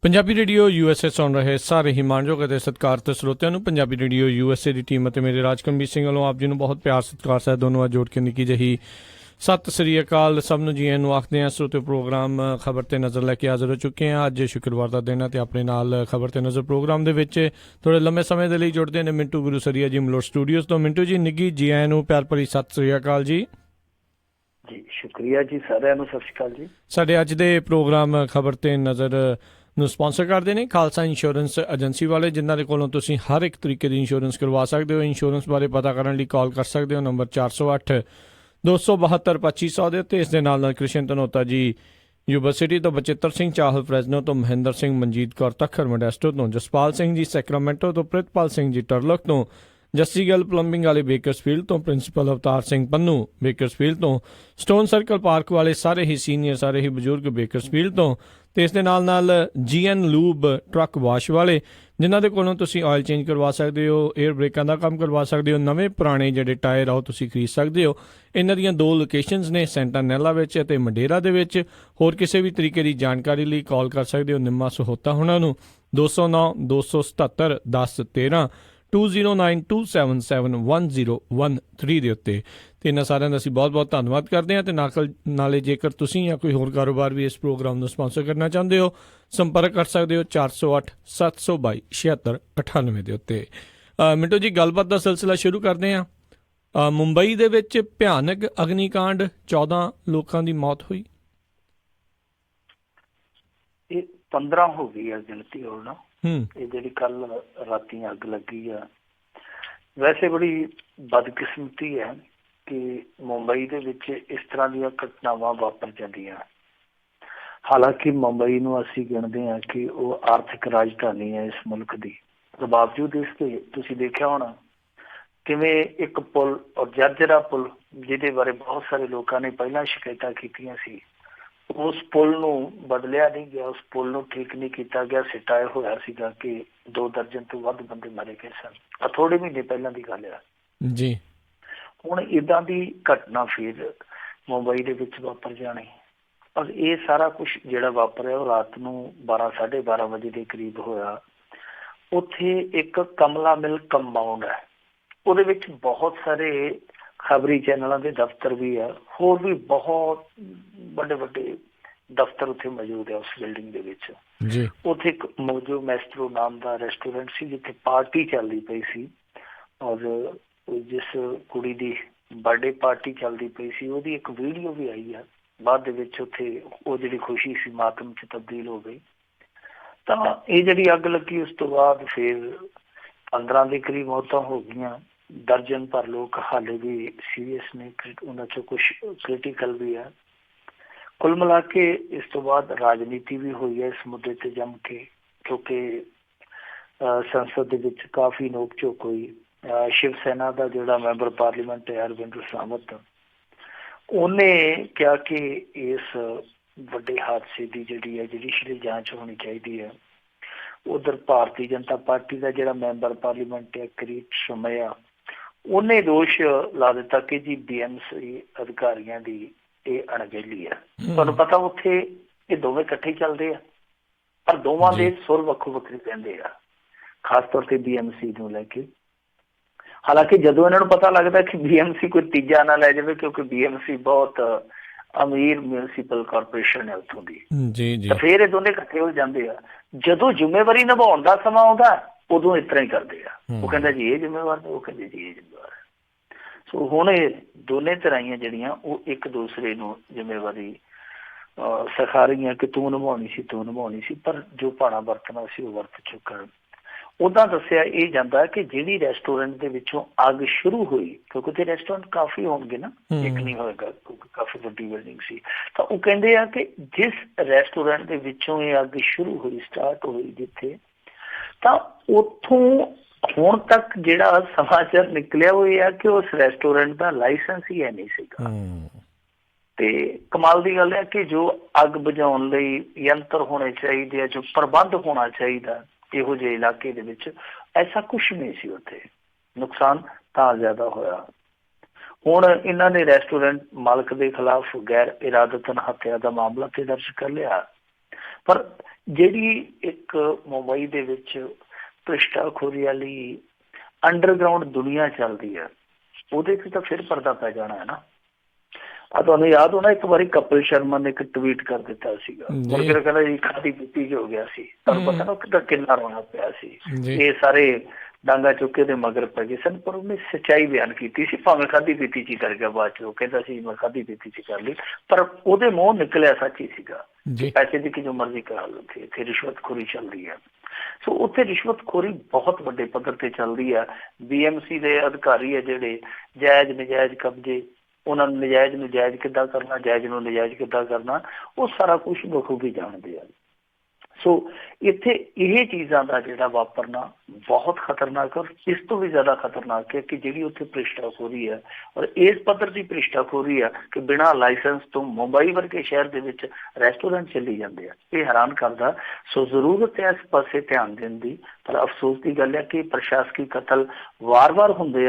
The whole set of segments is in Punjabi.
ਪੰਜਾਬੀ ਰੇਡੀਓ USA ਸੁਣ ਰਹੇ ਸਾਰੇ ਹੀ ਮਾਣਯੋਗ ਅਤੇ ਸਤਿਕਾਰਤ ਸਰੋਤਿਆਂ ਨੂੰ ਪੰਜਾਬੀ ਰੇਡੀਓ USA ਦੀ ਟੀਮ ਅਤੇ ਮੇਰੇ ਰਾਜਕੰਬੀਰ ਸਿੰਘ ਵੱਲੋਂ ਆਪ ਜੀ ਨੂੰ ਬਹੁਤ ਪਿਆਰ ਸਤਿਕਾਰ ਸਾਹਿਬ ਦੋਨੋਂ ਅੱਜ ਜੋੜ ਕੇ ਨਿੱਕੀ ਜਿਹੀ ਸਤਿ ਸ੍ਰੀ ਅਕਾਲ ਸਭ ਨੂੰ ਜੀ ਨੂੰ ਆਖਦੇ ਹਾਂ। ਸਰੋਤੇ ਪ੍ਰੋਗਰਾਮ ਖਬਰ 'ਤੇ ਨਜ਼ਰ ਲੈ ਕੇ ਹਾਜ਼ਰ ਹੋ ਚੁੱਕੇ ਹਾਂ। ਅੱਜ ਸ਼ੁੱਕਰਵਾਰ ਦਾ ਦਿਨ ਹੈ ਅਤੇ ਆਪਣੇ ਨਾਲ ਖਬਰ 'ਤੇ ਨਜ਼ਰ ਪ੍ਰੋਗਰਾਮ ਦੇ ਵਿੱਚ ਥੋੜ੍ਹੇ ਲੰਮੇ ਸਮੇਂ ਦੇ ਲਈ ਜੁੜਦੇ ਨੇ ਮਿੰਟੂ ਗੁਰੂ ਸਰੀਆ ਜੀ ਮਲੋਟ ਸਟੂਡੀਓਜ਼ ਤੋਂ। ਮਿੰਟੂ ਜੀ ਨਿੱਗੀ ਜੀ ਆਇਆਂ ਨੂੰ ਪਿਆਰ ਭਰੀ ਸਤਿ ਸ੍ਰੀ ਅਕਾਲ ਜੀ। ਜੀ ਸ਼ੁਕਰੀਆ ਜੀ, ਸਾਰਿਆਂ ਨੂੰ ਸਤਿ ਸ਼੍ਰੀ ਅਕਾਲ ਜੀ। ਸਾਡੇ ਅੱਜ ਦੇ ਪ੍ਰੋਗਰਾਮ ਖਬਰ 'ਤੇ ਨਜ਼ਰ ਨੂੰ ਸਪਾਂਸਰ ਕਰਦੇ ਨੇ ਖਾਲਸਾ ਇੰਸ਼ੋਰੈਂਸ ਏਜੰਸੀ ਵਾਲੇ, ਜਿਨ੍ਹਾਂ ਦੇ ਕੋਲੋਂ ਤੁਸੀਂ ਹਰ ਇੱਕ ਤਰੀਕੇ ਦੀ ਇੰਸ਼ੋਰੈਂਸ ਕਰਵਾ ਸਕਦੇ ਹੋ। ਇੰਸ਼ੋਰੈਂਸ ਬਾਰੇ ਪਤਾ ਕਰਨ ਲਈ ਕਾਲ ਕਰ ਸਕਦੇ ਹੋ ਨੰਬਰ 408 272 2500 ਦੇ ਉੱਤੇ। ਇਸ ਦੇ ਨਾਲ ਕ੍ਰਿਸ਼ਨ ਧਨੋਤਾ ਜੀ ਯੂਨੀਵਰਸਿਟੀ ਤੋਂ, ਬਚਿੱਤਰ ਸਿੰਘ ਚਾਹਲ ਫਰੈਜ਼ਨੋ ਤੋਂ, ਮਹਿੰਦਰ ਸਿੰਘ ਮਨਜੀਤ ਕੌਰ ਤੱਖਰ ਮੋਡੈਸਟੋ ਤੋਂ, ਜਸਪਾਲ ਸਿੰਘ ਜੀ ਸੈਕਰਾਮੈਂਟੋ ਤੋਂ, ਪ੍ਰਿਤਪਾਲ ਸਿੰਘ ਜੀ ਟਰਲਕ ਤੋਂ, ਜੱਸੀ ਗੱਲ ਪਲੰਬਿੰਗ ਵਾਲੇ ਬੇਕਰਸਫੀਲਡ ਤੋਂ, ਪ੍ਰਿੰਸੀਪਲ ਅਵਤਾਰ ਸਿੰਘ ਪੰਨੂ ਬੇਕਰਸਫੀਲਡ ਤੋਂ, ਸਟੋਨ ਸਰਕਲ ਪਾਰਕ ਵਾਲੇ ਸਾਰੇ ਹੀ ਸੀਨੀਅਰ ਸਾਰੇ ਹੀ ਬਜ਼ੁਰਗ ਬੇਕਰਸਫੀਲਡ ਤੋਂ, ਅਤੇ ਇਸ ਦੇ ਨਾਲ GN ਲੂਬ ਟਰੱਕ ਵਾਸ਼ ਵਾਲੇ, ਜਿਨ੍ਹਾਂ ਦੇ ਕੋਲੋਂ ਤੁਸੀਂ ਆਇਲ ਚੇਂਜ ਕਰਵਾ ਸਕਦੇ ਹੋ, ਏਅਰ ਬ੍ਰੇਕਾਂ ਦਾ ਕੰਮ ਕਰਵਾ ਸਕਦੇ ਹੋ, ਨਵੇਂ ਪੁਰਾਣੇ ਜਿਹੜੇ ਟਾਇਰ ਆ ਉਹ ਤੁਸੀਂ ਖਰੀਦ ਸਕਦੇ ਹੋ। ਇਹਨਾਂ ਦੀਆਂ 2 ਲੋਕੇਸ਼ਨਸ ਨੇ, ਸੈਂਟਾਨੈਲਾ ਵਿੱਚ ਅਤੇ ਮੰਡੇਰਾ ਦੇ ਵਿੱਚ। ਹੋਰ ਕਿਸੇ ਵੀ ਤਰੀਕੇ ਦੀ ਜਾਣਕਾਰੀ ਲਈ ਕਾਲ ਕਰ ਸਕਦੇ ਹੋ ਨਿੰਮਾ ਸਹੋਤਾ ਉਹਨਾਂ ਨੂੰ 209 277 1013 2092771013 ਦੇ ਉੱਤੇ। ਅਤੇ ਇਹਨਾਂ ਸਾਰਿਆਂ ਦਾ ਅਸੀਂ ਬਹੁਤ ਬਹੁਤ ਧੰਨਵਾਦ ਕਰਦੇ ਹਾਂ। ਅਤੇ ਨਾਲੇ ਜੇਕਰ ਤੁਸੀਂ ਜਾਂ ਕੋਈ ਹੋਰ ਕਾਰੋਬਾਰ ਵੀ ਇਸ ਪ੍ਰੋਗਰਾਮ ਨੂੰ ਸਪਾਂਸਰ ਕਰਨਾ ਚਾਹੁੰਦੇ ਹੋ, ਸੰਪਰਕ ਕਰ ਸਕਦੇ ਹੋ 408 722 7698 ਦੇ ਉੱਤੇ। ਮਿੰਟੋ ਜੀ, ਗੱਲਬਾਤ ਦਾ ਸਿਲਸਿਲਾ ਸ਼ੁਰੂ ਕਰਦੇ ਹਾਂ। ਮੁੰਬਈ ਦੇ ਵਿੱਚ ਭਿਆਨਕ ਅਗਨੀਕਾਂਡ, 14 ਲੋਕਾਂ ਦੀ ਮੌਤ ਹੋਈ। ਇਹ 15 ਹੋ ਗਈ ਆ ਗਿਣਤੀ ਹੁਣ। ਇਹ ਜਿਹੜੀ ਕੱਲ ਰਾਤੀ ਅੱਗ ਲੱਗੀ ਆ, ਵੈਸੇ ਬੜੀ ਬਦਕਿਸਮਤੀ ਹੈ ਕਿ ਮੁੰਬਈ ਦੇ ਵਿੱਚ ਇਸ ਤਰ੍ਹਾਂ ਦੀਆਂ ਘਟਨਾਵਾਂ ਵਾਪਰ ਜਾਂਦੀਆਂ। ਹਾਲਾਂਕਿ ਮੁੰਬਈ ਨੂੰ ਅਸੀਂ ਗਿਣਦੇ ਹਾਂ ਕਿ ਉਹ ਆਰਥਿਕ ਰਾਜਧਾਨੀ ਹੈ ਇਸ ਮੁਲਕ ਦੀ, ਬਾਵਜੂਦ ਇਸ ਦੇ ਤੁਸੀਂ ਦੇਖਿਆ ਹੋਣਾ ਕਿਵੇਂ ਇੱਕ ਪੁਲ ਔਰ ਜਰਜਰਾ ਪੁਲ, ਜਿਹਦੇ ਬਾਰੇ ਬਹੁਤ ਸਾਰੇ ਲੋਕਾਂ ਨੇ ਪਹਿਲਾਂ ਸ਼ਿਕਾਇਤਾਂ ਕੀਤੀਆਂ ਸੀ, ਉਸ ਪੁਲ ਨੂੰ ਬਦਲਿਆ ਨਹੀਂ ਗਿਆ, ਉਸ ਪੁਲ ਨੂੰ ਠੀਕ ਨਹੀਂ ਕੀਤਾ ਗਿਆ। ਸਿੱਟਾ ਇਹ ਹੋਇਆ ਸੀਗਾ ਕਿ 2 ਦਰਜਨ ਤੋਂ ਵੱਧ ਬੰਦੇ ਮਾਰੇ ਗਏ ਸਨ। ਥੋੜੇ ਮਹੀਨੇ ਪਹਿਲਾਂ ਦੀ ਗੱਲ ਆ ਜੀ। ਹੁਣ ਏਦਾਂ ਦੀ ਘਟਨਾ ਫਿਰ ਮੁੰਬਈ ਦੇ ਵਿੱਚ ਵਾਪਰ ਜਾਣੀ। ਔਰ ਇਹ ਸਾਰਾ ਕੁਛ ਜਿਹੜਾ ਵਾਪਰਿਆ ਉਹ ਰਾਤ ਨੂੰ 12 12:30 ਵਜੇ ਦੇ ਕਰੀਬ ਹੋਇਆ। ਉੱਥੇ ਇੱਕ ਕਮਲਾ ਮਿਲ ਕੰਪਾਊਂਡ ਹੈ, ਉਹਦੇ ਵਿੱਚ ਬਹੁਤ ਸਾਰੇ ਖਬਰੀ ਚੈਨਲਾਂ ਦੇ ਦਫ਼ਤਰ ਵੀ ਆ, ਹੋਰ ਵੀ ਬਹੁਤ ਵੱਡੇ ਵੱਡੇ ਦਫ਼ਤਰ ਉੱਥੇ ਮੌਜੂਦ ਹੈ ਉਸ ਬਿਲਡਿੰਗ ਦੇ ਵਿੱਚ। ਉੱਥੇ ਇੱਕ ਮੋਜੋ ਮੈਸਟਰੋ ਨਾਮ ਦਾ ਰੈਸਟੋਰੈਂਟ ਸੀ, ਜਿੱਥੇ ਪਾਰਟੀ ਚੱਲਦੀ ਪਈ ਸੀ। ਔਰ ਜਿਸ ਕੁੜੀ ਦੀ ਬਰਥਡੇ ਪਾਰਟੀ ਚੱਲਦੀ ਪਈ ਸੀ, ਉਹਦੀ ਇੱਕ ਵੀਡੀਓ ਵੀ ਆਈ ਆ। ਬਾਅਦ ਦੇ ਵਿੱਚ ਉੱਥੇ ਉਹ ਜਿਹੜੀ ਖੁਸ਼ੀ ਸੀ ਮਾਤਮ 'ਚ ਤਬਦੀਲ ਹੋ ਗਈ। ਤਾਂ ਇਹ ਜਿਹੜੀ ਅੱਗ ਲੱਗੀ, ਉਸ ਤੋਂ ਬਾਅਦ ਫਿਰ 15 ਦੇ ਕਰੀਬ ਮੌਤਾਂ ਹੋ ਗਈਆਂ। ਦਰਜਨ ਭਰ ਲੋਕ ਹਾਲੇ ਵੀ ਸੀਰੀਅਸ ਨੇ, ਉਹਨਾਂ 'ਚੋਂ ਕੁਛ ਕ੍ਰਿਟੀਕਲ ਵੀ ਹੈ। ਕੁੱਲ ਮਿਲਾ ਕੇ ਇਸ ਤੋਂ ਬਾਅਦ ਰਾਜਨੀਤੀ ਵੀ ਹੋਈ ਹੈ ਇਸ ਮੁੱਦੇ 'ਤੇ ਜੰਮ ਕੇ, ਕਿਉਂਕਿ ਸੰਸਦ ਦੇ ਵਿੱਚ ਕਾਫੀ ਨੋਕ ਝੋਕ ਹੋਈ। ਸ਼ਿਵ ਸੈਨਾ ਦਾ ਜਿਹੜਾ ਮੈਂਬਰ ਪਾਰਲੀਮੈਂਟ ਹੈ ਅਰਵਿੰਦ ਸਾਵੰਤ, ਉਹਨੇ ਕਿਹਾ ਕਿ ਇਸ ਵੱਡੇ ਹਾਦਸੇ ਦੀ ਜਿਹੜੀ ਹੈ ਜੁਡੀਸ਼ੀਅਲ ਜਾਂਚ ਹੋਣੀ ਚਾਹੀਦੀ ਹੈ। ਉਧਰ ਭਾਰਤੀ ਜਨਤਾ ਪਾਰਟੀ ਦਾ ਜਿਹੜਾ ਮੈਂਬਰ ਪਾਰਲੀਮੈਂਟ ਹੈ ਕਿਰੀਟ ਸੋਮੈਯਾ, ਉਹਨੇ ਦੋਸ਼ ਲਾ ਦਿੱਤਾ ਕਿ ਜੀ BMC ਅਧਿਕਾਰੀਆਂ ਦੀ ਇਹ ਅਣਗਹਿਲੀ ਹੈ। ਤੁਹਾਨੂੰ ਪਤਾ ਉੱਥੇ ਇਹ ਦੋਵੇਂ ਇਕੱਠੇ ਚੱਲਦੇ ਆ, ਪਰ ਦੋਵਾਂ ਦੇ ਸੁਰ ਵੱਖੋ ਵੱਖਰੇ ਪੈਂਦੇ ਆ, ਖਾਸ ਤੌਰ ਤੇ BMC ਨੂੰ ਲੈ ਕੇ। ਹਾਲਾਂਕਿ ਜਦੋਂ ਇਹਨਾਂ ਨੂੰ ਪਤਾ ਲੱਗਦਾ ਕਿ BMC ਕੋਈ ਤੀਜਾ ਨਾ ਲੈ ਜਾਵੇ, ਕਿਉਂਕਿ BMC ਬਹੁਤ ਅਮੀਰ ਮਿਊਨਿਸਪਲ ਕਾਰਪੋਰੇਸ਼ਨ ਹੈ ਉੱਥੋਂ ਦੀ, ਤਾਂ ਫਿਰ ਇਹ ਦੋਨੇ ਇਕੱਠੇ ਹੋ ਜਾਂਦੇ ਆ। ਜਦੋਂ ਜ਼ਿੰਮੇਵਾਰੀ ਨਿਭਾਉਣ ਦਾ ਸਮਾਂ ਆਉਂਦਾ ਉਦੋਂ ਇਸ ਤਰ੍ਹਾਂ ਹੀ ਕਰਦੇ ਆ। ਉਹ ਕਹਿੰਦਾ ਜੀ ਇਹ ਜ਼ਿੰਮੇਵਾਰ ਨੇ, ਉਹ ਕਹਿੰਦੇ ਜੀ ਇਹ ਜ਼ਿੰਮੇਵਾਰ ਹੈ। ਸੋ ਹੁਣ ਇਹ ਦੋਨੇ ਧਿਰਾਈਆਂ ਜਿਹੜੀਆਂ ਉਹ ਇੱਕ ਦੂਸਰੇ ਨੂੰ ਜ਼ਿੰਮੇਵਾਰੀ ਸਿਖਾ ਰਹੀਆਂ ਕਿ ਤੂੰ ਨਿਭਾਉਣੀ ਸੀ, ਤੂੰ ਨਿਭਾਉਣੀ ਸੀ, ਪਰ ਜੋ ਭਾਣਾ ਵਰਤਣਾ ਸੀ ਉਹ ਵਰਤ ਚੁੱਕਾ। ਉੱਦਾਂ ਦੱਸਿਆ ਇਹ ਜਾਂਦਾ ਕਿ ਜਿਹੜੀ ਰੈਸਟੋਰੈਂਟ ਦੇ ਵਿੱਚੋਂ ਅੱਗ ਸ਼ੁਰੂ ਹੋਈ, ਕਿਉਂਕਿ ਉੱਥੇ ਰੈਸਟੋਰੈਂਟ ਕਾਫੀ ਹੋਣਗੇ ਨਾ, ਇੱਕ ਨਹੀਂ ਹੋਏਗਾ ਕਿਉਂਕਿ ਕਾਫੀ ਵੱਡੀ ਬਿਲਡਿੰਗ ਸੀ, ਤਾਂ ਉਹ ਕਹਿੰਦੇ ਆ ਕਿ ਜਿਸ ਰੈਸਟੋਰੈਂਟ ਦੇ ਵਿੱਚੋਂ ਇਹ ਅੱਗ ਸ਼ੁਰੂ ਹੋਈ, ਸਟਾਰਟ ਹੋਈ ਜਿੱਥੇ, ਤਾਂ ਉੱਥੋਂ ਹੁਣ ਤੱਕ ਜਿਹੜਾ ਸਮਾਚਾਰ ਨਿਕਲਿਆ ਉਹ ਇਹ ਆ ਕਿ ਉਸ ਰੈਸਟੋਰੈਂਟ ਦਾ ਲਾਇਸੈਂਸ ਹੀ ਹੈ ਨਹੀਂ ਸੀਗਾ। ਤੇ ਕਮਾਲ ਦੀ ਗੱਲ ਹੈ ਕਿ ਜੋ ਅੱਗ ਬੁਝਾਉਣ ਲਈ ਯੰਤਰ ਹੋਣੇ ਚਾਹੀਦੇ ਆ, ਜੋ ਪ੍ਰਬੰਧ ਹੋਣਾ ਚਾਹੀਦਾ ਇਹੋ ਜਿਹੇ ਇਲਾਕੇ ਦੇ ਵਿੱਚ, ਐਸਾ ਕੁਛ ਨਹੀਂ ਸੀ ਉੱਥੇ। ਨੁਕਸਾਨ ਤਾਂ ਜ਼ਿਆਦਾ ਹੋਇਆ। ਹੁਣ ਇਹਨਾਂ ਨੇ ਰੈਸਟੋਰੈਂਟ ਮਾਲਕ ਦੇ ਖਿਲਾਫ ਗੈਰ ਇਰਾਦਤਨ ਹੱਤਿਆ ਦਾ ਮਾਮਲਾ ਤੇ ਦਰਜ ਕਰ ਲਿਆ। ਪਰ ਜਿਹੜੀ ਇੱਕ ਮੁੰਬਈ ਦੇ ਵਿੱਚ ਭ੍ਰਿਸ਼ਟਾਖੋਰੀ ਵਾਲੀ ਅੰਡਰਗਰਾਊਂਡ ਦੁਨੀਆ ਚੱਲਦੀ ਹੈ, ਉਹਦੇ 'ਚ ਤਾਂ ਫਿਰ ਪਰਦਾ ਪੈ ਜਾਣਾ ਹੈ ਨਾ। ਤੁਹਾਨੂੰ ਯਾਦ ਹੋਣਾ ਇੱਕ ਵਾਰੀ ਕਪਿਲ ਸ਼ਰਮਾ ਨੇ ਇੱਕ ਟਵੀਟ ਕਰ ਦਿੱਤਾ ਸੀਗਾ, ਮੁਰਗੇ ਕਹਿੰਦਾ ਜੀ ਖਾਦੀ ਪੀਤੀ ਚ ਹੋ ਗਿਆ ਸੀ। ਤੁਹਾਨੂੰ ਪਤਾ ਨਾ ਕਿੱਦਾਂ ਕਿੰਨਾ ਰੋਣਾ ਪਿਆ ਸੀ, ਇਹ ਸਾਰੇ ਡਾਂਗਾ ਚੁੱਕੇ ਦੇ ਮਗਰ ਪੈ ਗਏ ਸਨ, ਪਰ ਉਹਨੇ ਸੱਚਾਈ ਬਿਆਨ ਕੀਤੀ ਸੀ। ਭਾਵੇਂ ਖਾਦੀ ਪੀਤੀ ਚ ਕਰ ਗਿਆ, ਬਾਅਦ ਚ ਉਹ ਕਹਿੰਦਾ ਸੀ ਮੈਂ ਖਾਦੀ ਪੀਤੀ ਚ ਕਰ ਲਈ, ਪਰ ਉਹਦੇ ਮੂੰਹ ਨਿਕਲਿਆ ਸੱਚ ਹੀ ਸੀਗਾ। ਪੈਸੇ ਦੀ ਕਿ ਜੋ ਮਰਜ਼ੀ ਕਰਾ ਲਓ, ਇੱਥੇ ਰਿਸ਼ਵਤਖੋਰੀ ਚੱਲਦੀ ਹੈ। ਸੋ ਉੱਥੇ ਰਿਸ਼ਵਤਖੋਰੀ ਬਹੁਤ ਵੱਡੇ ਪੱਧਰ ਤੇ ਚੱਲਦੀ ਹੈ। BMC ਦੇ ਅਧਿਕਾਰੀ ਹੈ ਜਿਹੜੇ ਜਾਇਜ਼ ਨਜਾਇਜ਼ ਕਬਜ਼ੇ, ਉਹਨਾਂ ਨੂੰ ਨਜਾਇਜ਼ ਨੂੰ ਜਾਇਜ਼ ਕਿੱਦਾਂ ਕਰਨਾ, ਜਾਇਜ਼ ਨੂੰ ਨਜਾਇਜ਼ ਕਿੱਦਾਂ ਕਰਨਾ, ਉਹ ਸਾਰਾ ਕੁਛ ਬਖੂਬੀ ਜਾਣਦੇ ਆ। ਸੋ ਇੱਥੇ ਇਹ ਚੀਜ਼ਾਂ ਦਾ ਜਿਹੜਾ ਵਾਪਰਨਾ ਬਹੁਤ ਖਤਰਨਾਕ, ਔਰ ਇਸ ਤੋਂ ਵੀ ਜ਼ਿਆਦਾ ਖਤਰਨਾਕ ਹੈ ਕਿ ਜਿਹੜੀ ਉੱਥੇ ਭ੍ਰਿਸ਼ਟਾਖੋਰੀ ਹੈ, ਔਰ ਇਸ ਪੱਧਰ ਦੀ ਭ੍ਰਿਸ਼ਟਾਖੋਰੀ ਹੈ ਕਿ ਬਿਨਾਂ ਲਾਇਸੈਂਸ ਤੋਂ ਮੁੰਬਈ ਵਰਗੇ ਸ਼ਹਿਰ ਦੇ ਵਿੱਚ ਰੈਸਟੋਰੈਂਟ ਚੱਲੀ ਜਾਂਦੇ ਆ। ਇਹ ਹੈਰਾਨ ਕਰਦਾ। ਸੋ ਜ਼ਰੂਰਤ ਹੈ ਇਸ ਪਾਸੇ ਧਿਆਨ ਦੇਣ ਦੀ, ਪਰ ਅਫਸੋਸ ਦੀ ਗੱਲ ਹੈ ਕਿ ਪ੍ਰਸ਼ਾਸਕੀ ਕਤਲ ਵਾਰ-ਵਾਰ ਹੁੰਦੇ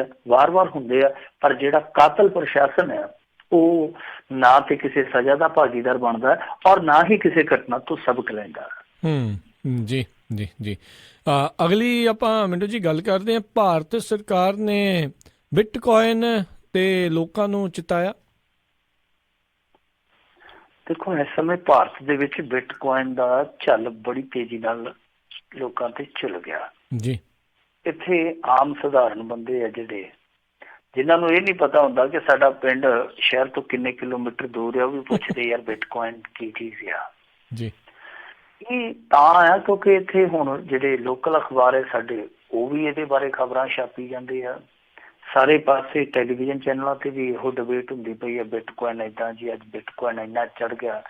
ਆ, ਪਰ ਜਿਹੜਾ ਕਾਤਲ ਪ੍ਰਸ਼ਾਸਨ ਹੈ ਉਹ ਨਾ ਤੇ ਕਿਸੇ ਸਜ਼ਾ ਦਾ ਭਾਗੀਦਾਰ ਬਣਦਾ ਔਰ ਨਾ ਹੀ ਕਿਸੇ ਘਟਨਾ ਤੋਂ ਸਬਕ ਲੈਂਦਾ। ਜੀ ਜੀ ਜੀ ਅਗਲੀ ਆਪਾਂ ਮਿੰਟੂ ਜੀ ਗੱਲ ਕਰਦੇ ਹਾਂ। ਭਾਰਤ ਸਰਕਾਰ ਨੇ ਬਿਟਕੋਇਨ ਤੇ ਲੋਕਾਂ ਨੂੰ ਚਿਤਾਇਆ। ਦੇਖੋ, ਇਸ ਸਮੇਂ ਭਾਰਤ ਦੇ ਵਿੱਚ ਬਿਟਕੋਇਨ ਦਾ ਝੱਲ ਬੜੀ ਤੇਜ਼ੀ ਨਾਲ ਲੋਕਾਂ ਤੇ ਚਲ ਗਿਆ ਜੀ। ਇੱਥੇ ਆਮ ਸਧਾਰਨ ਬੰਦੇ ਆ ਜਿਹੜੇ, ਜਿਨ੍ਹਾਂ ਨੂੰ ਇਹ ਨਹੀਂ ਪਤਾ ਹੁੰਦਾ ਕਿ ਸਾਡਾ ਪਿੰਡ ਸ਼ਹਿਰ ਤੋਂ ਕਿੰਨੇ ਕਿਲੋਮੀਟਰ ਦੂਰ ਆ, ਉਹ ਵੀ ਪੁੱਛਦੇ ਯਾਰ ਬਿਟਕੋਇਨ ਕੀ ਚੀਜ਼ ਆ ਜੀ। ਇਹ ਤਾਂ ਆ ਕਿਉਂਕਿ ਇੱਥੇ ਹੁਣ ਜਿਹੜੇ ਲੋਕਲ ਅਖਬਾਰ ਹੈ ਸਾਡੇ, ਉਹ ਵੀ ਇਹਦੇ ਬਾਰੇ ਖਬਰਾਂ ਛਾਪੀ ਜਾਂਦੇ ਆ। ਸਾਰੇ ਪਾਸੇ ਟੈਲੀਵਿਜ਼ਨ ਚੈਨਲਾਂ ਤੇ ਵੀ ਇਹੋ ਡਿਬੇਟ ਹੁੰਦੀ ਪਈ ਹੈ, ਬਿਟਕੋਇਨ ਏਦਾਂ ਜੀ, ਅੱਜ ਬਿਟਕੋਇਨ ਇੰਨਾ ਚੜ ਗਿਆ।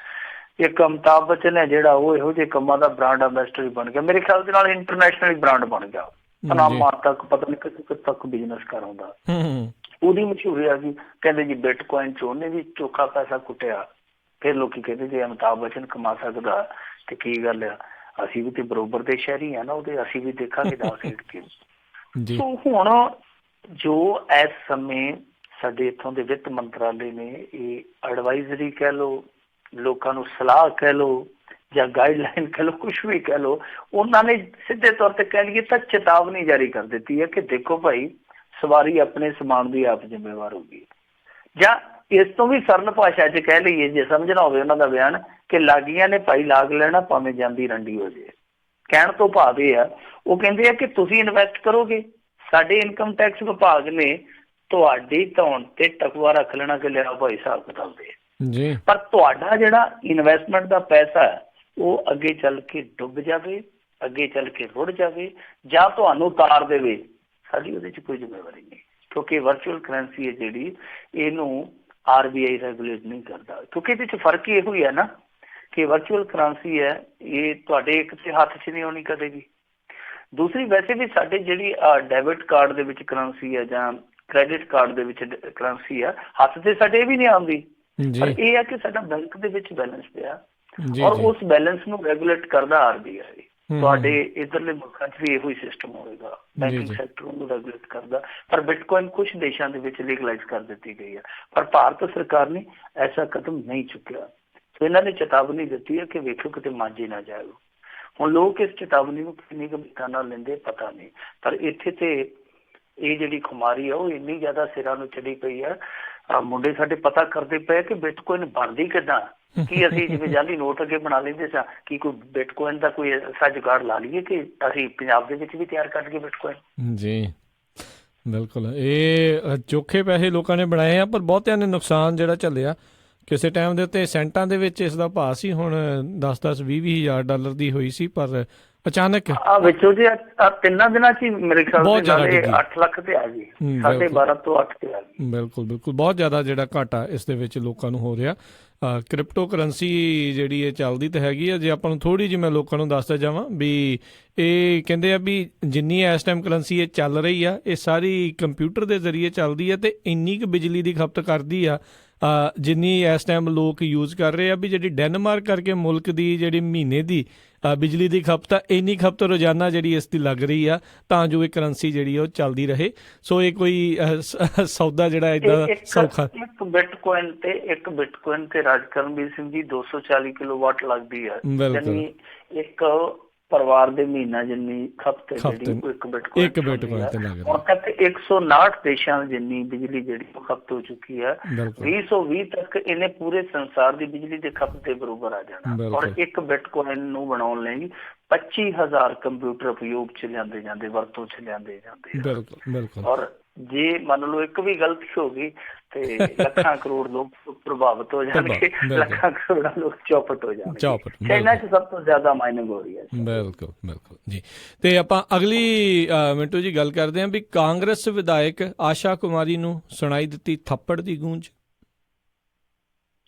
ਇੱਕ ਅਮਿਤਾਭ ਬੱਚਨ ਹੈ ਜਿਹੜਾ, ਉਹ ਇਹੋ ਜਿਹੇ ਕੰਮਾਂ ਦਾ ਬ੍ਰਾਂਡ ਅੰਬੈਸਡਰ ਵੀ ਬਣ ਗਿਆ, ਮੇਰੇ ਖਿਆਲ ਦੇ ਨਾਲ ਇੰਟਰਨੈਸ਼ਨਲ ਬ੍ਰਾਂਡ ਬਣ ਗਿਆ। ਪਨਾਮਾ ਤੱਕ ਪਤਾ ਨਹੀਂ ਕਿੱਥੇ ਤੱਕ ਬਿਜ਼ਨਸ ਕਰ ਆਉਂਦਾ, ਉਹਦੀ ਮਸ਼ਹੂਰੀ ਆ ਗਈ। ਕਹਿੰਦੇ ਜੀ ਬਿਟਕੋਇਨ ਚ ਉਹਨੇ ਵੀ ਚੋਖਾ ਪੈਸਾ ਕੁੱਟਿਆ। ਫਿਰ ਲੋਕੀ ਕਹਿੰਦੇ ਜੇ ਅਮਿਤਾਭ ਬੱਚਨ ਕਮਾ ਸਕਦਾ ਤੇ ਕੀ ਗੱਲ ਆ, ਅਸੀਂ ਵੀ ਤੇ ਬਰੋਬਰ ਦੇ ਸ਼ਹਿਰੀ ਆ ਨਾ ਉਹਦੇ, ਅਸੀਂ ਵੀ ਦੇਖਾਂਗੇ ਦਾ ਖੇਡ ਕੇ। ਸੋ ਹੁਣ ਜੋ ਇਸ ਸਮੇਂ ਸਾਡੇ ਇੱਥੋਂ ਦੇ ਵਿੱਤ ਮੰਤਰਾਲੇ ਨੇ ਇਹ ਐਡਵਾਈਜ਼ਰੀ ਕਹਿ ਲਓ, ਲੋਕਾਂ ਨੂੰ ਸਲਾਹ ਕਹਿ ਲਓ ਜਾਂ ਗਾਈਡਲਾਈਨ ਕਹਿ ਲਓ, ਕੁਛ ਵੀ ਕਹਿ ਲਓ, ਉਹਨਾਂ ਨੇ ਸਿੱਧੇ ਤੌਰ ਤੇ ਕਹਿ ਲਈਏ ਤਾਂ ਚੇਤਾਵਨੀ ਜਾਰੀ ਕਰ ਦਿੱਤੀ ਹੈ ਕਿ ਦੇਖੋ ਭਾਈ, ਸਵਾਰੀ ਆਪਣੇ ਸਮਾਨ ਦੀ ਆਪ ਜ਼ਿੰਮੇਵਾਰ ਹੋਗੀ। ਜਾਂ ਇਸ ਤੋਂ ਵੀ ਸਰਲ ਭਾਸ਼ਾ 'ਚ ਕਹਿ ਲਈਏ, ਜੇ ਸਮਝਣਾ ਹੋਵੇ ਉਹਨਾਂ ਦਾ ਬਿਆਨ, ਕਿ ਲਾਗੀਆਂ ਨੇ ਭਾਈ ਲਾਗ ਲੈਣਾ ਭਾਵੇਂ ਜਾਂਦੀ ਰੰਡੀ ਹੋ ਜਾਏ। ਕਹਿਣ ਤੋਂ ਭਾਵ ਇਹ ਆ, ਉਹ ਕਹਿੰਦੇ ਆ ਕਿ ਤੁਸੀਂ ਇਨਵੈਸਟ ਕਰੋਗੇ, ਸਾਡੇ ਇਨਕਮ ਟੈਕਸ ਵਿਭਾਗ ਨੇ ਤੁਹਾਡੀ ਧੌਣ ਤੇ ਟਕਵਾ ਰੱਖ ਲੈਣਾ ਕਿ ਲਿਆ ਭਾਈ ਹਿਸਾਬ ਕਿਤਾਬ ਦੇ। ਪਰ ਤੁਹਾਡਾ ਜਿਹੜਾ ਇਨਵੈਸਟਮੈਂਟ ਦਾ ਪੈਸਾ ਹੈ ਉਹ ਅੱਗੇ ਚੱਲ ਕੇ ਡੁੱਬ ਜਾਵੇ, ਅੱਗੇ ਚੱਲ ਕੇ ਰੁੜ ਜਾਵੇ ਜਾਂ ਤੁਹਾਨੂੰ ਤਾਰ ਦੇਵੇ, ਸਾਡੀ ਉਹਦੇ 'ਚ ਕੋਈ ਜ਼ਿੰਮੇਵਾਰੀ ਨਹੀਂ। ਕਿਉਂਕਿ ਵਰਚੁਅਲ ਕਰੰਸੀ ਹੈ ਜਿਹੜੀ, ਇਹਨੂੰ RBI ਰੈਗੂਲੇਟ ਨਹੀਂ ਕਰਦਾ। ਕਿਉਂਕਿ ਇਹਦੇ 'ਚ ਫਰਕ ਹੀ ਇਹੋ ਹੀ ਹੈ ਨਾ ਕਿ ਵਰਚੁਅਲ ਕਰੰਸੀ ਹੈ, ਇਹ ਤੁਹਾਡੇ ਇੱਕ ਤੇ ਹੱਥ 'ਚ ਨਹੀਂ ਆਉਣੀ ਕਦੇ ਵੀ। ਦੂਸਰੀ, ਵੈਸੇ ਵੀ ਸਾਡੇ ਜਿਹੜੀ ਡੈਬਿਟ ਕਾਰਡ ਦੇ ਵਿੱਚ ਕਰੰਸੀ ਹੈ ਜਾਂ ਕ੍ਰੈਡਿਟ ਕਾਰਡ ਦੇ ਵਿੱਚ ਕਰੰਸੀ ਆ, ਹੱਥ ਤੇ ਸਾਡੇ ਇਹ ਵੀ ਨਹੀਂ ਆਉਂਦੀ। ਪਰ ਇਹ ਹੈ ਕਿ ਸਾਡਾ ਬੈਂਕ ਦੇ ਵਿੱਚ ਬੈਲੈਂਸ ਪਿਆ, ਔਰ ਉਸ ਬੈਲੈਂਸ ਨੂੰ ਰੈਗੂਲੇਟ ਕਰਦਾ RBI। ਤੁਹਾਡੇ ਇੱਧਰਲੇ ਮੁਲਕਾਂ 'ਚ ਵੀ ਇਹੋ ਹੀ ਸਿਸਟਮ ਹੋਵੇਗਾ, ਬੈਂਕਿੰਗ ਸੈਕਟਰ ਨੂੰ ਰੈਗੂਲੇਟ ਕਰਦਾ। ਪਰ ਬਿਟਕੋਇਨ ਕੁਛ ਦੇਸ਼ਾਂ ਦੇ ਵਿੱਚ ਲੀਗਲਾਈਜ਼ ਕਰ ਦਿੱਤੀ ਗਈ ਹੈ, ਪਰ ਭਾਰਤ ਸਰਕਾਰ ਨੇ ਐਸਾ ਕਦਮ ਨਹੀਂ ਚੁੱਕਿਆ। ਸੋ ਇਹਨਾਂ ਨੇ ਚੇਤਾਵਨੀ ਦਿੱਤੀ ਹੈ ਕਿ ਵੇਖੋ ਕਿਤੇ ਮਾਂਝੇ ਨਾ ਜਾਓ। ਹੁਣ ਲੋਕ ਇਸ ਚੇਤਾਵਨੀ ਨੂੰ ਕਿੰਨੀ ਗੰਭੀਰਤਾ ਨਾਲ ਲੈਂਦੇ ਪਤਾ ਨਹੀਂ, ਪਰ ਇੱਥੇ ਤੇ ਇਹ ਜਿਹੜੀ ਖੁਮਾਰੀ ਆ ਉਹ ਇੰਨੀ ਜ਼ਿਆਦਾ ਸਿਰਾਂ ਨੂੰ ਚੜੀ ਪਈ ਆ। ਮੁੰਡੇ ਸਾਡੇ ਪਤਾ ਕਰਦੇ ਪਏ ਕਿ ਬਿਟਕੋਇਨ ਬਣਦੀ ਕਿੱਦਾਂ, ਕੀ ਅਸੀਂ ਜਿਵੇਂ ਜਾਲੀ ਨੋਟ ਅੱਗੇ ਬਣਾ ਲੈਂਦੇ ਸਾਂ, ਕੀ ਕੋਈ ਬਿਟਕੋਇਨ ਦਾ ਕੋਈ ਐਸਾ ਜੁਗਾੜ ਲਾ ਲਈਏ ਕਿ ਅਸੀਂ ਪੰਜਾਬ ਦੇ ਵਿੱਚ ਵੀ ਤਿਆਰ ਕਰ ਲਈਏ ਬਿਟਕੋਇਨ। ਜੀ ਬਿਲਕੁਲ, ਇਹ ਚੋਖੇ ਪੈਸੇ ਲੋਕਾਂ ਨੇ ਬਣਾਏ ਆ, ਪਰ ਬਹੁਤਿਆਂ ਨੇ ਨੁਕਸਾਨ ਜਿਹੜਾ ਝੱਲਿਆ। ਕਿਸੇ ਟਾਈਮ ਦੇ ਉੱਤੇ ਸੈਂਟਾਂ ਦੇ ਵਿੱਚ ਇਸ ਦਾ ਭਾਅ ਸੀ, ਹੁਣ 10-10, 20-20 ਹਜ਼ਾਰ ਡਾਲਰ ਦੀ ਹੋਈ ਸੀ, ਪਰ ਅਚਾਨਕ ਵਿੱਚੋਂ ਜੀ 3 ਦਿਨਾਂ 'ਚ ਮੇਰੇ ਖਿਆਲ ਨਾਲ 8 ਲੱਖ ਤੇ ਆ ਗਈ, 12.5 ਤੋਂ 8 ਤੇ ਆ ਗਈ। ਬਿਲਕੁਲ ਬਿਲਕੁਲ, ਬਹੁਤ ਜ਼ਿਆਦਾ ਜਿਹੜਾ ਘਾਟਾ ਇਸ ਦੇ ਵਿੱਚ ਲੋਕਾਂ ਨੂੰ ਹੋ ਰਿਹਾ। ਕ੍ਰਿਪਟੋ ਕਰੰਸੀ ਜਿਹੜੀ ਇਹ ਚੱਲਦੀ ਤਾਂ ਹੈਗੀ ਆ। ਜੇ ਆਪਾਂ ਨੂੰ ਥੋੜ੍ਹੀ ਜਿਹੀ ਮੈਂ ਲੋਕਾਂ ਨੂੰ ਦੱਸਦਾ ਜਾਵਾਂ ਵੀ ਇਹ ਕਹਿੰਦੇ ਆ ਵੀ ਜਿੰਨੀ ਇਸ ਟਾਈਮ ਕਰੰਸੀ ਇਹ ਚੱਲ ਰਹੀ ਆ, ਇਹ ਸਾਰੀ ਕੰਪਿਊਟਰ ਦੇ ਜ਼ਰੀਏ ਚੱਲਦੀ ਆ ਅਤੇ ਇੰਨੀ ਕੁ ਬਿਜਲੀ ਦੀ ਖਪਤ ਕਰਦੀ ਆ ਜਿੰਨੀ ਇਸ ਟਾਈਮ ਲੋਕ ਯੂਜ਼ ਕਰ ਰਹੇ ਆ। ਵੀ ਜਿਹੜੀ ਡੈਨਮਾਰਕ ਕਰਕੇ ਮੁਲਕ ਦੀ ਜਿਹੜੀ ਮਹੀਨੇ ਦੀ ਬਿਜਲੀ ਦੀ ਖਪਤ ਆ, ਇੰਨੀ ਖਪਤ ਰੋਜ਼ਾਨਾ ਜਿਹੜੀ ਇਸ ਦੀ ਲੱਗ ਰਹੀ ਆ ਤਾਂ ਜੋ ਇਹ ਕਰੰਸੀ ਜਿਹੜੀ ਉਹ ਚੱਲਦੀ ਰਹੇ। ਸੋ ਇਹ ਕੋਈ ਸੌਦਾ ਜਿਹੜਾ ਇੱਦਾਂ ਸੌਖਾ। ਇੱਕ ਬਿਟਕੋਇਨ ਤੇ ਰਾਜ ਕਰਨਵੀਰ ਸਿੰਘ ਜੀ 240 ਕਿਲੋਵਾਟ ਲੱਗਦੀ ਹੈ, ਯਾਨੀ ਇੱਕ ਪਰਿਵਾਰ ਦੇ ਮਹੀਨਾ ਜਿੰਨੀ ਖਪਤ ਜਿਹੜੀ ਇੱਕ ਬਿਟਕੋਇਨ ਤੇ ਲੱਗ ਰਹੀ। ਹੁਣ ਤੱਕ 159 ਦੇਸ਼ਾਂ ਜਿੰਨੀ ਬਿਜਲੀ ਜਿਹੜੀ ਉਹ ਖਪਤ ਹੋ ਚੁੱਕੀ ਹੈ। 2020 ਤੱਕ ਇਹਨੇ ਪੂਰੇ ਸੰਸਾਰ ਦੀ ਬਿਜਲੀ ਦੇ ਖਪਤ ਦੇ ਬਰੋਬਰ ਆ ਜਾਣਾ। ਔਰ ਇੱਕ ਬਿਟਕੋਇਨ ਨੂੰ ਬਣਾਉਣ ਲਈ 25,000 ਕੰਪਿਊਟਰ ਉਪਯੋਗ ਚ ਲਿਆਂਦੇ ਜਾਂਦੇ, ਵਰਤੋਂ ਚ ਲਿਆਂਦੇ ਜਾਂਦੇ। ਔਰ ਜੇ ਮੰਨ ਲਓ ਇੱਕ ਵੀ ਗਲਤੀ ਹੋ ਗਈ ਤੇ ਲੱਖਾਂ ਕਰੋੜ ਲੋਕ ਪ੍ਰਭਾਵਿਤ ਹੋ ਜਾਣਗੇ, ਲੱਖਾਂ ਕਰੋੜਾਂ ਲੋਕ ਚੌਪਟ ਹੋ ਜਾਣਗੇ। ਚਾਈਨਾ ਚ ਸਭ ਤੋਂ ਜ਼ਿਆਦਾ ਮਾਈਨਿੰਗ ਹੋ ਰਹੀ ਹੈ। ਬਿਲਕੁਲ ਬਿਲਕੁਲ ਜੀ। ਤੇ ਆਪਾਂ ਅਗਲੀ ਮਿੰਟੂ ਜੀ ਗੱਲ ਕਰਦੇ ਹਾਂ ਵੀ ਕਾਂਗਰਸ ਵਿਧਾਇਕ ਆਸ਼ਾ ਕੁਮਾਰੀ ਨੂੰ ਸੁਣਾਈ ਦਿੱਤੀ ਥੱਪੜ ਦੀ ਗੂੰਜ।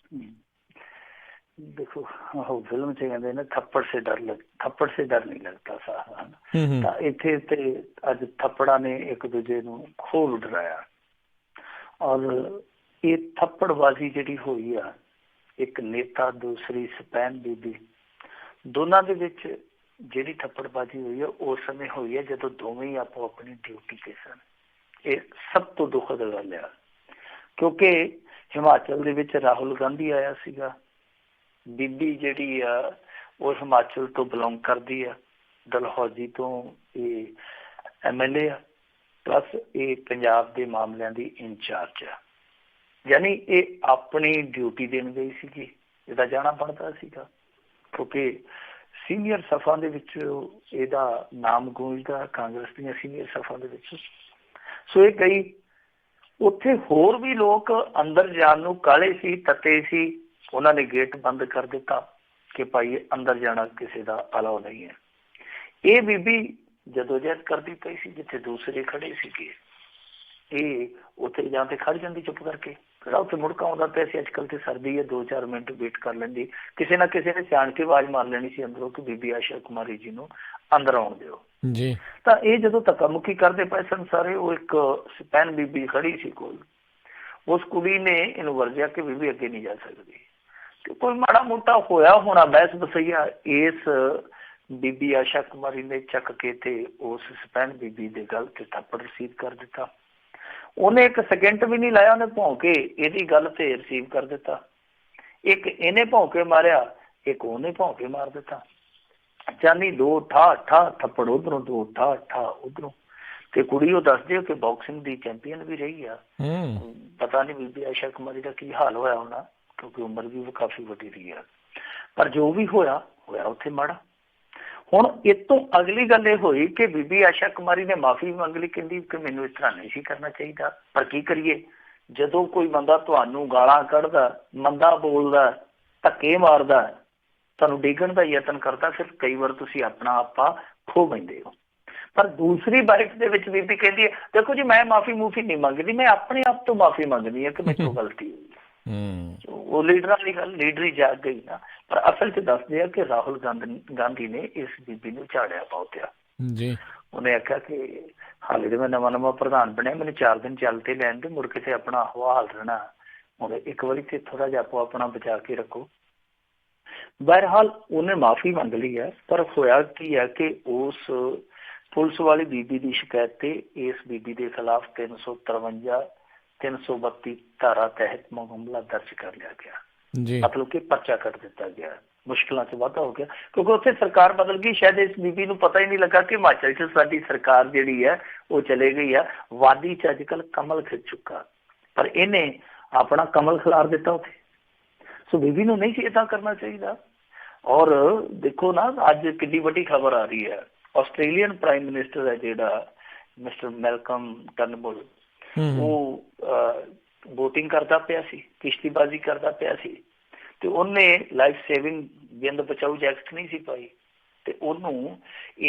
देखो फिल्म से कहते हैं ना थप्पड़ से डर नहीं लगता सा। ਤਾਂ ਇੱਥੇ ਤੇ ਅੱਜ ਥੱਪੜਾਂ ਨੇ ਇੱਕ ਦੂਜੇ ਨੂੰ ਖੋਲ ਡਰਾਇਆ। ਔਰ ਇਹ ਥੱਪੜਬਾਜ਼ੀ ਜਿਹੜੀ ਹੋਈ ਆ, ਇੱਕ ਨੇਤਾ ਦੂਸਰੀ ਸਪੈਨ ਬੀਬੀ, ਦੋਨਾਂ ਦੇ ਵਿੱਚ ਜਿਹੜੀ ਥੱਪੜਬਾਜ਼ੀ ਹੋਈ ਆ ਉਸ ਸਮੇਂ ਹੋਈ ਹੈ ਜਦੋਂ ਦੋਵੇਂ ਹੀ ਆਪੋ ਆਪਣੀ ਡਿਊਟੀ ਤੇ ਸਨ। ਇਹ ਸਭ ਤੋਂ ਦੁਖਦ ਗੱਲ ਆ, ਕਿਉਂਕਿ ਹਿਮਾਚਲ ਦੇ ਵਿੱਚ ਰਾਹੁਲ ਗਾਂਧੀ ਆਇਆ ਸੀਗਾ। ਬੀਬੀ ਜਿਹੜੀ ਆ ਉਹ ਹਿਮਾਚਲ ਤੋਂ ਬਿਲੋਂਗ ਕਰਦੀ ਆ, ਡਲਹੌਜ਼ੀ ਤੋਂ ਇਹ MLA ਆ, ਪਲੱਸ ਇਹ ਪੰਜਾਬ ਦੇ ਮਾਮਲਿਆਂ ਦੀ ਇੰਚਾਰਜ ਆ। ਯਾਨੀ ਇਹ ਆਪਣੀ ਡਿਊਟੀ ਦੇਣ ਗਈ ਸੀਗੀ, ਇਹਦਾ ਜਾਣਾ ਬਣਦਾ ਸੀਗਾ, ਕਿਉਂਕਿ ਸੀਨੀਅਰ ਸਫਾ ਦੇ ਵਿੱਚ ਇਹਦਾ ਨਾਮ ਗੂੰਜਦਾ, ਕਾਂਗਰਸ ਦੀਆਂ ਸੀਨੀਅਰ ਸਫਾ ਦੇ ਵਿੱਚ। ਸੋ ਇਹ ਗਈ ਉੱਥੇ। ਹੋਰ ਵੀ ਲੋਕ ਅੰਦਰ ਜਾਣ ਨੂੰ ਕਾਹਲੇ ਸੀ, ਤੱਤੇ ਸੀ। ਉਹਨਾਂ ਨੇ ਗੇਟ ਬੰਦ ਕਰ ਦਿੱਤਾ ਕਿ ਭਾਈ ਅੰਦਰ ਜਾਣਾ ਕਿਸੇ ਦਾ ਅਲਾਓ ਨਹੀਂ ਹੈ। ਇਹ ਬੀਬੀ ਜਦੋਜਹਿਦ ਕਰਦੀ ਪਈ ਸੀ ਜਿੱਥੇ ਦੂਸਰੇ ਖੜੇ ਸੀਗੇ, ਇਹ ਉੱਥੇ ਜਾਂ ਤੇ ਖੜ ਜਾਂਦੀ ਚੁੱਪ ਕਰਕੇ, ਕਿਹੜਾ ਉੱਥੇ ਮੁੜਕਾ ਆਉਂਦਾ ਪਿਆ ਸੀ। ਅੱਜ ਕੱਲ੍ਹ ਤੇ ਸਰਦੀ ਹੈ, 2-4 ਮਿੰਟ ਵੇਟ ਕਰ ਲੈਂਦੀ, ਕਿਸੇ ਨਾ ਕਿਸੇ ਨੇ ਜਾਣ ਕੇ ਆਵਾਜ਼ ਮਾਰ ਲੈਣੀ ਸੀ ਅੰਦਰੋਂ ਕਿ ਬੀਬੀ ਆਸ਼ਾ ਕੁਮਾਰੀ ਜੀ ਨੂੰ ਅੰਦਰ ਆਉਣ ਦਿਓ ਜੀ। ਤਾਂ ਇਹ ਜਦੋਂ ਧੱਕਾ ਮੁੱਕੀ ਕਰਦੇ ਪਏ ਸਨ ਸਾਰੇ, ਉਹ ਇੱਕ ਸਪੈਨ ਬੀਬੀ ਖੜੀ ਸੀ ਕੋਲ, ਉਸ ਕੁੜੀ ਨੇ ਇਹਨੂੰ ਵਰਜਿਆ ਕਿ ਬੀਬੀ ਅੱਗੇ ਨਹੀਂ ਜਾ ਸਕਦੀ। ਤੇ ਕੋਈ ਮਾੜਾ ਮੋਟਾ ਹੋਇਆ ਹੋਣਾ ਬਹਿਸ ਬਸਈਆ, ਇਸ ਬੀਬੀ ਆਸ਼ਾ ਕੁਮਾਰੀ ਨੇ ਚੱਕ ਕੇ ਤੇ ਉਸ ਸਪੈਨ ਬੀਬੀ ਦੇ ਗੱਲ ਤੇ ਥੱਪੜ ਰਿਸੀਵ ਕਰ ਦਿੱਤਾ। ਉਹਨੇ ਇੱਕ ਸੈਕਿੰਡ ਵੀ ਨਹੀਂ ਲਾਇਆ, ਉਹਨੇ ਭੌਂ ਕੇ ਇਹਦੀ ਗੱਲ ਤੇ ਰਿਸੀਵ ਕਰ ਦਿੱਤਾ। ਇੱਕ ਇਹਨੇ ਭੌਂ ਕੇ ਮਾਰਿਆ, ਇੱਕ ਉਹਨੇ ਭੌਂ ਕੇ ਮਾਰ ਦਿੱਤਾ। ਜਾਨੀ 2 ਠਾ ਥੱਪੜ ਉਧਰੋਂ, 2 ਠਾ ਉਧਰੋਂ। ਤੇ ਕੁੜੀ ਉਹ ਦੱਸਦੇ ਹੋ ਕਿ ਬਾਕਸਿੰਗ ਦੀ ਚੈਂਪੀਅਨ ਵੀ ਰਹੀ ਆ। ਪਤਾ ਨਹੀਂ ਬੀਬੀ ਆਸ਼ਾ ਕੁਮਾਰੀ ਦਾ ਕੀ ਹਾਲ ਹੋਇਆ ਹੋਣਾ, ਕਿਉਂਕਿ ਉਮਰ ਵੀ ਕਾਫੀ ਵੱਡੀ ਰਹੀ ਆ। ਪਰ ਜੋ ਵੀ ਹੋਇਆ ਉੱਥੇ ਮਾੜਾ। ਹੁਣ ਇਹ ਤੋਂ ਅਗਲੀ ਗੱਲ ਇਹ ਹੋਈ ਕਿ ਬੀਬੀ ਆਸ਼ਾ ਕੁਮਾਰੀ ਨੇ ਮਾਫੀ ਮੰਗ ਲਈ, ਕਹਿੰਦੀ ਕਿ ਮੈਨੂੰ ਇਸ ਤਰ੍ਹਾਂ ਨਹੀਂ ਸੀ ਕਰਨਾ ਚਾਹੀਦਾ। ਪਰ ਕੀ ਕਰੀਏ, ਜਦੋਂ ਕੋਈ ਬੰਦਾ ਤੁਹਾਨੂੰ ਗਾਲਾਂ ਕੱਢਦਾ, ਮੰਦਾ ਬੋਲਦਾ, ਧੱਕੇ ਮਾਰਦਾ, ਤੁਹਾਨੂੰ ਡਿੱਗਣ ਦਾ ਯਤਨ ਕਰਦਾ, ਫਿਰ ਕਈ ਵਾਰ ਤੁਸੀਂ ਆਪਣਾ ਆਪਾ ਖੋ ਬੈਂਦੇ ਹੋ। ਪਰ ਦੂਸਰੀ ਬਾਈਟ ਦੇ ਵਿੱਚ ਬੀਬੀ ਕਹਿੰਦੀ ਹੈ, ਦੇਖੋ ਜੀ ਮੈਂ ਮਾਫੀ ਨਹੀਂ ਮੰਗਦੀ, ਮੈਂ ਆਪਣੇ ਆਪ ਤੋਂ ਮਾਫੀ ਮੰਗਦੀ ਹਾਂ ਕਿ ਮੇਰੇ ਤੋਂ ਗਲਤੀ ਹੋਈ। ਉਹ ਲੀਡਰਾਂ ਵਾਲੀ ਗੱਲ, ਲੀਡਰ ਹੀ ਜਾਗ ਗਈ ਨਾ। ਪਰ ਅਸਲ ਚ ਦੱਸਦੇ ਆ ਕਿ ਰਾਹੁਲ ਗਾਂਧੀ ਨੇ ਇਸ ਬੀਬੀ ਨੂੰ ਝਾੜਿਆ ਬਹੁਤਿਆ ਜੀ। ਉਹਨੇ ਆਖਿਆ ਕਿ ਹਾਲੇ ਤੇ ਮੈਂ ਨਵਾਂ ਪ੍ਰਧਾਨ ਬਣਿਆ, ਮੈਨੂੰ 4 ਦਿਨ ਚੱਲ ਤੇ ਲੈਣ ਦੇ, ਮੁੜ ਕੇ ਤੇ ਆਪਣਾ ਹਵਾਲ ਰਹਿਣਾ। ਹੁਣ ਇੱਕ ਵਾਰੀ ਤੇ ਥੋੜਾ ਜਿਹਾ ਆਪੋ ਆਪਣਾ ਬਚਾ ਕੇ ਰੱਖੋ। ਬਹਰਹਾਲ ਉਹਨੇ ਮਾਫੀ ਮੰਗ ਲਈ ਹੈ। ਪਰ ਹੋਇਆ ਕੀ ਹੈ ਕਿ ਉਸ ਪੁਲਿਸ ਵਾਲੀ ਬੀਬੀ ਦੀ ਸ਼ਿਕਾਇਤ ਤੇ ਇਸ ਬੀਬੀ ਦੇ ਖਿਲਾਫ 353 332 ਧਾਰਾ ਤਹਿਤ ਮਾਮਲਾ ਦਰਜ ਕਰ ਲਿਆ ਗਿਆ, ਮਤਲਬ ਕਿ ਪਰਚਾ ਕੱਟ ਦਿੱਤਾ ਗਿਆ। ਮੁਸ਼ਕਿਲਾਂ ਚ ਵਾਧਾ ਹੋ ਗਿਆ ਕਿਉਂਕਿ ਉੱਥੇ ਸਰਕਾਰ ਬਦਲ ਗਈ। ਸ਼ਾਇਦ ਇਸ ਬੀਬੀ ਨੂੰ ਪਤਾ ਹੀ ਨਹੀਂ ਲੱਗਾ ਕਿ ਹਿਮਾਚਲ ਚ ਸਾਡੀ ਸਰਕਾਰ ਜਿਹੜੀ ਹੈ ਉਹ ਚਲੇ ਗਈ ਆ। ਵਾਦੀ ਚ ਅੱਜ ਕੱਲ੍ਹ ਕਮਲ ਖਿੱਚ ਚੁੱਕਾ, ਪਰ ਇਹਨੇ ਆਪਣਾ ਕਮਲ ਖਿਲਾਰ ਦਿੱਤਾ ਉੱਥੇ। ਸੋ ਬੀਬੀ ਨੂੰ ਨਹੀਂ ਸੀ ਏਦਾਂ ਕਰਨਾ ਚਾਹੀਦਾ। ਔਰ ਦੇਖੋ ਨਾ ਅੱਜ ਕਿੰਨੀ ਵੱਡੀ ਖਬਰ ਆ ਰਹੀ ਹੈ, ਆਸਟ੍ਰੇਲੀਅਨ ਪ੍ਰਾਈਮ ਮਿਨਿਸਟਰ ਹੈ ਜਿਹੜਾ ਮਿਸਟਰ ਮੈਲਕਮ ਟਰਨਬੁਲ, ਉਹ ਵੋਟਿੰਗ ਕਰਦਾ ਪਿਆ ਸੀ, ਕਿਸ਼ਤੀਬਾਜ਼ੀ ਕਰਦਾ ਪਿਆ ਸੀ, ਤੇ ਉਹਨੇ ਲਾਈਫ ਸੇਵਿੰਗ ਜਿੰਦ ਬਚਾਊ ਜੈਕਟ ਨਹੀਂ ਸੀ ਪਾਈ, ਤੇ ਉਹਨੂੰ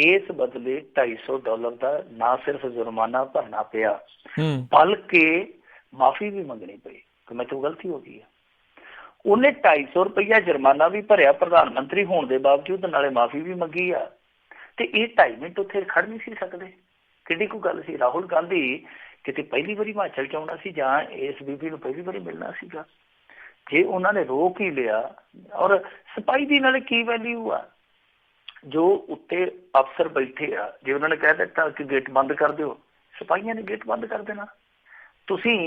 ਇਸ ਬਦਲੇ $250 ਦਾ ਨਾ ਸਿਰਫ ਜੁਰਮਾਨਾ ਭਰਨਾ ਪਿਆ, ਬਲਕਿ ਮਾਫੀ ਵੀ ਮੰਗਣੀ ਪਈ ਕਿ ਮੇਰੇ ਤੋਂ ਗਲਤੀ ਹੋ ਗਈ ਹੈ। ਉਹਨੇ $250 ਜੁਰਮਾਨਾ ਵੀ ਭਰਿਆ ਪ੍ਰਧਾਨ ਮੰਤਰੀ ਹੋਣ ਦੇ ਬਾਵਜੂਦ, ਨਾਲੇ ਮਾਫੀ ਵੀ ਮੰਗੀ ਆ। ਤੇ ਇਹ 2.5 ਮਿੰਟ ਉੱਥੇ ਖੜ ਨਹੀਂ ਸੀ ਸਕਦੇ। ਕਿੱਡੀ ਕੋਈ ਗੱਲ ਸੀ। ਰਾਹੁਲ ਗਾਂਧੀ ਕਿਤੇ ਪਹਿਲੀ ਵਾਰੀ ਹਿਮਾਚਲ ਚ ਆਉਣਾ ਸੀ ਜਾਂ ਇਸ ਬੀਬੀ ਨੂੰ ਪਹਿਲੀ ਵਾਰੀ ਮਿਲਣਾ ਸੀਗਾ। ਜੇ ਉਹਨਾਂ ਨੇ ਰੋਕ ਹੀ ਲਿਆ, ਔਰ ਸਿਪਾਹੀ ਦੀ ਨਾਲੇ ਕੀ ਵੈਲਿਊ ਆ। ਜੋ ਉੱਤੇ ਅਫਸਰ ਬੈਠੇ ਆ, ਜੇ ਉਹਨਾਂ ਨੇ ਕਹਿ ਦਿੱਤਾ ਕਿ ਗੇਟ ਬੰਦ ਕਰ ਦਿਓ, ਸਿਪਾਹੀਆਂ ਨੇ ਗੇਟ ਬੰਦ ਕਰ ਦੇਣਾ। ਤੁਸੀਂ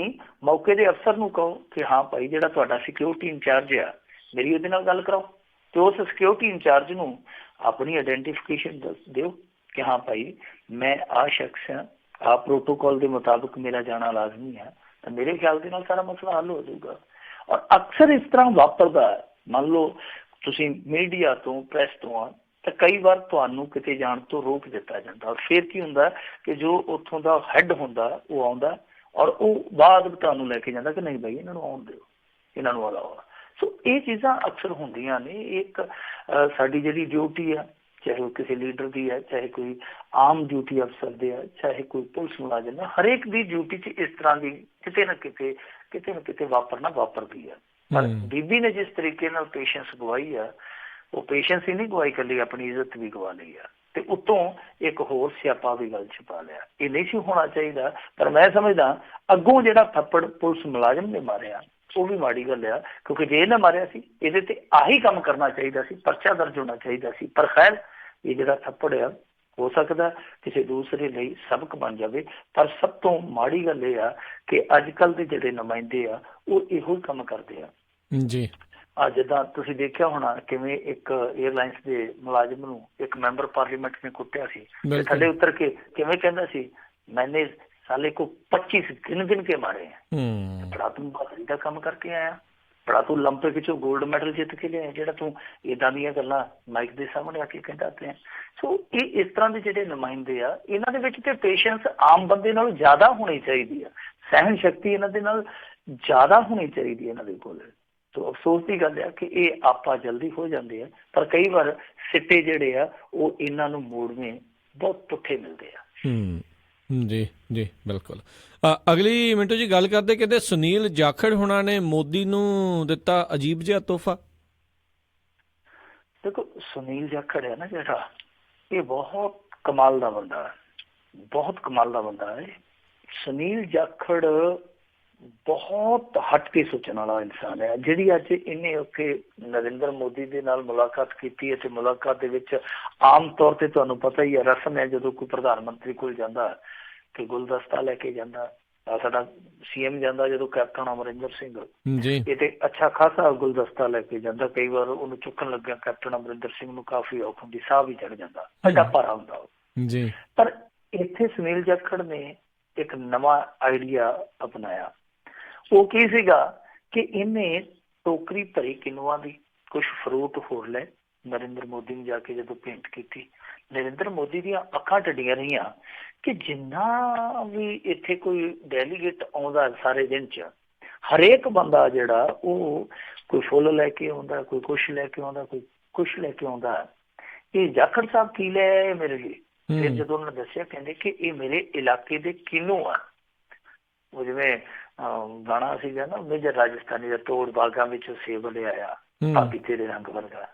ਮੌਕੇ ਦੇ ਅਫਸਰ ਨੂੰ ਕਹੋ ਕਿ ਹਾਂ ਭਾਈ ਜਿਹੜਾ ਤੁਹਾਡਾ ਸਿਕਿਉਰਿਟੀ ਇੰਚਾਰਜ ਆ, ਮੇਰੀ ਉਹਦੇ ਨਾਲ ਗੱਲ ਕਰਾਓ, ਤੇ ਉਸ ਸਿਕਿਉਰਿਟੀ ਇੰਚਾਰਜ ਨੂੰ ਆਪਣੀ ਆਈਡੈਂਟੀਫਿਕੇਸ਼ਨ ਦਿਓ ਕਿ ਹਾਂ ਭਾਈ ਮੈਂ ਆਹ ਸ਼ਖਸ ਹਾਂ, ਆਹ ਪ੍ਰੋਟੋਕੋਲ ਦੇ ਮੁਤਾਬਕ ਮੇਰਾ ਜਾਣਾ ਲਾਜ਼ਮੀ ਹੈ, ਤਾਂ ਮੇਰੇ ਖਿਆਲ ਦੇ ਨਾਲ ਸਾਰਾ ਮਸਲਾ ਹੱਲ ਹੋ ਜਾਊਗਾ। ਔਰ ਅਕਸਰ ਇਸ ਤਰ੍ਹਾਂ ਵਾਪਰਦਾ, ਮੰਨ ਲਓ ਤੁਸੀਂ ਮੀਡੀਆ ਤੋਂ, ਪ੍ਰੈਸ ਤੋਂ ਆ, ਤਾਂ ਕਈ ਵਾਰ ਤੁਹਾਨੂੰ ਕਿਤੇ ਜਾਣ ਤੋਂ ਰੋਕ ਦਿੱਤਾ ਜਾਂਦਾ। ਔਰ ਫਿਰ ਕੀ ਹੁੰਦਾ ਕਿ ਜੋ ਉੱਥੋਂ ਦਾ ਹੈੱਡ ਹੁੰਦਾ ਉਹ ਆਉਂਦਾ ਔਰ ਉਹ ਬਾਅਦ ਤੁਹਾਨੂੰ ਲੈ ਕੇ ਜਾਂਦਾ ਕਿ ਨਹੀਂ ਭਾਈ ਇਹਨਾਂ ਨੂੰ ਆਉਣ ਦਿਓ, ਇਹਨਾਂ ਨੂੰ ਅਲਾਓ। ਸੋ ਇਹ ਚੀਜ਼ਾਂ ਅਕਸਰ ਹੁੰਦੀਆਂ ਨੇ। ਇੱਕ ਸਾਡੀ ਜਿਹੜੀ ਡਿਊਟੀ ਆ, ਚਾਹੇ ਉਹ ਕਿਸੇ ਲੀਡਰ ਦੀ ਹੈ, ਚਾਹੇ ਕੋਈ ਆਮ ਡਿਊਟੀ ਅਫਸਰ ਦੇ ਹੈ, ਚਾਹੇ ਕੋਈ ਪੁਲਿਸ ਮੁਲਾਜ਼ਮ ਹੈ, ਹਰੇਕ ਦੀ ਡਿਊਟੀ 'ਚ ਇਸ ਤਰ੍ਹਾਂ ਦੀ ਕਿਤੇ ਨਾ ਕਿਤੇ ਵਾਪਰਦੀ ਹੈ। ਪਰ ਬੀਬੀ ਨੇ ਜਿਸ ਤਰੀਕੇ ਨਾਲ ਪੇਸ਼ੈਂਸ ਗਵਾਈ ਆ, ਉਹ ਪੇਸ਼ੈਂਸ ਹੀ ਨਹੀਂ ਗਵਾਈ, ਇਕੱਲੀ ਆਪਣੀ ਇੱਜ਼ਤ ਵੀ ਗਵਾ ਲਈ ਆ, ਤੇ ਉੱਤੋਂ ਇੱਕ ਹੋਰ ਸਿਆਪਾ ਵੀ ਗੱਲ ਛੁਪਾ ਲਿਆ। ਇਹ ਨਹੀਂ ਸੀ ਹੋਣਾ ਚਾਹੀਦਾ, ਪਰ ਮੈਂ ਸਮਝਦਾ ਅੱਗੋਂ ਜਿਹੜਾ ਥੱਪੜ ਪੁਲਿਸ ਮੁਲਾਜ਼ਮ ਨੇ ਮਾਰਿਆ ਉਹ ਵੀ ਮਾੜੀ ਗੱਲ ਆ, ਕਿਉਂਕਿ ਜੇ ਇਹਨੇ ਮਾਰਿਆ ਸੀ ਇਹਦੇ ਤੇ ਆਹੀ ਕੰਮ ਕਰਨਾ ਚਾਹੀਦਾ ਸੀ, ਪਰਚਾ ਦਰਜ ਹੋਣਾ ਚਾਹੀਦਾ ਸੀ। ਪਰ ਖੈਰ ਇਹ ਜਿਹੜਾ ਥੱਪੜ ਆ ਹੋ ਸਕਦਾ ਕਿਸੇ ਦੂਸਰੇ ਲਈ ਸਬਕ ਬਣ ਜਾਵੇ। ਪਰ ਸਭ ਤੋਂ ਮਾੜੀ ਗੱਲ ਇਹ ਆ ਕਿ ਅੱਜ ਕੱਲ੍ਹ ਦੇ ਜਿਹੜੇ ਨੁਮਾਇੰਦੇ ਆ ਉਹ ਇਹੋ ਹੀ ਕੰਮ ਕਰਦੇ ਆ ਜੀ। ਜਿੱਦਾਂ ਤੁਸੀਂ ਦੇਖਿਆ ਹੋਣਾ ਕਿਵੇਂ ਇੱਕ ਏਅਰਲਾਈਨਸ ਦੇ ਮੁਲਾਜ਼ਮ ਨੂੰ ਇੱਕ ਮੈਂਬਰ ਪਾਰਲੀਮੈਂਟ ਨੇ ਕੁੱਟਿਆ ਸੀ, ਤੇ ਥੱਲੇ ਉਤਰ ਕੇ ਕਿਵੇਂ ਕਹਿੰਦਾ ਸੀ, ਮੈਨੇ ਸਾਲੇ ਕੋ 25 ਗਿਣ ਕੇ ਮਾਰੇ ਹੈ। ਬੜਾ ਤੂੰ ਬਹਾਦਰੀ ਦਾ ਕੰਮ ਕਰਕੇ ਆਇਆ, ਬੜਾ ਤੂੰ 올림픽 ਚੋਂ ਗੋਲਡ ਮੈਡਲ ਜਿੱਤ ਕੇ ਲਿਆ, ਜਿਹੜਾ ਤੂੰ ਏਦਾਂ ਦੀਆਂ ਗੱਲਾਂ ਮਾਈਕ ਦੇ ਸਾਹਮਣੇ ਆ ਕੇ ਕਹਿੰਦਾ ਪਿਆ। ਸੋ ਇਹ ਇਸ ਤਰ੍ਹਾਂ ਦੇ ਜਿਹੜੇ ਨੁਮਾਇੰਦੇ ਆ, ਇਹਨਾਂ ਦੇ ਵਿੱਚ ਤੇ ਪੇਸ਼ੈਂਸ ਆਮ ਬੰਦੇ ਨਾਲੋਂ ਜ਼ਿਆਦਾ ਹੋਣੀ ਚਾਹੀਦੀ ਆ, ਸਹਿਣ ਸ਼ਕਤੀ ਇਹਨਾਂ ਦੇ ਨਾਲ ਜ਼ਿਆਦਾ ਹੋਣੀ ਚਾਹੀਦੀ ਹੈ ਇਹਨਾਂ ਦੇ ਕੋਲ। ਸੋ ਅਫਸੋਸ ਦੀ ਗੱਲ ਆ ਕਿ ਇਹ ਆਪਾ ਜਲਦੀ ਹੋ ਜਾਂਦੇ ਆ, ਪਰ ਕਈ ਵਾਰ ਸਿੱਟੇ ਜਿਹੜੇ ਆ ਉਹ ਇਹਨਾਂ ਨੂੰ ਮੋੜਵੇਂ ਬਹੁਤ ਪੁੱਠੇ ਮਿਲਦੇ ਆ। ਜੀ ਜੀ ਬਿਲਕੁਲ। ਅਗਲੀ ਮਿੰਟੂ ਜੀ ਗੱਲ ਕਰਦੇ, ਕਹਿੰਦੇ ਸੁਨੀਲ ਜਾਖੜ ਹੁਣਾਂ ਨੇ ਮੋਦੀ ਨੂੰ ਦਿੱਤਾ ਅਜੀਬ ਜਿਹਾ ਤੋਹਫਾ। ਦੇਖੋ ਸੁਨੀਲ ਜਾਖੜ ਹੈ ਨਾ ਜਿਹੜਾ, ਇਹ ਬਹੁਤ ਕਮਾਲ ਦਾ ਬੰਦਾ ਹੈ, ਬਹੁਤ ਕਮਾਲ ਦਾ ਬੰਦਾ ਹੈ। ਸੁਨੀਲ ਜਾਖੜ ਬਹੁਤ ਹਟ ਕੇ ਸੋਚਣ ਵਾਲਾ ਇਨਸਾਨ ਹੈ। ਜਿਹੜੀ ਅੱਜ ਇਹਨੇ ਉੱਥੇ ਨਰਿੰਦਰ ਮੋਦੀ ਦੇ ਨਾਲ ਮੁਲਾਕਾਤ ਕੀਤੀ ਹੈ, ਤੇ ਮੁਲਾਕਾਤ ਦੇ ਵਿੱਚ ਆਮ ਤੌਰ ਤੇ ਤੁਹਾਨੂੰ ਪਤਾ ਹੀ ਹੈ ਰਸਮ ਹੈ, ਜਦੋਂ ਕੋਈ ਪ੍ਰਧਾਨ ਮੰਤਰੀ ਕੋਲ ਜਾਂਦਾ ਕਿ ਗੁਲਦਸਤਾ ਲੈ ਕੇ ਜਾਂਦਾ। ਸਾਡਾ CM ਜਾਂਦਾ ਜਦੋਂ ਕੈਪਟਨ ਅਮਰਿੰਦਰ ਸਿੰਘ, ਇਹ ਤੇ ਅੱਛਾ ਖਾਸਾ ਗੁਲਦਸਤਾ ਲੈ ਕੇ ਜਾਂਦਾ। ਕਈ ਵਾਰ ਉਹਨੂੰ ਚੁੱਕਣ ਲੱਗਿਆ ਕੈਪਟਨ ਅਮਰਿੰਦਰ ਸਿੰਘ ਨੂੰ ਕਾਫੀ ਔਖ ਹੁੰਦੀ, ਸਾਹ ਵੀ ਚੜ ਜਾਂਦਾ, ਐਡਾ ਭਾਰਾ ਹੁੰਦਾ ਉਹ। ਪਰ ਇੱਥੇ ਸੁਨੀਲ ਜਾਖੜ ਨੇ ਇੱਕ ਨਵਾਂ ਆਈਡੀਆ ਅਪਣਾਇਆ। ਉਹ ਕੀ ਸੀਗਾ ਕਿ ਇਹਨੇ ਟੋਕਰੀ ਭਰੀ ਕਿਨੂਆਂ ਦੀ, ਕੁਛ ਫਰੂਟ ਹੋਰ ਲੈ, ਨਰਿੰਦਰ ਮੋਦੀ ਨੂੰ ਜਾ ਕੇ ਜਦੋਂ ਭੇਂਟ ਕੀਤੀ, ਨਰਿੰਦਰ ਮੋਦੀ ਦੀਆਂ ਅੱਖਾਂ ਟੱਡੀਆਂ ਰਹੀਆਂ ਕਿ ਜਿੰਨਾ ਵੀ ਇੱਥੇ ਕੋਈ ਡੈਲੀਗੇਟ ਆਉਂਦਾ ਸਾਰੇ ਦਿਨ 'ਚ, ਹਰੇਕ ਬੰਦਾ ਜਿਹੜਾ ਉਹ ਕੋਈ ਫੁੱਲ ਲੈ ਕੇ ਆਉਂਦਾ, ਕੋਈ ਕੁਛ ਲੈ ਕੇ ਆਉਂਦਾ, ਕੋਈ ਕੁਛ ਲੈ ਕੇ ਆਉਂਦਾ। ਇਹ ਜਾਖੜ ਸਾਹਿਬ ਕੀ ਲੈ ਆਏ ਮੇਰੇ ਲਈ? ਫਿਰ ਜਦੋਂ ਉਹਨਾਂ ਨੇ ਦੱਸਿਆ, ਕਹਿੰਦੇ ਕਿ ਇਹ ਮੇਰੇ ਇਲਾਕੇ ਦੇ ਕਿਨੂੰ ਆ। ਉਹ ਜਿਵੇਂ ਗਾਣਾ ਸੀਗਾ ਨਾ ਮੇਜਰ ਰਾਜਸਥਾਨੀ ਦਾ, ਤੋੜ ਬਾਗਾਂ ਵਿੱਚ ਸੇਬ ਲਿਆਇਆ ਭਾਬੀ ਤੇਰੇ ਰੰਗ ਵਰਗਾ,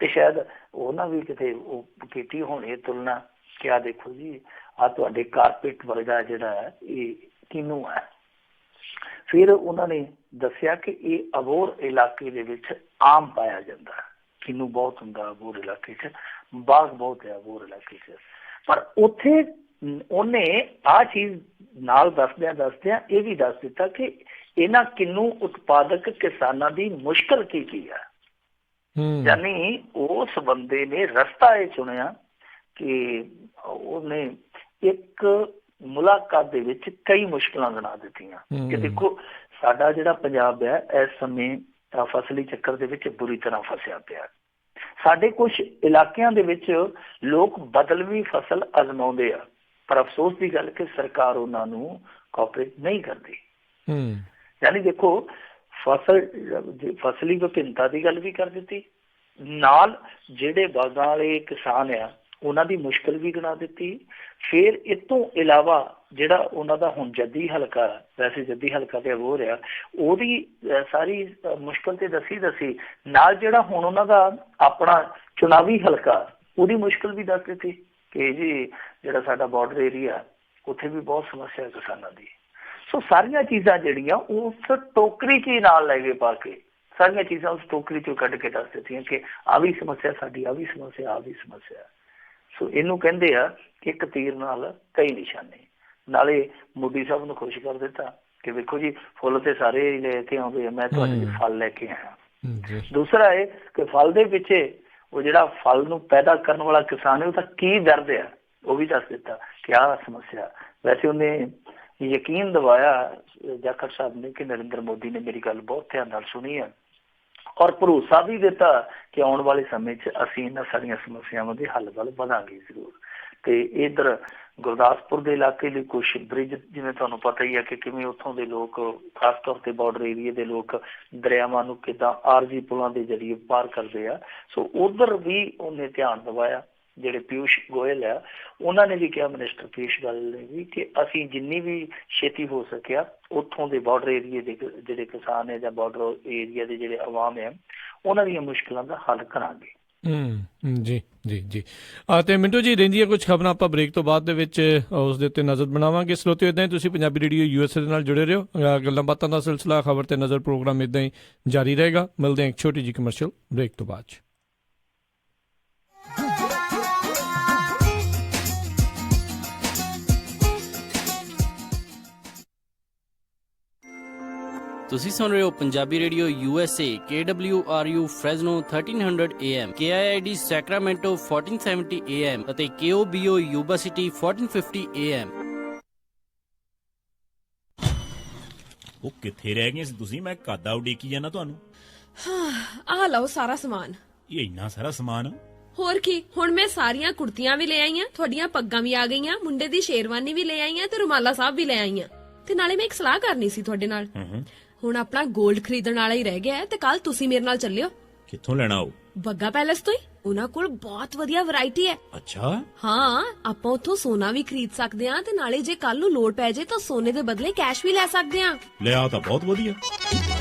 ਤੇ ਸ਼ਾਇਦ ਉਹਨਾਂ ਵੀ ਕਿਤੇ ਉਹ ਕੀਤੀ ਹੋਣੀ ਤੁਲਨਾ ਕਿ ਆਹ ਦੇਖੋ ਜੀ ਆਹ ਤੁਹਾਡੇ ਕਾਰਪੇਟ ਵਰਗਾ ਜਿਹੜਾ ਹੈ ਇਹ ਕਿਨੂੰ ਹੈ। ਫਿਰ ਉਹਨਾਂ ਨੇ ਦੱਸਿਆ ਕਿ ਇਹ ਅਬੋਹਰ ਇਲਾਕੇ ਦੇ ਵਿੱਚ ਆਮ ਪਾਇਆ ਜਾਂਦਾ, ਕਿਨੂੰ ਬਹੁਤ ਹੁੰਦਾ ਅਬੋਹਰ ਇਲਾਕੇ 'ਚ, ਬਾਗ ਬਹੁਤ ਹੈ ਅਬੋਹਰ ਇਲਾਕੇ 'ਚ। ਪਰ ਉੱਥੇ ਉਹਨੇ ਆਹ ਚੀਜ਼ ਨਾਲ ਦੱਸਦਿਆਂ ਇਹ ਵੀ ਦੱਸ ਦਿੱਤਾ ਕਿ ਇਹਨਾਂ ਕਿੰਨੂ ਉਤਪਾਦਕ ਕਿਸਾਨਾਂ ਦੀ ਮੁਸ਼ਕਲ ਕੀ ਆ। ਯਾਨੀ ਉਸ ਬੰਦੇ ਨੇ ਰਸਤਾ ਇਹ ਚੁਣਿਆ ਕਿ ਉਹਨੇ ਇੱਕ ਮੁਲਾਕਾਤ ਦੇ ਵਿੱਚ ਕਈ ਮੁਸ਼ਕਲਾਂ ਬਣਾ ਦਿੱਤੀਆਂ ਕਿ ਦੇਖੋ ਸਾਡਾ ਜਿਹੜਾ ਪੰਜਾਬ ਹੈ ਇਸ ਸਮੇਂ ਫਸਲੀ ਚੱਕਰ ਦੇ ਵਿੱਚ ਬੁਰੀ ਤਰ੍ਹਾਂ ਫਸਿਆ ਪਿਆ। ਸਾਡੇ ਕੁਛ ਇਲਾਕਿਆਂ ਦੇ ਵਿੱਚ ਲੋਕ ਬਦਲਵੀਂ ਫਸਲ ਅਜ਼ਮਾਉਂਦੇ ਆ, ਪਰ ਅਫਸੋਸ ਦੀ ਗੱਲ ਕਿ ਸਰਕਾਰ ਉਹਨਾਂ ਨੂੰ ਕੋਆਪਰੇਟ ਨਹੀਂ ਕਰਦੀ। ਯਾਨੀ ਦੇਖੋ ਫਸਲੀ ਵਿਭਿੰਨਤਾ ਦੀ ਗੱਲ ਵੀ ਕਰ ਦਿੱਤੀ, ਨਾਲ ਜਿਹੜੇ ਬਾਗਾਂ ਵਾਲੇ ਕਿਸਾਨ ਆ ਉਹਨਾਂ ਦੀ ਮੁਸ਼ਕਿਲ ਵੀ ਗਿਣਾ ਦਿੱਤੀ। ਫਿਰ ਇਸ ਤੋਂ ਇਲਾਵਾ ਜਿਹੜਾ ਉਹਨਾਂ ਦਾ ਹੁਣ ਜੱਦੀ ਹਲਕਾ, ਵੈਸੇ ਜੱਦੀ ਹਲਕਾ ਤੇ ਅਬੋਹਰ ਆ, ਉਹਦੀ ਸਾਰੀ ਮੁਸ਼ਕਿਲ ਤੇ ਦੱਸੀ ਨਾਲ ਜਿਹੜਾ ਹੁਣ ਉਹਨਾਂ ਦਾ ਆਪਣਾ ਚੁਣਾਵੀ ਹਲਕਾ ਉਹਦੀ ਮੁਸ਼ਕਿਲ ਵੀ ਦੱਸ ਦਿੱਤੀ ਕਿ ਜੀ ਜਿਹੜਾ ਸਾਡਾ ਬਾਰਡਰ ਏਰੀਆ ਉੱਥੇ ਵੀ ਬਹੁਤ ਸਮੱਸਿਆ ਕਿਸਾਨਾਂ ਦੀ। ਸੋ ਸਾਰੀਆਂ ਚੀਜ਼ਾਂ ਜਿਹੜੀਆਂ ਉਸ ਟੋਕਰੀ 'ਚ ਹੀ ਨਾਲ ਲੈ ਕੇ ਪਾ ਕੇ ਸਾਰੀਆਂ ਚੀਜ਼ਾਂ ਉਸ ਟੋਕਰੀ ਚੋਂ ਕੱਢ ਕੇ ਦੱਸ ਦਿੱਤੀਆਂ ਕਿ ਆ ਵੀ ਸਮੱਸਿਆ ਸਾਡੀ, ਆ ਵੀ ਸਮੱਸਿਆ, ਆ ਵੀ ਸਮੱਸਿਆ। ਸੋ ਇਹਨੂੰ ਕਹਿੰਦੇ ਆ ਕਿ ਇੱਕ ਤੀਰ ਨਾਲ ਕਈ ਨਿਸ਼ਾਨੇ। ਨਾਲੇ ਮੋਦੀ ਸਾਹਿਬ ਨੂੰ ਖੁਸ਼ ਕਰ ਦਿੱਤਾ ਕਿ ਵੇਖੋ ਜੀ ਫੁੱਲ ਤੇ ਸਾਰੇ ਹੀ ਲੈ ਕੇ ਆਉਂਦੇ ਆ, ਮੈਂ ਤੁਹਾਡੇ ਲਈ ਫਲ ਲੈ ਕੇ ਆਇਆ। ਦੂਸਰਾ ਇਹ ਕਿ ਫਲ ਦੇ ਪਿੱਛੇ ਉਹ ਜਿਹੜਾ ਫਲ ਨੂੰ ਪੈਦਾ ਕਰਨ ਵਾਲਾ ਕਿਸਾਨ ਹੈ ਉਹਦਾ ਕੀ ਦਰਦ ਆ ਉਹ ਵੀ ਦੱਸ ਦਿੱਤਾ ਕਿ ਆਹ ਸਮੱਸਿਆ। ਵੈਸੇ ਉਹਨੇ ਯਕੀਨ ਦਿਵਾਇਆ ਜਾਖੜ ਸਾਹਿਬ ਨੇ ਕਿ ਨਰਿੰਦਰ ਮੋਦੀ ਨੇ ਮੇਰੀ ਗੱਲ ਬਹੁਤ ਧਿਆਨ ਨਾਲ ਸੁਣੀ ਹੈ ਔਰ ਭਰੋਸਾ ਵੀ ਦਿੱਤਾ ਕਿ ਆਉਣ ਵਾਲੇ ਸਮੇਂ 'ਚ ਅਸੀਂ ਇਹਨਾਂ ਸਾਰੀਆਂ ਸਮੱਸਿਆਵਾਂ ਦੇ ਹੱਲ ਵੱਲ ਵਧਾਂਗੇ ਜ਼ਰੂਰ। ਤੇ ਇੱਧਰ ਗੁਰਦਾਸਪੁਰ ਦੇ ਇਲਾਕੇ ਲਈ ਕੁਛ ਬ੍ਰਿਜ, ਜਿਵੇਂ ਤੁਹਾਨੂੰ ਪਤਾ ਹੀ ਹੈ ਕਿ ਕਿਵੇਂ ਉੱਥੋਂ ਦੇ ਲੋਕ, ਖਾਸ ਤੌਰ ਤੇ ਬਾਰਡਰ ਏਰੀਏ ਦੇ ਲੋਕ ਦਰਿਆਵਾਂ ਨੂੰ ਕਿੱਦਾਂ ਆਰਜੀ ਪੁਲਾਂ ਦੇ ਜ਼ਰੀਏ ਪਾਰ ਕਰਦੇ ਆ। ਸੋ ਉਧਰ ਵੀ ਉਹਨੇ ਧਿਆਨ ਦਿਵਾਇਆ। ਜਿਹੜੇ ਪਿਊਸ਼ ਗੋਇਲ ਆ ਉਹਨਾਂ ਨੇ ਵੀ ਕਿਹਾ, ਮਿਨਿਸਟਰ ਪਿਊਸ਼ ਗੋਇਲ ਨੇ ਵੀ, ਕਿ ਅਸੀਂ ਜਿੰਨੀ ਵੀ ਛੇਤੀ ਹੋ ਸਕਿਆ ਉੱਥੋਂ ਦੇ ਬਾਰਡਰ ਏਰੀਏ ਦੇ ਜਿਹੜੇ ਕਿਸਾਨ ਹੈ ਜਾਂ ਬਾਰਡਰ ਏਰੀਆ ਦੇ ਜਿਹੜੇ ਆਵਾਮ ਹੈ ਉਹਨਾਂ ਦੀਆਂ ਮੁਸ਼ਕਿਲਾਂ ਦਾ ਹੱਲ ਕਰਾਂਗੇ। ਜੀ ਜੀ ਜੀ। ਤੇ ਮਿੰਟੂ ਜੀ, ਰਹਿੰਦੀਆਂ ਕੁਝ ਖਬਰਾਂ ਆਪਾਂ ਬ੍ਰੇਕ ਤੋਂ ਬਾਅਦ ਦੇ ਵਿੱਚ ਉਸ ਦੇ ਉੱਤੇ ਨਜ਼ਰ ਬਣਾਵਾਂਗੇ। ਸਰੋਤਿਓ, ਇੱਦਾਂ ਹੀ ਤੁਸੀਂ ਪੰਜਾਬੀ ਰੇਡੀਓ USA ਦੇ ਨਾਲ ਜੁੜੇ ਰਹੋ। ਗੱਲਾਂ ਬਾਤਾਂ ਦਾ ਸਿਲਸਿਲਾ ਖਬਰ ਤੇ ਨਜ਼ਰ ਪ੍ਰੋਗਰਾਮ ਇੱਦਾਂ ਹੀ ਜਾਰੀ ਰਹੇਗਾ। ਮਿਲਦੇ ਹਾਂ ਇੱਕ ਛੋਟੀ ਜਿਹੀ ਕਮਰਸ਼ੀਅਲ ਬ੍ਰੇਕ ਤੋਂ ਬਾਅਦ 'ਚ। ਤੁਸੀਂ ਸੁਣ ਰਹੇ ਹੋ Punjabi radio USA, KWRU Fresno 1300 AM, KIID Sacramento 1470 AM ਅਤੇ KOBO Yuba City 1450 AM। ਉਹ ਕਿੱਥੇ ਰਹਿ ਗਏ ਸੀ ਤੁਸੀਂ? ਮੈਂ ਕਾਦਾ ਉਡੀਕੀ ਜਾਣਾ ਤੁਹਾਨੂੰ। ਆਹ ਲਓ ਸਾਰਾ ਸਮਾਨ। ਇਹ ਇੰਨਾ ਸਾਰਾ ਸਮਾਨ? ਹੋਰ ਕੀ, ਹੁਣ ਮੈਂ ਸਾਰੀਆਂ ਕੁੜਤੀਆਂ ਵੀ ਲੈ ਆਈਆਂ, ਤੁਹਾਡੀਆਂ ਪੱਗਾਂ ਵੀ ਆ ਗਈਆਂ, ਮੁੰਡੇ ਦੀ ਸ਼ੇਰਵਾਨੀ ਵੀ ਲੈ ਆਈਆਂ ਤੇ ਰੁਮਾਲਾ ਸਾਹਿਬ ਵੀ ਲੈ ਆਈਆਂ। ਤੇ ਨਾਲੇ ਮੈਂ ਇੱਕ ਸਲਾਹ ਕਰਨੀ ਸੀ ਤੁਹਾਡੇ ਨਾਲ। ਹੁਣ ਆਪਣਾ 골ਡ ਖਰੀਦਣ ਵਾਲਾ ਹੀ ਰਹਿ ਗਿਆ ਤੇ ਕੱਲ ਤੁਸੀਂ ਮੇਰੇ ਨਾਲ ਚੱਲਿਓ। ਕਿੱਥੋਂ ਲੈਣਾ ਉਹ? ਬੱਗਾ ਪੈਲੇਸ ਤੋਂ ਹੀ। ਉਹਨਾਂ ਕੋਲ ਬਹੁਤ ਵਧੀਆ ਵੈਰਾਈਟੀ ਹੈ। ਅੱਛਾ। ਹਾਂ, ਆਪਾਂ ਉੱਥੋਂ ਸੋਨਾ ਵੀ ਖਰੀਦ ਸਕਦੇ ਹਾਂ ਤੇ ਨਾਲੇ ਜੇ ਕੱਲ ਨੂੰ ਲੋੜ ਪੈ ਜਾਏ ਤਾਂ ਸੋਨੇ ਦੇ ਬਦਲੇ ਕੈਸ਼ ਵੀ ਲੈ ਸਕਦੇ ਹਾਂ। ਲਿਆ ਤਾਂ ਬਹੁਤ ਵਧੀਆ।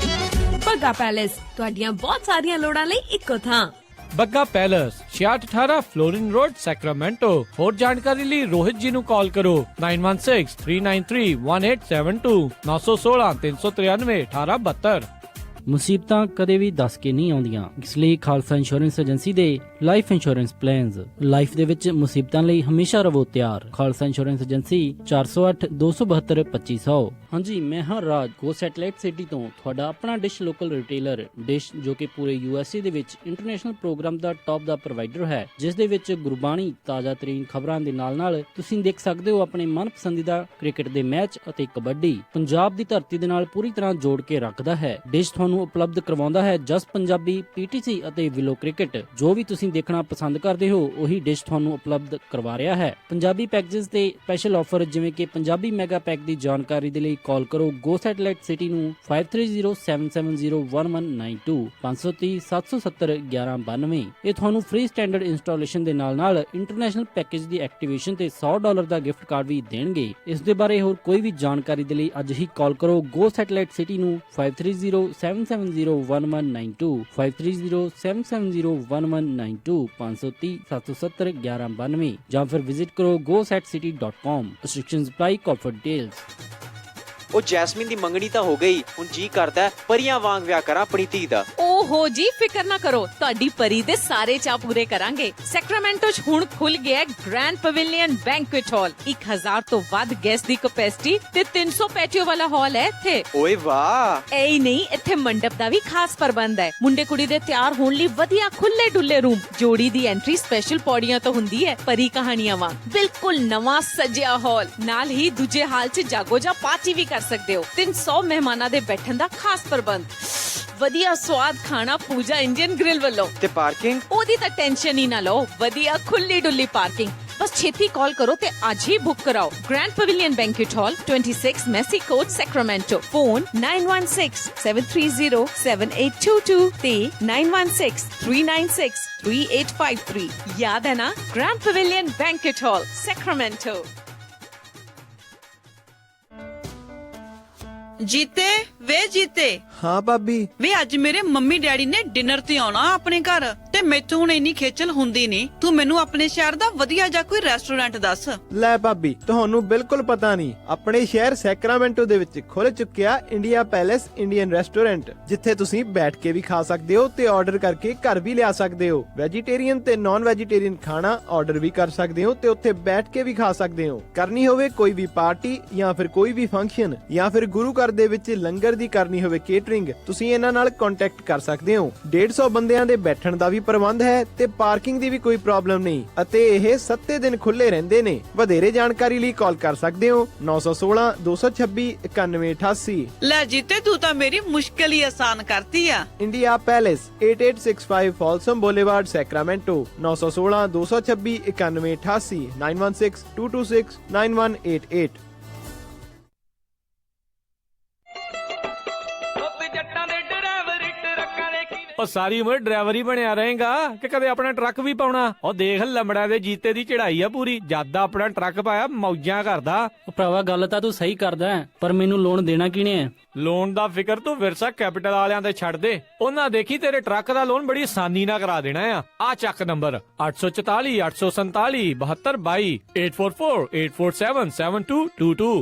ਬੱਗਾ ਪੈਲੇਸ, ਤੁਹਾਡੀਆਂ ਬਹੁਤ ਸਾਰੀਆਂ ਲੋੜਾਂ ਲਈ ਇੱਕੋ ਥਾਂ। Bagga palace, 6618 Florin road, Sacramento. ਹੋਰ ਜਾਣਕਾਰੀ ਲਈ ਰੋਹਿਤ ਜੀ ਨੂੰ ਕਾਲ ਕਰੋ 9163931872 916 393 1872। ਮੁਸੀਬਤਾਂ ਕਦੇ ਵੀ ਦੱਸ ਕੇ ਨਹੀਂ ਆਉਂਦੀਆਂ, ਇਸ ਲਈ ਖਾਲਸਾ ਇੰਸ਼ੋਰੈਂਸ ਏਜੰਸੀ ਦੇ ਲਾਈਫ ਇੰਸ਼ੋਰੈਂਸ ਪਲਾਨਸ। ਲਾਈਫ ਦੇ ਵਿੱਚ ਮੁਸੀਬਤਾਂ ਲਈ ਹਮੇਸ਼ਾ ਰਹੋ ਤਿਆਰ। Khalsa insurance agency 4082722500। ਹਾਂਜੀ, ਮੈਂ ਹਾਂ ਰਾਜ, ਗੋ ਸੈਟਲਾਈਟ ਸਿਟੀ ਤੋਂ ਤੁਹਾਡਾ ਆਪਣਾ ਡਿਸ਼ ਲੋਕਲ ਰਿਟੇਲਰ। ਡਿਸ਼ ਜੋ ਕਿ ਪੂਰੇ USA ਦੇ ਵਿੱਚ ਇੰਟਰਨੈਸ਼ਨਲ ਪ੍ਰੋਗਰਾਮ ਦਾ ਟੌਪ ਦਾ ਪ੍ਰੋਵਾਈਡਰ ਹੈ, ਜਿਸ ਦੇ ਵਿੱਚ ਗੁਰਬਾਣੀ, ਤਾਜ਼ਾ ਤਰੀਨ ਖਬਰਾਂ ਦੇ ਨਾਲ ਤੁਸੀਂ ਦੇਖ ਸਕਦੇ ਹੋ ਆਪਣੇ ਮਨਪਸੰਦੀਦਾ ਕ੍ਰਿਕਟ ਦੇ ਮੈਚ ਅਤੇ ਕਬੱਡੀ। ਪੰਜਾਬ ਦੀ ਧਰਤੀ ਦੇ ਨਾਲ ਪੂਰੀ ਤਰ੍ਹਾਂ ਜੋੜ ਕੇ ਰੱਖਦਾ ਹੈ। ਡਿਸ਼ ਤੁਹਾਨੂੰ ਉਪਲਬਧ ਕਰਵਾਉਂਦਾ ਹੈ ਜਸ ਪੰਜਾਬੀ, PTC ਅਤੇ ਵਿਲੋ ਕ੍ਰਿਕਟ। ਜੋ ਵੀ ਤੁਸੀਂ ਦੇਖਣਾ ਪਸੰਦ ਕਰਦੇ ਹੋ ਉਹੀ ਡਿਸ਼ ਤੁਹਾਨੂੰ ਉਪਲਬਧ ਕਰਵਾ ਰਿਹਾ ਹੈ। ਪੰਜਾਬੀ ਪੈਕੇजेस ਤੇ ਸਪੈਸ਼ਲ ਆਫਰ ਜਿਵੇਂ ਕਿ ਪੰਜਾਬੀ ਮੈਗਾ ਪੈਕ ਦੀ ਜਾਣਕਾਰੀ ਦੇ ਲਈ ਕਾਲ ਕਰੋ ਗੋ ਸੈਟਲਾਈਟ ਸਿਟੀ ਨੂੰ 5307701192 530-770-1192। ਇਹ ਤੁਹਾਨੂੰ ਫ੍ਰੀ ਸਟੈਂਡਰਡ ਇੰਸਟਾਲੇਸ਼ਨ ਦੇ ਨਾਲ ਇੰਟਰਨੈਸ਼ਨਲ ਪੈਕੇਜ ਦੀ ਐਕਟੀਵੇਸ਼ਨ ਤੇ $100 ਦਾ ਗਿਫਟ ਕਾਰਡ ਵੀ ਦੇਣਗੇ। ਇਸ ਦੇ ਬਾਰੇ ਹੋਰ ਕੋਈ ਵੀ ਜਾਣਕਾਰੀ ਦੇ ਲਈ ਅੱਜ ਹੀ ਕਾਲ ਕਰੋ ਗੋ ਸੈਟਲਾਈਟ ਸਿਟੀ ਨੂੰ 5307701192 5307701192 530-770-1192 ਜਾਂ ਫਿਰ ਵਿਜ਼ਿਟ ਕਰੋ gosetcity.com। Restrictions apply, call for details। ਉਹ ਜੈਸਮੀਨ ਦੀ ਮੰਗਣੀ ਤਾਂ ਹੋ ਗਈ, ਹੁਣ ਜੀ ਕਰਦਾ ਪਰੀਆਂ ਵਾਂਗ ਵਿਆਹ ਕਰਾਂ ਆਪਣੀ ਧੀ ਦਾ। ਓਹੋ ਜੀ, ਫਿਕਰ ਨਾ ਕਰੋ, ਤੁਹਾਡੀ ਪਰੀ ਦੇ ਸਾਰੇ ਚਾਅ ਪੂਰੇ ਕਰਾਂਗੇ। ਸੈਕਰਾਮੈਂਟੋ 'ਚ ਹੁਣ ਖੁੱਲ ਗਿਆ ਗ੍ਰੈਂਡ ਪਵੇਲੀਅਨ ਬੈਂਕੁਏਟ ਹਾਲ। 1000 ਤੋਂ ਵੱਧ ਗੈਸਟ ਦੀ ਕੈਪੈਸਿਟੀ ਤੇ 300 ਪੈਟੀਓ ਵਾਲਾ ਹਾਲ ਹੈ ਇੱਥੇ। ਓਏ ਵਾਹ। ਐ ਹੀ ਨਹੀਂ, ਇੱਥੇ ਮੰਡਪ ਦਾ ਵੀ ਖਾਸ ਪ੍ਰਬੰਧ ਹੈ। ਮੁੰਡੇ ਕੁੜੀ ਦੇ ਤਿਆਰ ਹੋਣ ਲਈ ਵਧੀਆ ਖੁੱਲੇ ਡੁੱਲੇ ਰੂਮ। ਜੋੜੀ ਦੀ ਐਂਟਰੀ ਸਪੈਸ਼ਲ ਪੌੜੀਆਂ ਤੋਂ ਹੁੰਦੀ ਹੈ, ਪਰੀ ਕਹਾਣੀਆਂ ਵਾਂਗ। ਬਿਲਕੁਲ ਨਵਾਂ ਸਜਿਆ ਹਾਲ, ਨਾਲ ਹੀ ਦੂਜੇ ਹਾਲ 'ਚ ਜਾਗੋ ਜਾਂ ਪਾਰਟੀ ਵੀ ਕਰ ਸਕਦੇ ਹੋ। 300 ਮਹਿਮਾਨਾਂ ਦੇ ਬੈਠਣ ਦਾ ਖਾਸ ਪ੍ਰਬੰਧ। ਵਧੀਆ ਸਵਾਦ ਖਾਣਾ ਪੂਜਾ ਇੰਡੀਅਨ ਗ੍ਰਿਲ ਵੱਲੋਂ। ਤੇ ਪਾਰਕਿੰਗ? ਉਹਦੀ ਤਾਂ ਟੈਨਸ਼ਨ ਹੀ ਨਾ ਲਓ, ਵਧੀਆ ਖੁੱਲੀ ਡੁੱਲੀ ਪਾਰਕਿੰਗ। ਬਸ ਛੇਤੀ ਕਾਲ ਕਰੋ ਤੇ ਅੱਜ ਹੀ ਬੁੱਕ ਕਰਾਓ। ਗ੍ਰੈਂਡ ਪਵੇਲੀਅਨ ਬੈਂਕੁਏਟ ਹਾਲ, 26 ਮੈਸੀ ਕੋਰਟ, ਸੈਕਰਾਮੈਂਟੋ। ਫੋਨ 9167307822 ਤੇ 9163963853। ਯਾਦ ਹੈ ਨਾ? ਗ੍ਰੈਂਡ ਪਵੇਲੀਅਨ ਬੈਂਕੁਏਟ ਹਾਲ, ਸੈਕਰਾਮੈਂਟੋ। जीते वे जीते, ਹਾਂ ਭਾਬੀ। ਵੇ ਅੱਜ ਮੇਰੇ ਮੰਮੀ ਡੈਡੀ ਨੇ ਡਿਨਰ ਤੇ ਆਉਣਾ ਆਪਣੇ ਘਰ ਤੇ ਮੈਥੋਂ ਹੁਣ ਇੰਨੀ ਖੇਚਲ ਹੁੰਦੀ ਨਹੀਂ। ਤੂੰ ਮੈਨੂੰ ਆਪਣੇ ਸ਼ਹਿਰ ਦਾ ਵਧੀਆ ਜਿਹਾ ਕੋਈ ਰੈਸਟੋਰੈਂਟ ਦੱਸ। ਲੈ ਭਾਬੀ, ਤੁਹਾਨੂੰ ਬਿਲਕੁਲ ਪਤਾ ਨਹੀਂ, ਆਪਣੇ ਸ਼ਹਿਰ ਸੈਕਰਾਮੈਂਟੋ ਦੇ ਵਿੱਚ ਖੁੱਲ ਚੁੱਕਿਆ ਇੰਡੀਆ ਪੈਲੇਸ ਇੰਡੀਅਨ ਰੈਸਟੋਰੈਂਟ, ਜਿੱਥੇ ਤੁਸੀਂ ਬੈਠ ਕੇ ਵੀ ਖਾ ਸਕਦੇ ਹੋ ਤੇ ਆਰਡਰ ਕਰਕੇ ਘਰ ਵੀ ਲਿਆ ਸਕਦੇ ਹੋ। ਵੈਜੀਟੇਰੀਅਨ ਤੇ ਨਾਨ ਵੈਜੀਟੇਰੀਅਨ ਖਾਣਾ ਆਰਡਰ ਵੀ ਕਰ ਸਕਦੇ ਹੋ ਤੇ ਉੱਥੇ ਬੈਠ ਕੇ ਵੀ ਖਾ ਸਕਦੇ ਹੋ। ਕਰਨੀ ਹੋਵੇ ਕੋਈ ਵੀ ਪਾਰਟੀ ਜਾਂ ਫਿਰ ਕੋਈ ਵੀ ਫੰਕਸ਼ਨ ਜਾਂ ਫਿਰ ਗੁਰੂ ਘਰ ਦੇ ਵਿੱਚ ਲੰਗਰ ਦੀ ਕਰਨੀ ਹੋਵੇ ਕੇਟਰਿੰਗ, ਤੁਸੀਂ ਇਹਨਾਂ ਨਾਲ ਕੰਟੈਕਟ ਕਰ ਸਕਦੇ ਹੋ। 150 ਬੰਦਿਆਂ ਦੇ ਬੈਠਣ ਦਾ ਵੀ ਪ੍ਰਬੰਧ ਹੈ ਤੇ ਪਾਰਕਿੰਗ ਦੀ ਵੀ ਕੋਈ ਪ੍ਰੋਬਲਮ ਨਹੀਂ ਅਤੇ ਇਹ 7 ਦਿਨ ਖੁੱਲੇ ਰਹਿੰਦੇ ਨੇ। ਵਧੇਰੇ ਜਾਣਕਾਰੀ ਲਈ ਕਾਲ ਕਰ ਸਕਦੇ ਹੋ 916 226 9188। ਲੈ ਜੀਤੇ, ਤੂੰ ਤਾਂ ਮੇਰੀ ਮੁਸ਼ਕਿਲ ਹੀ ਆਸਾਨ ਕਰਤੀ ਆ। India palace 8865 Folsom boulevard Sacramento 916 226 9188 916 226 9188। ਉਹ ਸਾਰੀ ਉਮਰ ਡਰਾਈਵਰ ਹੀ ਬਣਿਆ ਰਹੇਗਾ ਕਿ ਕਦੇ ਆਪਣਾ ਟਰੱਕ ਵੀ ਪਾਉਣਾ? ਉਹ ਦੇਖ ਲੰਬੜਾ ਦੇ ਜੀਤੇ ਦੀ ਚੜਾਈ ਆ ਪੂਰੀ, ਜਦ ਦਾ ਆਪਣਾ ਟਰੱਕ ਪਾਇਆ ਮੌਜਾਂ ਕਰਦਾ। ਉਹ ਭਰਾਵਾ ਗੱਲ ਤਾਂ ਤੂੰ ਸਹੀ ਕਰਦਾ ਹੈ, ਪਰ ਮੈਨੂੰ ਲੋਨ ਦੇਣਾ ਕਿਹਨੇ ਹੈ? ਲੋਨ ਦਾ ਫਿਕਰ ਤੂੰ ਵਿਰਸਾ ਕੈਪੀਟਲ ਵਾਲਿਆਂ ਤੇ ਛੱਡ ਦੇ, ਉਹਨਾਂ ਦੇਖੀ ਤੇਰੇ ਟਰੱਕ ਦਾ ਲੋਨ ਬੜੀ ਆਸਾਨੀ ਨਾਲ ਕਰਾ ਦੇਣਾ ਆ ਚੱਕ ਨੰਬਰ 844 847 7222 844 847 7222।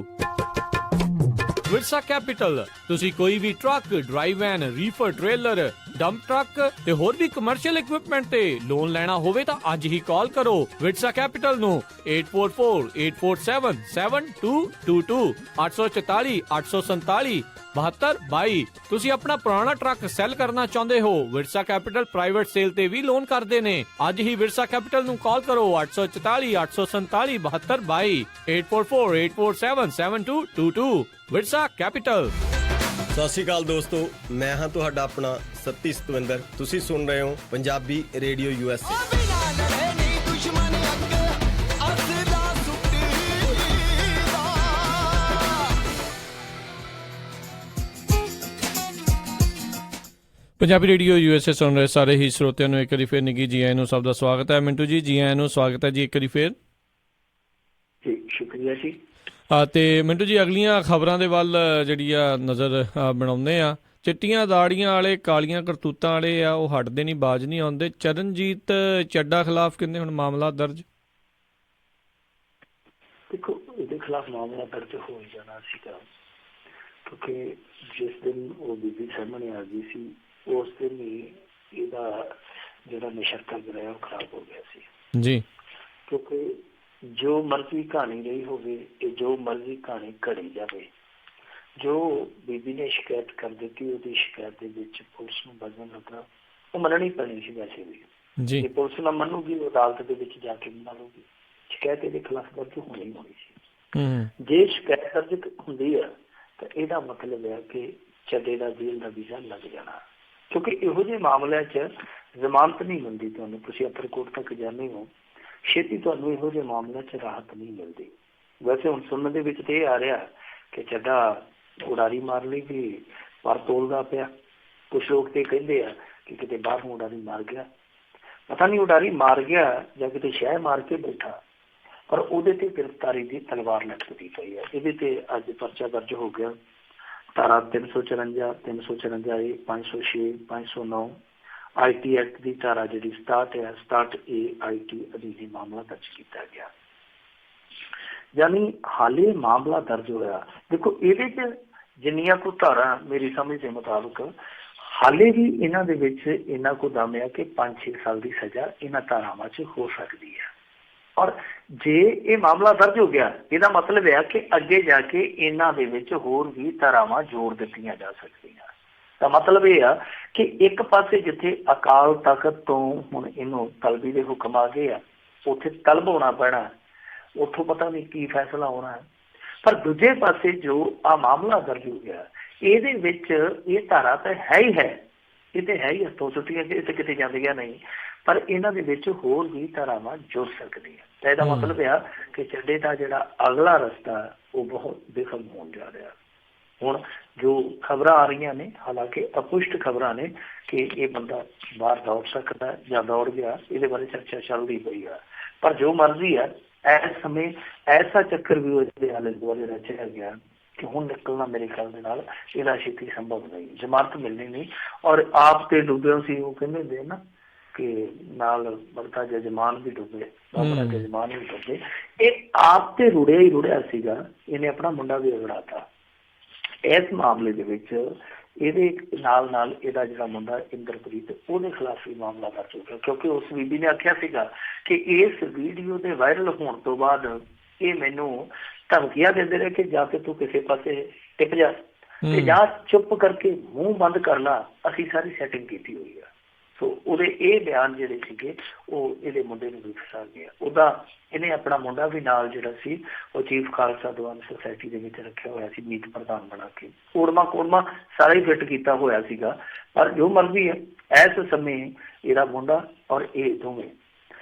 ਵਿਰਸਾ ਕੈਪੀਟਲ। ਤੁਸੀਂ ਕੋਈ ਵੀ truck, drive van, reefer trailer, dump truck ਤੇ ਹੋਰ ਵੀ ਕਮਰਸ਼ੀਅਲ ਇਕਵਿਪਮੈਂਟ ਤੇ ਲੋਨ ਲੈਣਾ ਹੋਵੇ ਤਾਂ ਅੱਜ ਹੀ ਕਾਲ ਕਰੋ ਵਿਰਸਾ ਕੈਪੀਟਲ ਨੂੰ 844 847 7222 844 847 7222। ਤੁਸੀਂ ਆਪਣਾ ਪੁਰਾਣਾ ਟਰੱਕ ਸੈਲ ਕਰਨਾ ਚਾਹੁੰਦੇ ਹੋ? ਵਿਰਸਾ ਕੈਪੀਟਲ ਪ੍ਰਾਈਵੇਟ ਸੇਲ ਤੇ ਵੀ ਲੋਨ ਕਰਦੇ ਨੇ। ਅੱਜ ਹੀ ਵਿਰਸਾ ਕੈਪੀਟਲ ਨੂੰ ਕਾਲ ਕਰੋ 844 847 7222 844 847 7222। ਵਿਰਸਾ ਕੈਪੀਟਲ। ਸਤਿ ਸ਼੍ਰੀ ਅਕਾਲ ਦੋਸਤੋ, ਮੈਂ ਹਾਂ ਤੁਹਾਡਾ ਆਪਣਾ ਸੱਤੀ ਸਤਵਿੰਦਰ। ਤੁਸੀਂ ਸੁਣ ਰਹੇ ਹੋ Punjabi radio USA। Punjabi radio USA ਸੁਣ ਰਹੇ ਸਾਰੇ ਹੀ ਸਰੋਤਿਆਂ ਨੂੰ ਇੱਕ ਵਾਰੀ ਫੇਰ ਨਿੱਘੀ ਜੀ ਆਇਆਂ ਨੂੰ ਸਭ ਦਾ ਸਵਾਗਤ ਹੈ। ਮਿੰਟੂ ਜੀ, ਜੀ ਆਇਆਂ ਨੂੰ ਸਵਾਗਤ ਹੈ ਜੀ ਇੱਕ ਵਾਰੀ ਫੇਰ ਜੀ। ਸ਼ੁਕਰੀਆ ਜੀ। ਤੇ ਮਿੰਟੂ ਜੀ, ਅਗਲੀਆਂ ਖਬਰਾਂ ਦੇ ਵੱਲ ਜਿਹੜੀ ਆ ਨਜ਼ਰ ਬਣਾਉਂਦੇ ਆ। ਚਿੱਟੀਆਂ ਦਾੜੀਆਂ ਵਾਲੇ, ਕਾਲੀਆਂ ਕਰਤੂਤਾਂ ਵਾਲੇ ਆ, ਉਹ ਹਟਦੇ ਨਹੀਂ, ਬਾਜ ਨਹੀਂ ਆਉਂਦੇ। ਚਰਨਜੀਤ ਚੱਡਾ ਖਿਲਾਫ ਕਹਿੰਦੇ ਹੁਣ ਮਾਮਲਾ ਦਰਜ। ਦੇਖੋ, ਇਹਦੇ ਖਿਲਾਫ ਮਾਮਲਾ ਦਰਜ ਹੋ ਹੀ ਜਾਣਾ ਸੀਗਾ, ਕਿਉਂਕਿ ਜਿਸ ਦਿਨ ਉਹ ਬੀਬੀ ਸਾਹਮਣੇ ਆ ਗਈ ਸੀ ਉਸ ਦਿਨ ਹੀ ਇਹਦਾ ਜਿਹੜਾ ਨਿਸ਼ਰਤਾ ਜਿਹੜਾ ਉਹ ਖਰਾਬ ਹੋ ਗਿਆ ਸੀ ਜੀ। ਕਿਉਂਕਿ ਜੋ ਮਰਜ਼ੀ ਕਹਾਣੀ ਰਹੀ ਹੋਵੇ, ਇਹ ਜੋ ਮਰਜ਼ੀ ਕਹਾਣੀ ਘੜੀ ਜਾਵੇ, ਜੋ ਬੀਬੀ ਨੇ ਸ਼ਿਕਾਇਤ ਕਰ ਦਿੱਤੀ ਉਹਦੀ ਸ਼ਿਕਾਇਤ ਦੇ ਵਿੱਚ ਪੁਲਿਸ ਨੂੰ ਵਜਨ ਲੱਗਾ, ਉਹ ਮੰਨਣੀ ਪੈਣੀ ਸੀ ਵੈਸੇ ਵੀ ਜੀ। ਜੇ ਪੁਲਿਸ ਨਾ ਮੰਨੂਗੀ ਉਹ ਅਦਾਲਤ ਦੇ ਵਿੱਚ ਜਾ ਕੇ ਬਣਾ ਲਊਗੀ। ਸ਼ਿਕਾਇਤ ਇਹਦੇ ਖਿਲਾਫ ਦਰਜ ਹੋਣੀ ਸੀ। ਜੇ ਸ਼ਿਕਾਇਤ ਦਰਜ ਹੁੰਦੀ ਹੈ ਤਾਂ ਇਹਦਾ ਮਤਲਬ ਹੈ ਕਿ ਚੱਡੇ ਦਾ ਜੇਲ੍ਹ ਦਾ ਵੀਜ਼ਾ ਲੱਗ ਜਾਣਾ, ਕਿਉਂਕਿ ਇਹੋ ਜਿਹੇ ਮਾਮਲਿਆਂ 'ਚ ਜ਼ਮਾਨਤ ਨਹੀਂ ਮਿਲਦੀ। ਤੁਹਾਨੂੰ, ਤੁਸੀਂ ਅਪਰ ਕੋਰਟ ਤੱਕ ਜਾਂਦੇ ਹੋ, ਛੇਤੀ ਤੁਹਾਨੂੰ ਇਹੋ ਜਿਹੇ ਮਾਮਲਿਆਂ 'ਚ ਰਾਹਤ ਨਹੀਂ ਮਿਲਦੀ। ਵੈਸੇ ਹੁਣ ਸੁਣਨ ਦੇ ਵਿੱਚ ਤੇ ਇਹ ਆ ਰਿਹਾ ਕਿ ਚੱਡਾ ਉਡਾਰੀ ਮਾਰ ਲਈ ਵੀ ਪਰ ਤੋਲਦਾ ਪਿਆ। ਕੁਛ ਲੋਕ ਤੇ ਕਹਿੰਦੇ ਆ ਕਿ ਕਿਤੇ ਬਾਹਰੋਂ ਉਡਾਰੀ ਮਾਰ ਗਿਆ, ਪਤਾ ਨਹੀਂ ਉਡਾਰੀ ਮਾਰ ਗਿਆ ਜਾਂ ਕਿਤੇ ਸ਼ਹਿ ਮਾਰ ਕੇ ਬੈਠਾ, ਪਰ ਉਹਦੇ ਤੇ ਗ੍ਰਿਫਤਾਰੀ ਦੀ ਤਲਵਾਰ ਲਟਕਦੀ ਪਈ ਹੈ। ਇਹਦੇ ਤੇ ਅੱਜ ਪਰਚਾ ਦਰਜ ਹੋ ਗਿਆ। ਧਾਰਾ 354, 354A, 506, 509 IT ਐਕਟ ਦੀ ਧਾਰਾ ਜਿਹੜੀ 67 ਹੈ, 67A IT ਅਧੀਨ ਮਾਮਲਾ ਦਰਜ ਕੀਤਾ ਗਿਆ। ਯਾਨੀ ਹਾਲੇ ਮਾਮਲਾ ਦਰਜ ਹੋਇਆ। ਦੇਖੋ, ਇਹਦੇ 'ਚ ਜਿੰਨੀਆਂ ਕੁ ਧਾਰਾ ਮੇਰੀ ਸਮਝ ਦੇ ਮੁਤਾਬਕ ਹਾਲੇ ਵੀ ਇਹਨਾਂ ਦੇ ਵਿੱਚ ਇੰਨਾ ਕੁ ਦਮ ਹੈ ਕਿ 5-6 ਸਾਲ ਦੀ ਸਜ਼ਾ ਇਹਨਾਂ ਧਾਰਾਵਾਂ 'ਚ ਹੋ ਸਕਦੀ ਹੈ। ਔਰ ਜੇ ਇਹ ਮਾਮਲਾ ਦਰਜ ਹੋ ਗਿਆ, ਇਹਦਾ ਮਤਲਬ ਹੈ ਕਿ ਅੱਗੇ ਜਾ ਕੇ ਇਹਨਾਂ ਦੇ ਵਿੱਚ ਹੋਰ ਵੀ ਧਾਰਾਵਾਂ ਜੋੜ ਦਿੱਤੀਆਂ ਜਾ ਸਕਦੀਆਂ। ਤਾਂ ਮਤਲਬ ਇਹ ਆ ਕਿ ਇੱਕ ਪਾਸੇ ਜਿੱਥੇ ਅਕਾਲ ਤਖਤ ਤੋਂ ਹੁਣ ਇਹਨੂੰ ਤਲਬੀ ਦੇ ਹੁਕਮ ਆ ਗਏ ਆ, ਉੱਥੇ ਤਲਬ ਹੋਣਾ ਪੈਣਾ, ਉੱਥੋਂ ਪਤਾ ਨਹੀਂ ਕੀ ਫੈਸਲਾ ਹੋਣਾ ਹੈ। ਪਰ ਦੂਜੇ ਪਾਸੇ ਜੋ ਆ ਮਾਮਲਾ ਦਰਜ ਹੋ ਗਿਆ, ਇਹਦੇ ਵਿੱਚ ਇਹ ਧਾਰਾ ਤਾਂ ਹੈ ਹੀ ਹੈ, ਇਹ ਤੇ ਹੈ ਹੀ, ਹੱਥੋਂ ਸੁੱਟੀਆਂ ਤੇ ਕਿਤੇ ਜਾਂਦੀਆਂ ਨਹੀਂ, ਪਰ ਇਹਨਾਂ ਦੇ ਵਿੱਚ ਹੋਰ ਵੀ ਧਾਰਾਵਾਂ ਜੁੜ ਸਕਦੀਆਂ। ਤਾਂ ਇਹਦਾ ਮਤਲਬ ਆ ਕਿ ਚੱਡੇ ਦਾ ਜਿਹੜਾ ਅਗਲਾ ਰਸਤਾ ਉਹ ਬਹੁਤ ਬੇਖਮ ਹੋਣ ਜਾ ਰਿਹਾ। ਹੁਣ ਜੋ ਖਬਰਾਂ ਆ ਰਹੀਆਂ ਨੇ, ਹਾਲਾਂਕਿ ਅਪੁਸ਼ਟ ਖਬਰਾਂ ਨੇ ਕਿ ਇਹ ਬੰਦਾ ਬਾਹਰ ਦੌੜ ਸਕਦਾ ਜਾਂ ਦੌੜ ਗਿਆ, ਇਹਦੇ ਬਾਰੇ ਚਰਚਾ ਚੱਲਦੀ ਪਈ ਆ। ਪਰ ਜੋ ਮਰਜ਼ੀ ਹੈ, ਇਸ ਸਮੇਂ ਐਸਾ ਚੱਕਰ ਵੀ ਉਹਦੇ ਆਲੇ ਦੁਆਲੇ ਰਚਿਆ ਗਿਆ ਕਿ ਹੁਣ ਨਿਕਲਣਾ ਮੇਰੇ ਖਿਆਲ ਦੇ ਨਾਲ ਇਹਦਾ ਛੇਤੀ ਸੰਭਵ ਨਹੀਂ, ਜ਼ਮਾਨਤ ਮਿਲਣੀ ਨਹੀਂ। ਔਰ ਆਪ ਤੇ ਡੁੱਬਿਓ ਸੀ, ਉਹ ਕਹਿੰਦੇ ਹੁੰਦੇ ਨਾ ਕਿ ਨਾਲ ਬਲਕਾ ਜਜਮਾਨ ਵੀ ਡੁੱਬੇ, ਆਪਣਾ ਜਜਮਾਨ ਵੀ ਡੁੱਬੇ। ਇਹ ਆਪ ਤੇ ਰੁੜਿਆ ਹੀ ਰੁੜਿਆ ਸੀਗਾ, ਇਹਨੇ ਆਪਣਾ ਮੁੰਡਾ ਵੀ ਅਗੜਾਤਾ। ਇਸ ਮਾਮਲੇ ਦੇ ਵਿੱਚ ਇਹਦੇ ਨਾਲ ਨਾਲ ਇਹਦਾ ਜਿਹੜਾ ਮੁੰਡਾ ਇੰਦਰਪ੍ਰੀਤ, ਉਹਦੇ ਖਿਲਾਫ ਵੀ ਮਾਮਲਾ ਦਰਜ ਹੋ ਗਿਆ, ਕਿਉਂਕਿ ਉਸ ਬੀਬੀ ਨੇ ਆਖਿਆ ਸੀਗਾ ਕਿ ਇਸ ਵੀਡੀਓ ਦੇ ਵਾਇਰਲ ਹੋਣ ਤੋਂ ਬਾਅਦ ਇਹ ਮੈਨੂੰ ਧਮਕੀਆਂ ਦਿੰਦੇ ਰਹੇ ਕਿ ਜਾਂ ਤੇ ਤੂੰ ਕਿਸੇ ਪਾਸੇ ਟਿਪ ਜਾ ਤੇ ਜਾਂ ਚੁੱਪ ਕਰਕੇ ਮੂੰਹ ਬੰਦ ਕਰ ਲਾ, ਅਸੀਂ ਸਾਰੀ ਸੈਟਿੰਗ ਕੀਤੀ ਹੋਈ ਆ। ਸੋ ਉਹਦੇ ਇਹ ਬਿਆਨ ਜਿਹੜੇ ਸੀਗੇ ਉਹ ਇਹਦੇ ਮੁੰਡੇ ਨੂੰ ਵੀ ਫਸਾ ਗਿਆ। ਉਹਦਾ ਇਹਨੇ ਆਪਣਾ ਮੁੰਡਾ ਵੀ ਨਾਲ ਜਿਹੜਾ ਸੀ ਉਹ ਚੀਫ ਖਾਲਸਾ ਦੀਵਾਨ ਸੁਸਾਇਟੀ ਦੇ ਵਿੱਚ ਰੱਖਿਆ ਹੋਇਆ ਸੀ, ਮੀਤ ਪ੍ਰਧਾਨ ਬਣਾ ਕੇ। ਕੋੜਮਾ ਸਾਰਾ ਹੀ ਫਿੱਟ ਕੀਤਾ ਹੋਇਆ ਸੀਗਾ। ਪਰ ਜੋ ਮਰਜ਼ੀ ਹੈ, ਇਸ ਸਮੇਂ ਇਹਦਾ ਮੁੰਡਾ ਔਰ ਇਹ ਦੋਵੇਂ,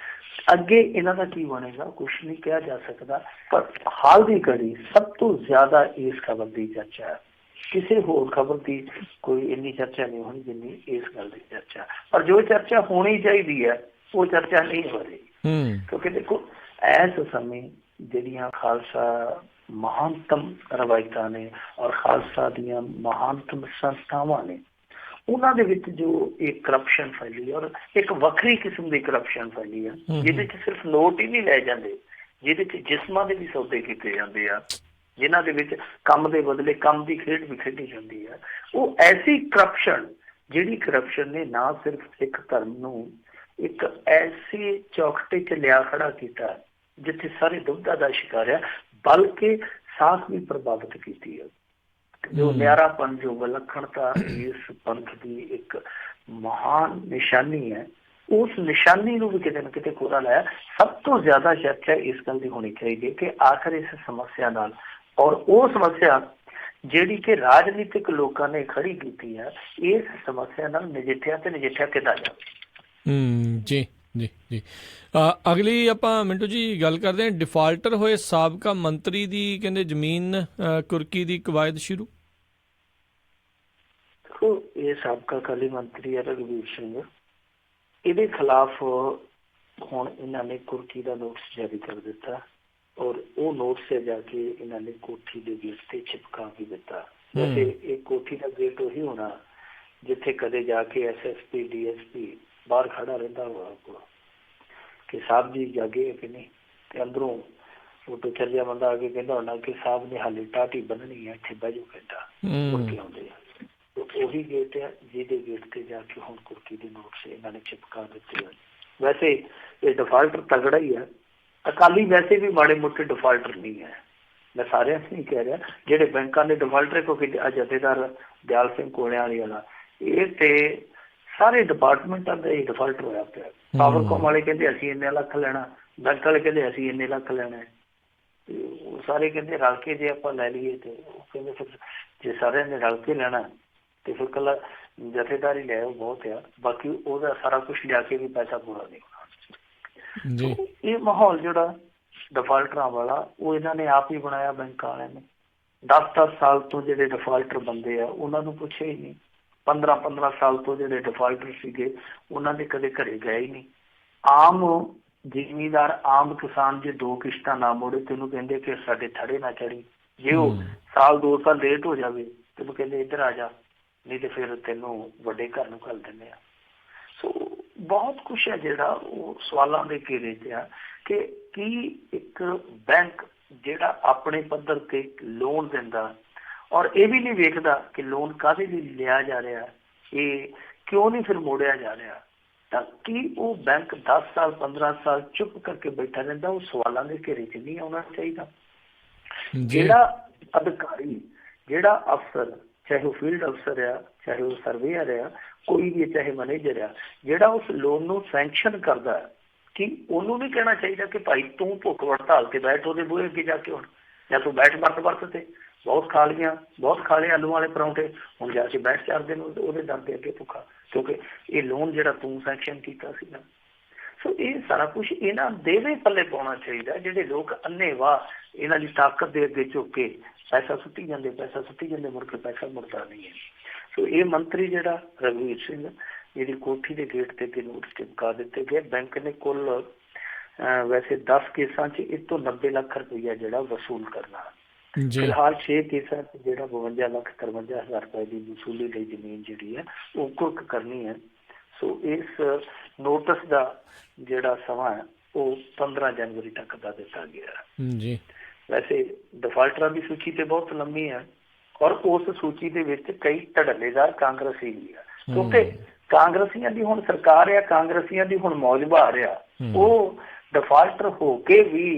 ਅੱਗੇ ਇਹਨਾਂ ਦਾ ਕੀ ਬਣੇਗਾ ਕੁਛ ਨਹੀਂ ਕਿਹਾ ਜਾ ਸਕਦਾ। ਪਰ ਹਾਲ ਦੀ ਘੜੀ ਸਭ ਤੋਂ ਜ਼ਿਆਦਾ ਇਸ ਖਬਰ ਦੀ ਚਰਚਾ ਹੈ, ਕਿਸੇ ਹੋਰ ਖਬਰ ਦੀ ਕੋਈ ਇੰਨੀ ਚਰਚਾ ਨਹੀਂ ਹੋਣੀ ਜਿੰਨੀ ਇਸ ਗੱਲ ਦੀ ਚਰਚਾ। ਪਰ ਜੋ ਚਰਚਾ ਹੋਣੀ ਚਾਹੀਦੀ ਹੈ ਉਹ ਚਰਚਾ ਨਹੀਂ ਹੋ ਰਹੀ, ਕਿਉਂਕਿ ਦੇਖੋ ਇਸ ਸਮੇਂ ਜਿਹੜੀਆਂ ਖਾਲਸਾ ਮਹਾਨਤਮ ਰਵਾਇਤਾਂ ਨੇ ਔਰ ਖਾਲਸਾ ਦੀਆਂ ਮਹਾਨਤਮ ਸੰਸਥਾਵਾਂ ਨੇ, ਉਹਨਾਂ ਦੇ ਵਿੱਚ ਜੋ ਇਹ ਕਰਪਸ਼ਨ ਫੈਲੀ ਔਰ ਇੱਕ ਵੱਖਰੀ ਕਿਸਮ ਦੀ ਕਰਪਸ਼ਨ ਫੈਲੀ ਆ, ਜਿਹਦੇ ਚ ਸਿਰਫ ਨੋਟ ਹੀ ਨਹੀਂ ਲੈ ਜਾਂਦੇ, ਜਿਹਦੇ ਚ ਜਿਸਮਾਂ ਦੇ ਵੀ ਸੌਦੇ ਕੀਤੇ ਜਾਂਦੇ ਆ, ਜਿਨ੍ਹਾਂ ਦੇ ਵਿੱਚ ਕੰਮ ਦੇ ਬਦਲੇ ਕੰਮ ਦੀ ਖੇਡ ਵੀ ਖੇਡੀ ਜਾਂਦੀ ਹੈ। ਉਹ ਐਸੀ ਕਰਪਸ਼ਨ, ਜਿਹੜੀ ਕਰਪਸ਼ਨ ਨੇ ਨਾ ਸਿਰਫ ਸਿੱਖ ਧਰਮ ਨੂੰ ਇੱਕ ਐਸੀ ਚੌਖਟੇ 'ਚ ਲਿਆ ਖੜਾ ਕੀਤਾ ਜਿੱਥੇ ਸਾਰੇ ਦੁਬਦਾ ਦਾ ਸ਼ਿਕਾਰ ਆ, ਬਲਕਿ ਸਾਖ ਵੀ ਪ੍ਰਭਾਵਿਤ ਕੀਤੀ ਹੈ। ਜੋ ਨਿਆਰਾਪਨ, ਜੋ ਵਿਲੱਖਣਤਾ ਇਸ ਪੰਥ ਦੀ ਇੱਕ ਮਹਾਨ ਨਿਸ਼ਾਨੀ ਹੈ, ਉਸ ਨਿਸ਼ਾਨੀ ਨੂੰ ਵੀ ਕਿਤੇ ਨਾ ਕਿਤੇ ਕੋਰਾ ਲਾਇਆ। ਸਭ ਤੋਂ ਜ਼ਿਆਦਾ ਚਰਚਾ ਇਸ ਗੱਲ ਦੀ ਹੋਣੀ ਚਾਹੀਦੀ ਹੈ ਕਿ ਆਖਰ ਇਸ ਸਮੱਸਿਆ ਨਾਲ, ਔਰ ਉਹ ਸਮੱਸਿਆ ਜਿਹੜੀ ਕਿ ਰਾਜਨੀਤਿਕ ਲੋਕਾਂ ਨੇ ਖੜੀ ਕੀਤੀ ਹੈ, ਇਸ ਸਮੱਸਿਆ ਨਾਲ ਨਜਿੱਠਿਆ ਤੇ ਨਜਿੱਠਿਆ ਕਿੱਦਾਂ ਜਾਵੇ। ਜੀ ਜੀ ਜੀ ਅਗਲੀ ਆਪਾਂ ਮਿੰਟੂ ਜੀ ਗੱਲ ਕਰਦੇ ਹਾਂ, ਡਿਫਾਲਟਰ ਹੋਏ ਸਾਬਕਾ ਮੰਤਰੀ ਦੀ ਕਹਿੰਦੇ ਜ਼ਮੀਨ ਕੁਰਕੀ ਦੀ ਕਵਾਇਦ ਸ਼ੁਰੂ। ਦੇਖੋ ਇਹ ਸਾਬਕਾ ਅਕਾਲੀ ਮੰਤਰੀ ਹੈ ਰਘਵੀਰ ਸਿੰਘ, ਇਹਦੇ ਖਿਲਾਫ ਹੁਣ ਇਹਨਾਂ ਨੇ ਕੁਰਕੀ ਦਾ ਨੋਟਿਸ ਜਾਰੀ ਕਰ ਦਿੱਤਾ ਔਰ ਉਹ ਨੋਟਿਸ ਜਾ ਕੇ ਇਹਨਾਂ ਨੇ ਕੋਠੀ ਦੇ ਗੇਟ ਤੇ ਚਿਪਕਾ ਵੀ ਦਿੱਤਾ। ਵੈਸੇ ਇਹ ਕੋਠੀ ਦਾ ਗੇਟ ਉਹੀ ਹੋਣਾ ਜਿੱਥੇ ਕਦੇ ਜਾ ਕੇ SSP DSP ਬਾਹਰ ਖੜਾ ਰਹਿੰਦਾ ਹੋਇਆ ਕਿ ਸਾਹਿਬ ਜੀ ਜਾਗੇ ਕਿ ਨਹੀਂ, ਤੇ ਅੰਦਰੋਂ ਫੋਟੋ ਚੱਲਿਆ ਬੰਦਾ ਆ ਕੇ ਕਹਿੰਦਾ ਹੋਣਾ ਕਿ ਸਾਹਿਬ ਨੇ ਹਾਲੇ ਟਾਟੀ ਬੰਨਣੀ ਹੈ, ਇੱਥੇ ਬਹਿ ਜਾਓ ਕਹਿੰਦਾ, ਮੁੜ ਕੇ ਆਉਂਦੇ ਆ। ਉਹੀ ਗੇਟ ਹੈ ਜਿਹਦੇ ਗੇਟ ਤੇ ਜਾ ਕੇ ਹੁਣ ਕੁਰਕੀ ਦੇ ਨੋਟਿਸ ਇਹਨਾਂ ਨੇ ਚਿਪਕਾ ਦਿੱਤੇ। ਵੈਸੇ ਇਹ ਡਿਫਾਲਟਰ ਤਗੜਾ ਹੀ ਹੈ, ਅਕਾਲੀ ਵੈਸੇ ਵੀ ਮਾੜੇ ਮੋਟੇ ਡਿਫਾਲਟਰ ਨਹੀਂ ਹੈ, ਮੈਂ ਸਾਰਿਆਂ ਨੂੰ ਨਹੀਂ ਕਹਿ ਰਿਹਾ। ਜਿਹੜੇ ਬੈਂਕਾਂ ਦੇ ਡਿਫਾਲਟਰ, ਕਿਉਂਕਿ ਜਥੇਦਾਰ ਦਿਆਲ ਸਿੰਘ ਕੋਲਿਆਣੀ ਵਾਲਾ, ਇਹ ਤੇ ਸਾਰੇ ਡਿਪਾਰਟਮੈਂਟਾਂ ਦਾ ਇਹ ਡਿਫਾਲਟਰ ਹੋਇਆ ਪਿਆ। ਪਾਵਰਕਾਮ ਵਾਲੇ ਕਹਿੰਦੇ ਅਸੀਂ ਇੰਨੇ ਲੱਖ ਲੈਣਾ, ਬੈਂਕ ਵਾਲੇ ਕਹਿੰਦੇ ਅਸੀਂ ਇੰਨੇ ਲੱਖ ਲੈਣਾ, ਤੇ ਉਹ ਸਾਰੇ ਕਹਿੰਦੇ ਰਲ ਕੇ ਜੇ ਆਪਾਂ ਲੈ ਲਈਏ, ਤੇ ਉਹ ਕਹਿੰਦੇ ਫਿਰ ਜੇ ਸਾਰਿਆਂ ਨੇ ਰਲ ਕੇ ਲੈਣਾ ਤੇ ਫਿਰ ਇਕੱਲਾ ਜਥੇਦਾਰ ਹੀ ਲੈ ਆਓ ਬਹੁਤ ਆ, ਬਾਕੀ ਉਹਦਾ ਸਾਰਾ ਕੁਛ ਲਿਆ ਕੇ ਵੀ ਪੈਸਾ ਪੂਰਾ ਨਹੀਂ ਹੋਣਾ। ਇਹ ਮਾਹੌਲ ਜਿਹੜਾ ਡਿਫਾਲਟਰਾਂ ਵਾਲਾ ਉਹ ਇਹਨਾਂ ਨੇ ਆਪ ਹੀ ਬਣਾਇਆ ਬੈਂਕਾਂ ਵਾਲਿਆਂ ਨੇ। 10-10 ਸਾਲ ਤੋਂ ਜਿਹੜੇ ਡਿਫਾਲਟਰ ਬੰਦੇ ਆ ਉਹਨਾਂ ਨੂੰ ਪੁੱਛਿਆ ਹੀ ਨਹੀਂ। 15-15 ਸਾਲ ਤੋਂ ਜਿਹੜੇ ਡਿਫਾਲਟਰ ਸੀਗੇ ਉਹਨਾਂ ਦੇ ਕਦੇ ਘਰੇ ਗਏ ਹੀ ਨਹੀਂ। ਆਮ ਜ਼ਿਮੀਂਦਾਰ, ਆਮ ਕਿਸਾਨ ਜੇ 2 ਕਿਸ਼ਤਾਂ ਨਾ ਮੋੜੇ ਤੈਨੂੰ ਕਹਿੰਦੇ ਕਿ ਸਾਡੇ ਥੜੇ ਨਾ ਚੜੀ, ਜੇ ਉਹ ਸਾਲ 2 ਸਾਲ ਲੇਟ ਹੋ ਜਾਵੇ ਤੈਨੂੰ ਕਹਿੰਦੇ ਇੱਧਰ ਆ ਜਾ, ਨਹੀਂ ਤੇ ਫਿਰ ਤੈਨੂੰ ਵੱਡੇ ਘਰ ਨੂੰ ਘੱਲ ਦਿੰਦੇ ਆ। ਸੋ ਬਹੁਤ ਕੁਛ ਹੈ ਜਿਹੜਾ ਉਹ ਸਵਾਲਾਂ ਦੇ ਘੇਰੇ 'ਚ ਆ ਕਿ ਕੀ ਇੱਕ ਬੈਂਕ ਜਿਹੜਾ ਆਪਣੇ ਪੱਧਰ ਤੇ ਲੋਨ ਦਿੰਦਾ ਔਰ ਇਹ ਵੀ ਨਹੀਂ ਵੇਖਦਾ ਕਿ ਲੋਨ ਕਾਹਦੇ ਲਈ ਲਿਆ ਜਾ ਰਿਹਾ, ਇਹ ਕਿਉਂ ਨਹੀਂ ਫਿਰ ਮੋੜਿਆ ਜਾ ਰਿਹਾ, ਤਾਂ ਕੀ ਉਹ ਬੈਂਕ 10 ਸਾਲ 15 ਸਾਲ ਚੁੱਪ ਕਰਕੇ ਬੈਠਾ ਰਹਿੰਦਾ? ਉਹ ਸਵਾਲਾਂ ਦੇ ਘੇਰੇ 'ਚ ਨਹੀਂ ਆਉਣਾ ਚਾਹੀਦਾ। ਜਿਹੜਾ ਅਧਿਕਾਰੀ, ਜਿਹੜਾ ਅਫਸਰ, ਚਾਹੇ ਉਹ ਫੀਲਡ ਅਫਸਰ ਆ, ਚਾਹੇ ਉਹ ਸਰਵੇਅਰ ਆ, ਕੋਈ ਵੀ ਚਾਹੇ ਮੈਨੇਜਰ ਆ, ਜਿਹੜਾ ਉਸ ਲੋਨ ਨੂੰ ਸੈਂਕਸ਼ਨ ਕਰਦਾ, ਕਿ ਉਹਨੂੰ ਨਹੀਂ ਕਹਿਣਾ ਚਾਹੀਦਾ ਕਿ ਭਾਈ ਤੂੰ ਭੁੱਖ ਹੜਤਾਲ ਤੇ ਬੈਠ ਉਹਦੇ ਬੂਹੇ ਅੱਗੇ ਜਾ ਕੇ, ਹੁਣ ਜਾਂ ਤੂੰ ਬੈਠ ਵਰਤ ਤੇ ਬਹੁਤ ਖਾ ਲਈਆਂ, ਬਹੁਤ ਖਾ ਲਏ ਆਲੂ ਵਾਲੇ ਪਰੌਂਠੇ, ਹੁਣ ਜਾ ਕੇ ਬੈਠ 4 ਦਿਨ ਉਹਦੇ ਦਰ ਦੇ ਅੱਗੇ ਭੁੱਖਾ, ਕਿਉਂਕਿ ਇਹ ਲੋਨ ਜਿਹੜਾ ਤੂੰ ਸੈਂਕਸ਼ਨ ਕੀਤਾ ਸੀਗਾ। ਸੋ ਇਹ ਸਾਰਾ ਕੁਛ ਇਹਨਾਂ ਦੇ ਵੀ ਪੱਲੇ ਪਾਉਣਾ ਚਾਹੀਦਾ। ਜਿਹੜੇ ਲੋਕ ਅੰਨ੍ਹੇਵਾਹ ਇਹਨਾਂ ਦੀ ਤਾਕਤ ਦੇ ਅੱਗੇ ਝੁੱਕ ਕੇ ਪੈਸਾ ਸੁੱਟੀ ਜਾਂਦੇ, ਮੁੜ ਕੇ ਪੈਸਾ ਮੁੜਦਾ ਨਹੀਂ ਹੈ। ਸੋ ਇਹ ਮੰਤਰੀ ਜਿਹੜਾ ਰਘਵੀਰ ਸਿੰਘ, ਇਹਦੀ ਕੋਠੀ ਦੇ ਗੇਟ ਤੇ ਨੋਟਿਸ ਚਿਪਕਾ ਦਿੱਤੇ ਗਏ। ਬੈਂਕ ਨੇ ਕੁੱਲ ਵੈਸੇ 10 ਕੇਸਾਂ 'ਚ 1 ਤੋਂ 90 ਲੱਖ ਰੁਪਈਆ ਜਿਹੜਾ ਵਸੂਲ ਕਰਨਾ, ਜੀ ਫਿਲਹਾਲ 6 ਕੇਸਾਂ 'ਚ ਜਿਹੜਾ 52,53,000 ਰੁਪਏ ਦੀ ਵਸੂਲੀ ਲਈ ਜ਼ਮੀਨ ਜਿਹੜੀ ਹੈ ਉਹ ਕੁਰਕ ਕਰਨੀ ਹੈ। ਸੋ ਇਸ ਨੋਟਿਸ ਦਾ ਜਿਹੜਾ ਸਮਾਂ ਹੈ ਉਹ 15 ਜਨਵਰੀ ਤੱਕ ਦਾ ਦਿੱਤਾ ਗਿਆ ਹੈ। ਜੀ ਵੈਸੇ ਡਿਫਾਲਟਰਾਂ ਦੀ ਸੂਚੀ ਤੇ ਬਹੁਤ ਲੰਮੀ ਹੈ ਔਰ ਉਸ ਸੂਚੀ ਦੇ ਵਿੱਚ ਕਈ ਧੜੱਲੇਦਾਰ ਕਾਂਗਰਸੀ ਵੀ ਆ, ਕਿਉਂਕਿ ਕਾਂਗਰਸੀਆਂ ਦੀ ਹੁਣ ਸਰਕਾਰ ਆ, ਕਾਂਗਰਸੀਆਂ ਦੀ ਹੁਣ ਮੌਜ ਬਹਾ ਰਿਹਾ, ਉਹ ਡਿਫਾਲਟਰ ਹੋ ਕੇ ਵੀ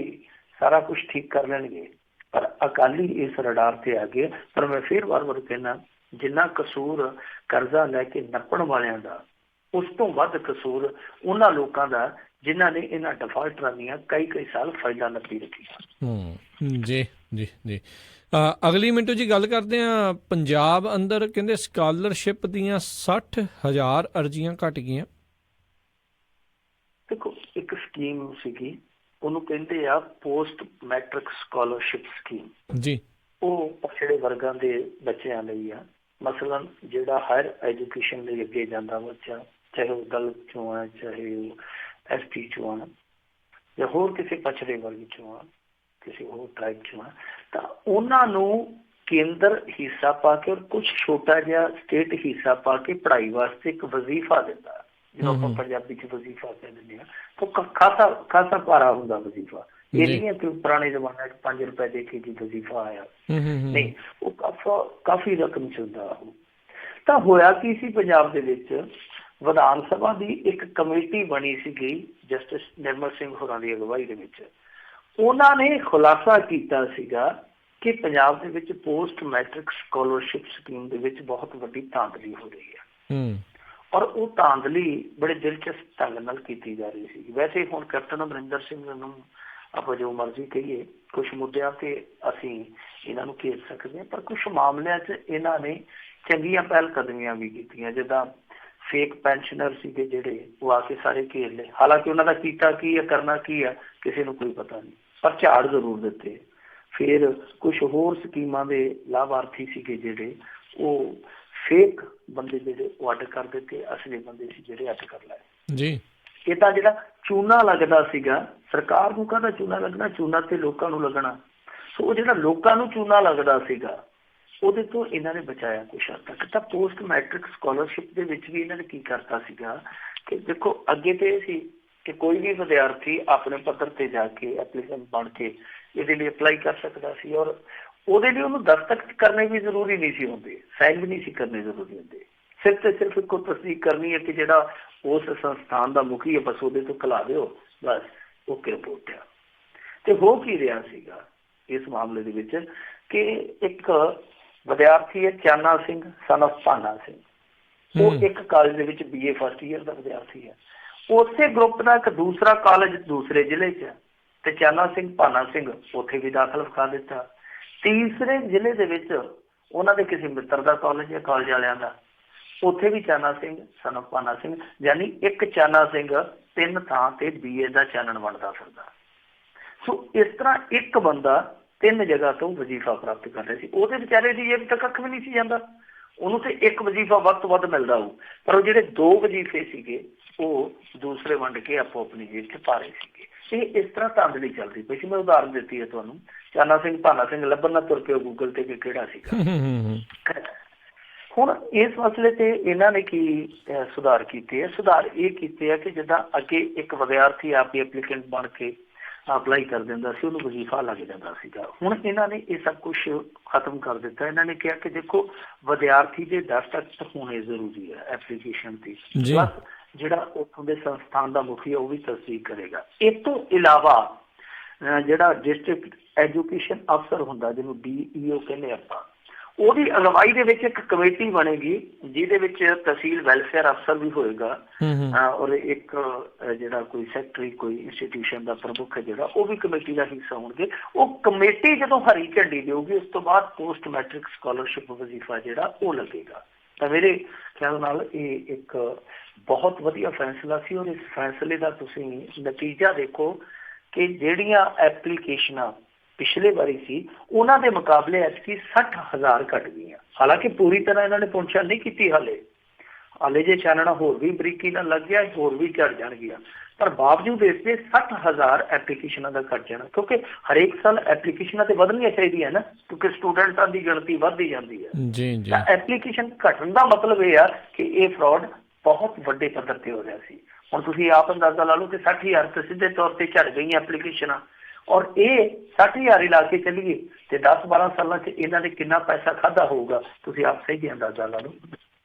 ਸਾਰਾ ਕੁਝ ਠੀਕ ਕਰ ਲੈਣਗੇ। ਪਰ ਅਕਾਲੀ ਇਸ ਰਡਾਰ ਤੇ ਆ ਗਏ। ਪਰ ਮੈਂ ਫਿਰ ਵਾਰ-ਵਾਰ ਕਹਿਣਾ, ਜਿੰਨਾ ਕਸੂਰ ਕਰਜ਼ਾ ਲੈ ਕੇ ਨੱਪਣ ਵਾਲਿਆਂ ਦਾ, ਉਸ ਤੋਂ ਵੱਧ ਕਸੂਰ ਉਹਨਾਂ ਲੋਕਾਂ ਦਾ ਜਿਨ੍ਹਾਂ ਨੇ ਇਹਨਾਂ ਡਿਫਾਲਟਰਾਂ ਦੀਆਂ ਕਈ ਸਾਲ ਫਾਈਲਾਂ ਨੱਪੀ ਰੱਖੀਆਂ। ਜੀ ਜੀ ਜੀ ਅਗਲੀ ਮਿੰਟੋ ਜੀ ਗੱਲ ਕਰਦੇ ਹਾਂ। ਪੰਜਾਬ ਅੰਦਰ ਕਹਿੰਦੇ ਸਕਾਲਰਸ਼ਿਪ ਦੀਆਂ 60,000 ਅਰਜ਼ੀਆਂ ਘਟ ਗਈਆਂ। ਦੇਖੋ, ਇੱਕ ਸਕੀਮ ਸੀਗੀ, ਉਹਨੂੰ ਕਹਿੰਦੇ ਆ ਪੋਸਟ ਮੈਟ੍ਰਿਕ ਸਕਾਲਰਸ਼ਿਪ ਸਕੀਮ। ਜੀ ਉਹ ਪਛੜੇ ਵਰਗਾਂ ਦੇ ਬੱਚਿਆਂ ਲਈ ਆ। ਮਸਲਨ ਜਿਹੜਾ ਹਾਇਰ ਐਜੂਕੇਸ਼ਨ ਲਈ ਅੱਗੇ ਜਾਂਦਾ ਬੱਚਾ, ਚਾਹੇ ਉਹ ਦਲਿਤ ਚੋਂ ਆ, ਚਾਹੇ ਉਹ ST ਚੋਂ ਆ, ਜਾਂ ਹੋਰ ਕਿਸੇ ਪਛੜੇ ਵਰਗ ਚੋਂ ਆ, ਕਿਸੇ ਹੋਰ ਟ੍ਰਾਈਬ ਚੋਂ ਆ, ਤਾਂ ਉਹਨਾਂ ਨੂੰ ਕੇਂਦਰ ਹਿੱਸਾ ਪਾ ਕੇ ਔਰ ਕੁਛ ਛੋਟਾ ਜਿਹਾ ਸਟੇਟ ਹਿੱਸਾ ਪਾ ਕੇ ਪੜ੍ਹਾਈ ਵਾਸਤੇ ਇੱਕ ਵਜ਼ੀਫਾ ਦਿੰਦਾ, ਜਿਹਨੂੰ ਆਪਾਂ ਪੰਜਾਬੀ 'ਚ ਵਜ਼ੀਫਾ ਕਹਿ ਦਿੰਦੇ ਹਾਂ। ਤਾਂ ਖਾਸਾ ਭਾਰਾ ਹੁੰਦਾ ਵਜ਼ੀਫਾ। ਇਹ ਨਹੀਂ ਹੈ ਕਿ ਪੁਰਾਣੇ ਜ਼ਮਾਨੇ 'ਚ 5 ਰੁਪਏ ਦੇ ਕੇ ਜੀ ਵਜ਼ੀਫਾ ਆਇਆ, ਨਹੀਂ, ਉਹ ਕਾਫੀ ਰਕਮ 'ਚ ਹੁੰਦਾ ਉਹ। ਤਾਂ ਹੋਇਆ ਕੀ ਸੀ, ਪੰਜਾਬ ਦੇ ਵਿੱਚ ਵਿਧਾਨ ਸਭਾ ਦੀ ਇੱਕ ਕਮੇਟੀ ਬਣੀ ਸੀਗੀ ਜਸਟਿਸ ਨਿਰਮਲ ਸਿੰਘ ਹੋਰਾਂ ਦੀ ਅਗਵਾਈ ਦੇ ਵਿੱਚ। ਉਹਨਾਂ ਨੇ ਖੁਲਾਸਾ ਕੀਤਾ ਸੀਗਾ ਕਿ ਪੰਜਾਬ ਦੇ ਵਿੱਚ ਪੋਸਟ ਮੈਟ੍ਰਿਕ ਸਕਾਲਰਸ਼ਿਪ ਸਕੀਮ ਦੇ ਵਿੱਚ ਬਹੁਤ ਵੱਡੀ ਧਾਂਦਲੀ ਹੋ ਰਹੀ ਹੈ, ਔਰ ਉਹ ਧਾਂਦਲੀ ਬੜੇ ਦਿਲਚਸਪ ਢੰਗ ਨਾਲ ਕੀਤੀ ਜਾ ਰਹੀ ਸੀ। ਵੈਸੇ ਹੁਣ ਕੈਪਟਨ ਅਮਰਿੰਦਰ ਸਿੰਘ ਨੂੰ ਆਪਾਂ ਜੋ ਮਰਜ਼ੀ ਕਹੀਏ, ਕੁਛ ਮੁੱਦਿਆਂ ਤੇ ਅਸੀਂ ਇਹਨਾਂ ਨੂੰ ਘੇਰ ਸਕਦੇ ਹਾਂ, ਪਰ ਕੁਛ ਮਾਮਲਿਆਂ 'ਚ ਇਹਨਾਂ ਨੇ ਚੰਗੀਆਂ ਪਹਿਲ ਕਦਮੀਆਂ ਵੀ ਕੀਤੀਆਂ। ਜਿੱਦਾਂ ਫੇਕ ਪੈਨਸ਼ਨਰ ਸੀਗੇ ਜਿਹੜੇ, ਉਹ ਆ ਕੇ ਸਾਰੇ ਘੇਰ ਲਏ। ਹਾਲਾਂਕਿ ਉਹਨਾਂ ਦਾ ਕੀਤਾ ਕੀ ਹੈ, ਕਰਨਾ ਕੀ ਹੈ, ਕਿਸੇ ਨੂੰ ਕੋਈ ਪਤਾ ਨਹੀਂ, ਪਰ ਝਾੜ ਜ਼ਰੂਰ ਦਿੱਤੇ। ਫਿਰ ਕੁਛ ਹੋਰ ਸਕੀਮਾਂ ਦੇ ਲਾਭਾਰਥੀ ਸੀਗੇ ਜਿਹੜੇ, ਉਹ ਫੇਕ ਬੰਦੇ ਜਿਹੜੇ ਉਹ ਅੱਡ ਕਰ ਦਿੱਤੇ, ਅਸਲੀ ਬੰਦੇ ਸੀ ਜਿਹੜੇ ਅੱਡ ਕਰ ਲਏ ਜੀ। ਇਹ ਤਾਂ ਜਿਹੜਾ ਚੂਨਾ ਲੱਗਦਾ ਸੀਗਾ, ਸਰਕਾਰ ਨੂੰ ਕਾਹਦਾ ਚੂਨਾ ਲੱਗਣਾ, ਚੂਨਾ ਤੇ ਲੋਕਾਂ ਨੂੰ ਲੱਗਣਾ। ਸੋ ਉਹ ਜਿਹੜਾ ਲੋਕਾਂ ਨੂੰ ਚੂਨਾ ਲੱਗਦਾ ਸੀਗਾ, ਉਹਦੇ ਤੋਂ ਇਹਨਾਂ ਨੇ ਬਚਾਇਆ ਕੁਛ ਹੱਦ ਤੱਕ। ਤਾਂ ਪੋਸਟ ਮੈਟ੍ਰਿਕ ਸਕਾਲਰਸ਼ਿਪ ਦੇ ਵਿੱਚ ਵੀ ਇਹਨਾਂ ਨੇ ਕੀ ਕਰਤਾ ਸੀਗਾ ਕਿ ਦੇਖੋ, ਅੱਗੇ ਤੇ ਇਹ ਸੀ ਕਿ ਕੋਈ ਵੀ ਵਿਦਿਆਰਥੀ ਆਪਣੇ ਪੱਧਰ ਤੇ ਜਾ ਕੇ ਐਪਲੀਕੈਂਟ ਬਣ ਕੇ ਇਹਦੇ ਲਈ ਅਪਲਾਈ ਕਰ ਸਕਦਾ ਸੀ, ਔਰ ਉਹਦੇ ਲਈ ਉਹਨੂੰ ਦਸਤਖਤ ਕਰਨੇ ਵੀ ਜ਼ਰੂਰੀ ਨਹੀਂ ਸੀ ਹੁੰਦੇ, ਸਾਈਨ ਵੀ ਨਹੀਂ ਸੀ ਕਰਨੇ ਜ਼ਰੂਰੀ ਹੁੰਦੇ। ਸਿਰਫ ਤੇ ਸਿਰਫ ਇੱਕੋ ਤਸਦੀਕ ਕਰਨੀ ਹੈ ਕਿ ਜਿਹੜਾ ਉਸ ਸੰਸਥਾਨ ਦਾ ਮੁਖੀ ਹੈ, ਬਸ ਉਹਦੇ ਤੋਂ ਖਿਲਾ ਦਿਓ, ਬਸ ਓਕੇ ਰਿਪੋਰਟ ਆ। ਤੇ ਹੋ ਕੀ ਰਿਹਾ ਸੀਗਾ ਇਸ ਮਾਮਲੇ ਦੇ ਵਿੱਚ ਕਿ ਇੱਕ ਵਿਦਿਆਰਥੀ ਹੈ ਚਾਨਾ ਸਿੰਘ ਸਨ ਆਫ ਭਾਨਾ ਸਿੰਘ, ਉਹ ਇੱਕ ਕਾਲਜ ਦੇ ਵਿੱਚ BA ਫਸਟ ਈਅਰ ਦਾ ਵਿਦਿਆਰਥੀ ਹੈ। ਉਸੇ ਗਰੁੱਪ ਦਾ ਇੱਕ ਦੂਸਰਾ ਕਾਲਜ ਦੂਸਰੇ ਜ਼ਿਲ੍ਹੇ 'ਚ, ਤੇ ਚਾਨਾ ਸਿੰਘ ਭਾਨਾ ਸਿੰਘ ਉੱਥੇ ਵੀ ਦਾਖਲ ਵਿਖਾ ਦਿੱਤਾ। ਤੀਸਰੇ ਜ਼ਿਲ੍ਹੇ ਦੇ ਵਿੱਚ ਉਹਨਾਂ ਦੇ ਕਿਸੇ ਮਿੱਤਰ ਦਾ ਕਾਲਜ ਹੈ, ਕਾਲਜ ਵਾਲਿਆਂ ਦਾ, ਉੱਥੇ ਵੀ ਚਾਨਾ ਸਿੰਘ ਸਨ ਆਫ ਭਾਨਾ ਸਿੰਘ, ਯਾਨੀ ਇੱਕ ਚਾਨਾ ਸਿੰਘ 3 ਥਾਂ ਤੇ BA ਦਾ ਚਾਨਣ ਬਣਦਾ ਫਿਰਦਾ। ਸੋ ਇਸ ਤਰ੍ਹਾਂ ਇੱਕ ਬੰਦਾ 3 ਜਗ੍ਹਾ ਤੋਂ ਵਜ਼ੀਫਾ ਪ੍ਰਾਪਤ ਕਰ ਰਿਹਾ ਸੀ। ਉਹਦੇ ਵਿਚਾਰੇ ਦੀ ਜੇਬ ਤੱਕ ਕੱਖ ਵੀ ਨਹੀਂ ਸੀ ਜਾਂਦਾ, ਉਹਨੂੰ ਤੇ ਇੱਕ ਵਜ਼ੀਫਾ ਵੱਧ ਤੋਂ ਵੱਧ ਮਿਲਦਾ ਹੋਊ, ਪਰ ਉਹ ਜਿਹੜੇ 2 ਵਜ਼ੀਫੇ ਸੀਗੇ ਉਹ ਦੂਸਰੇ ਵੰਡ ਕੇ ਆਪੋ ਆਪਣੀ ਜੇਬ 'ਚ ਪਾ ਰਹੇ ਸੀਗੇ। ਇਹ ਇਸ ਤਰ੍ਹਾਂ ਧਾਂਦਲੀ ਚੱਲਦੀ ਪਈ ਸੀ। ਮੈਂ ਉਦਾਹਰਨ ਦਿੱਤੀ ਹੈ ਤੁਹਾਨੂੰ, ਚਾਨਾ ਸਿੰਘ ਭਾਨਾ ਸਿੰਘ ਲੱਭਣ ਨਾ ਤੁਰ ਪਿਓ ਗੂਗਲ ਤੇ ਕਿ ਕਿਹੜਾ ਸੀਗਾ। ਹੁਣ ਇਸ ਮਸਲੇ ਤੇ ਇਹਨਾਂ ਨੇ ਕੀ ਸੁਧਾਰ ਕੀਤੇ ਹੈ? ਸੁਧਾਰ ਇਹ ਕੀਤੇ ਆ ਕਿ ਜਿੱਦਾਂ ਅੱਗੇ ਇੱਕ ਵਿਦਿਆਰਥੀ ਆਪ ਹੀ ਐਪਲੀਕੈਂਟ ਬਣ ਕੇ ਅਪਲਾਈ ਕਰ ਦਿੰਦਾ ਸੀ, ਉਹਨੂੰ ਵਜ਼ੀਫਾ ਲੱਗ ਜਾਂਦਾ ਸੀਗਾ। ਹੁਣ ਇਹਨਾਂ ਨੇ ਇਹ ਸਭ ਕੁਛ ਖਤਮ ਕਰ ਦਿੱਤਾ। ਇਹਨਾਂ ਨੇ ਕਿਹਾ ਕਿ ਦੇਖੋ, ਵਿਦਿਆਰਥੀ ਦੇ ਦਸਤਖਤ ਹੋਣੇ ਜ਼ਰੂਰੀ ਹੈ ਐਪਲੀਕੇਸ਼ਨ ਤੇ, ਪਲੱਸ ਜਿਹੜਾ ਉੱਥੋਂ ਦੇ ਸੰਸਥਾਨ ਦਾ ਮੁਖੀ ਹੈ ਉਹ ਵੀ ਤਸਦੀਕ ਕਰੇਗਾ। ਇਸ ਤੋਂ ਇਲਾਵਾ ਜਿਹੜਾ ਡਿਸਟ੍ਰਿਕਟ ਐਜੂਕੇਸ਼ਨ ਅਫਸਰ ਹੁੰਦਾ, ਜਿਹਨੂੰ DEO ਕਹਿੰਦੇ ਆਪਾਂ, ਉਹਦੀ ਅਗਵਾਈ ਦੇ ਵਿੱਚ ਇੱਕ ਕਮੇਟੀ ਬਣੇਗੀ, ਜਿਹਦੇ ਵਿੱਚ ਤਹਿਸੀਲ ਵੈਲਫੇਅਰ ਅਫਸਰ ਵੀ ਹੋਏਗਾ, ਔਰ ਇੱਕ ਜਿਹੜਾ ਕੋਈ ਸੈਕਟਰੀ, ਕੋਈ ਇੰਸਟੀਟਿਊਸ਼ਨ ਦਾ ਪ੍ਰਮੁੱਖ ਹੈ ਜਿਹੜਾ, ਉਹ ਵੀ ਕਮੇਟੀ ਦਾ ਹਿੱਸਾ ਹੋਣਗੇ। ਉਹ ਕਮੇਟੀ ਜਦੋਂ ਹਰੀ ਝੰਡੀ ਦੇਊਗੀ, ਉਸ ਤੋਂ ਬਾਅਦ ਪੋਸਟ ਮੈਟ੍ਰਿਕ ਸਕਾਲਰਸ਼ਿਪ ਵਜ਼ੀਫਾ ਜਿਹੜਾ ਉਹ ਲੱਗੇਗਾ। ਤਾਂ ਮੇਰੇ ਖਿਆਲ ਨਾਲ ਇਹ ਇੱਕ ਬਹੁਤ ਵਧੀਆ ਫੈਸਲਾ ਸੀ, ਔਰ ਇਸ ਫੈਸਲੇ ਦਾ ਤੁਸੀਂ ਨਤੀਜਾ ਦੇਖੋ ਕਿ ਜਿਹੜੀਆਂ ਐਪਲੀਕੇਸ਼ਨਾਂ ਪਿਛਲੇ ਵਾਰੀ ਸੀ ਉਹਨਾਂ ਦੇ ਮੁਕਾਬਲੇ ਐਤਕੀ 60,000 ਘੱਟ ਗਈਆਂ। ਹਾਲਾਂਕਿ ਪੂਰੀ ਤਰ੍ਹਾਂ ਇਹਨਾਂ ਨੇ ਪਹੁੰਚਾ ਨਹੀਂ ਕੀਤੀ ਹਾਲੇ, ਹਾਲੇ ਜੇ ਚਾਨਣਾ ਹੋਰ ਵੀ ਬਰੀਕੀ ਨਾਲ ਲੱਗ ਗਿਆ ਹੋਰ ਵੀ ਝੜ ਜਾਣਗੀਆਂ। ਪਰ ਬਾਵਜੂਦ ਇਸ ਦੇ 60,000 ਐਪਲੀਕੇਸ਼ਨਾਂ ਦਾ ਘਟ ਜਾਣਾ, ਕਿਉਂਕਿ ਹਰੇਕ ਸਾਲ ਐਪਲੀਕੇਸ਼ਨਾਂ ਤੇ ਵਧਣੀਆਂ ਚਾਹੀਦੀਆਂ ਨਾ, ਕਿਉਂਕਿ ਸਟੂਡੈਂਟਾਂ ਦੀ ਗਿਣਤੀ ਵੱਧਦੀ ਜਾਂਦੀ ਹੈ। ਜੀ ਜੀ ਤਾਂ ਐਪਲੀਕੇਸ਼ਨ ਘਟਣ ਦਾ ਮਤਲਬ ਇਹ ਆ ਕਿ ਇਹ ਫਰਾਡ ਬਹੁਤ ਵੱਡੇ ਪੱਧਰ ਤੇ ਹੋ ਰਿਹਾ ਸੀ। ਹੁਣ ਤੁਸੀਂ ਆਪ ਅੰਦਾਜ਼ਾ ਲਾ ਲਓ ਕਿ 60,000 ਤੇ ਸਿੱਧੇ ਤੌਰ ਤੇ ਝੜ ਗਈਆਂ ਐਪਲੀਕੇਸ਼ਨਾਂ, ਔਰ ਇਹ 60,000 ਹੀ ਲਾ ਕੇ ਚੱਲੀਏ ਤੇ 10-12 ਸਾਲਾਂ 'ਚ ਇਹਨਾਂ ਨੇ ਕਿੰਨਾ ਪੈਸਾ ਖਾਧਾ ਹੋਊਗਾ, ਤੁਸੀਂ ਆਪ ਸਹੀ ਜੀ ਅੰਦਾਜ਼ਾ ਲਾ ਲਓ।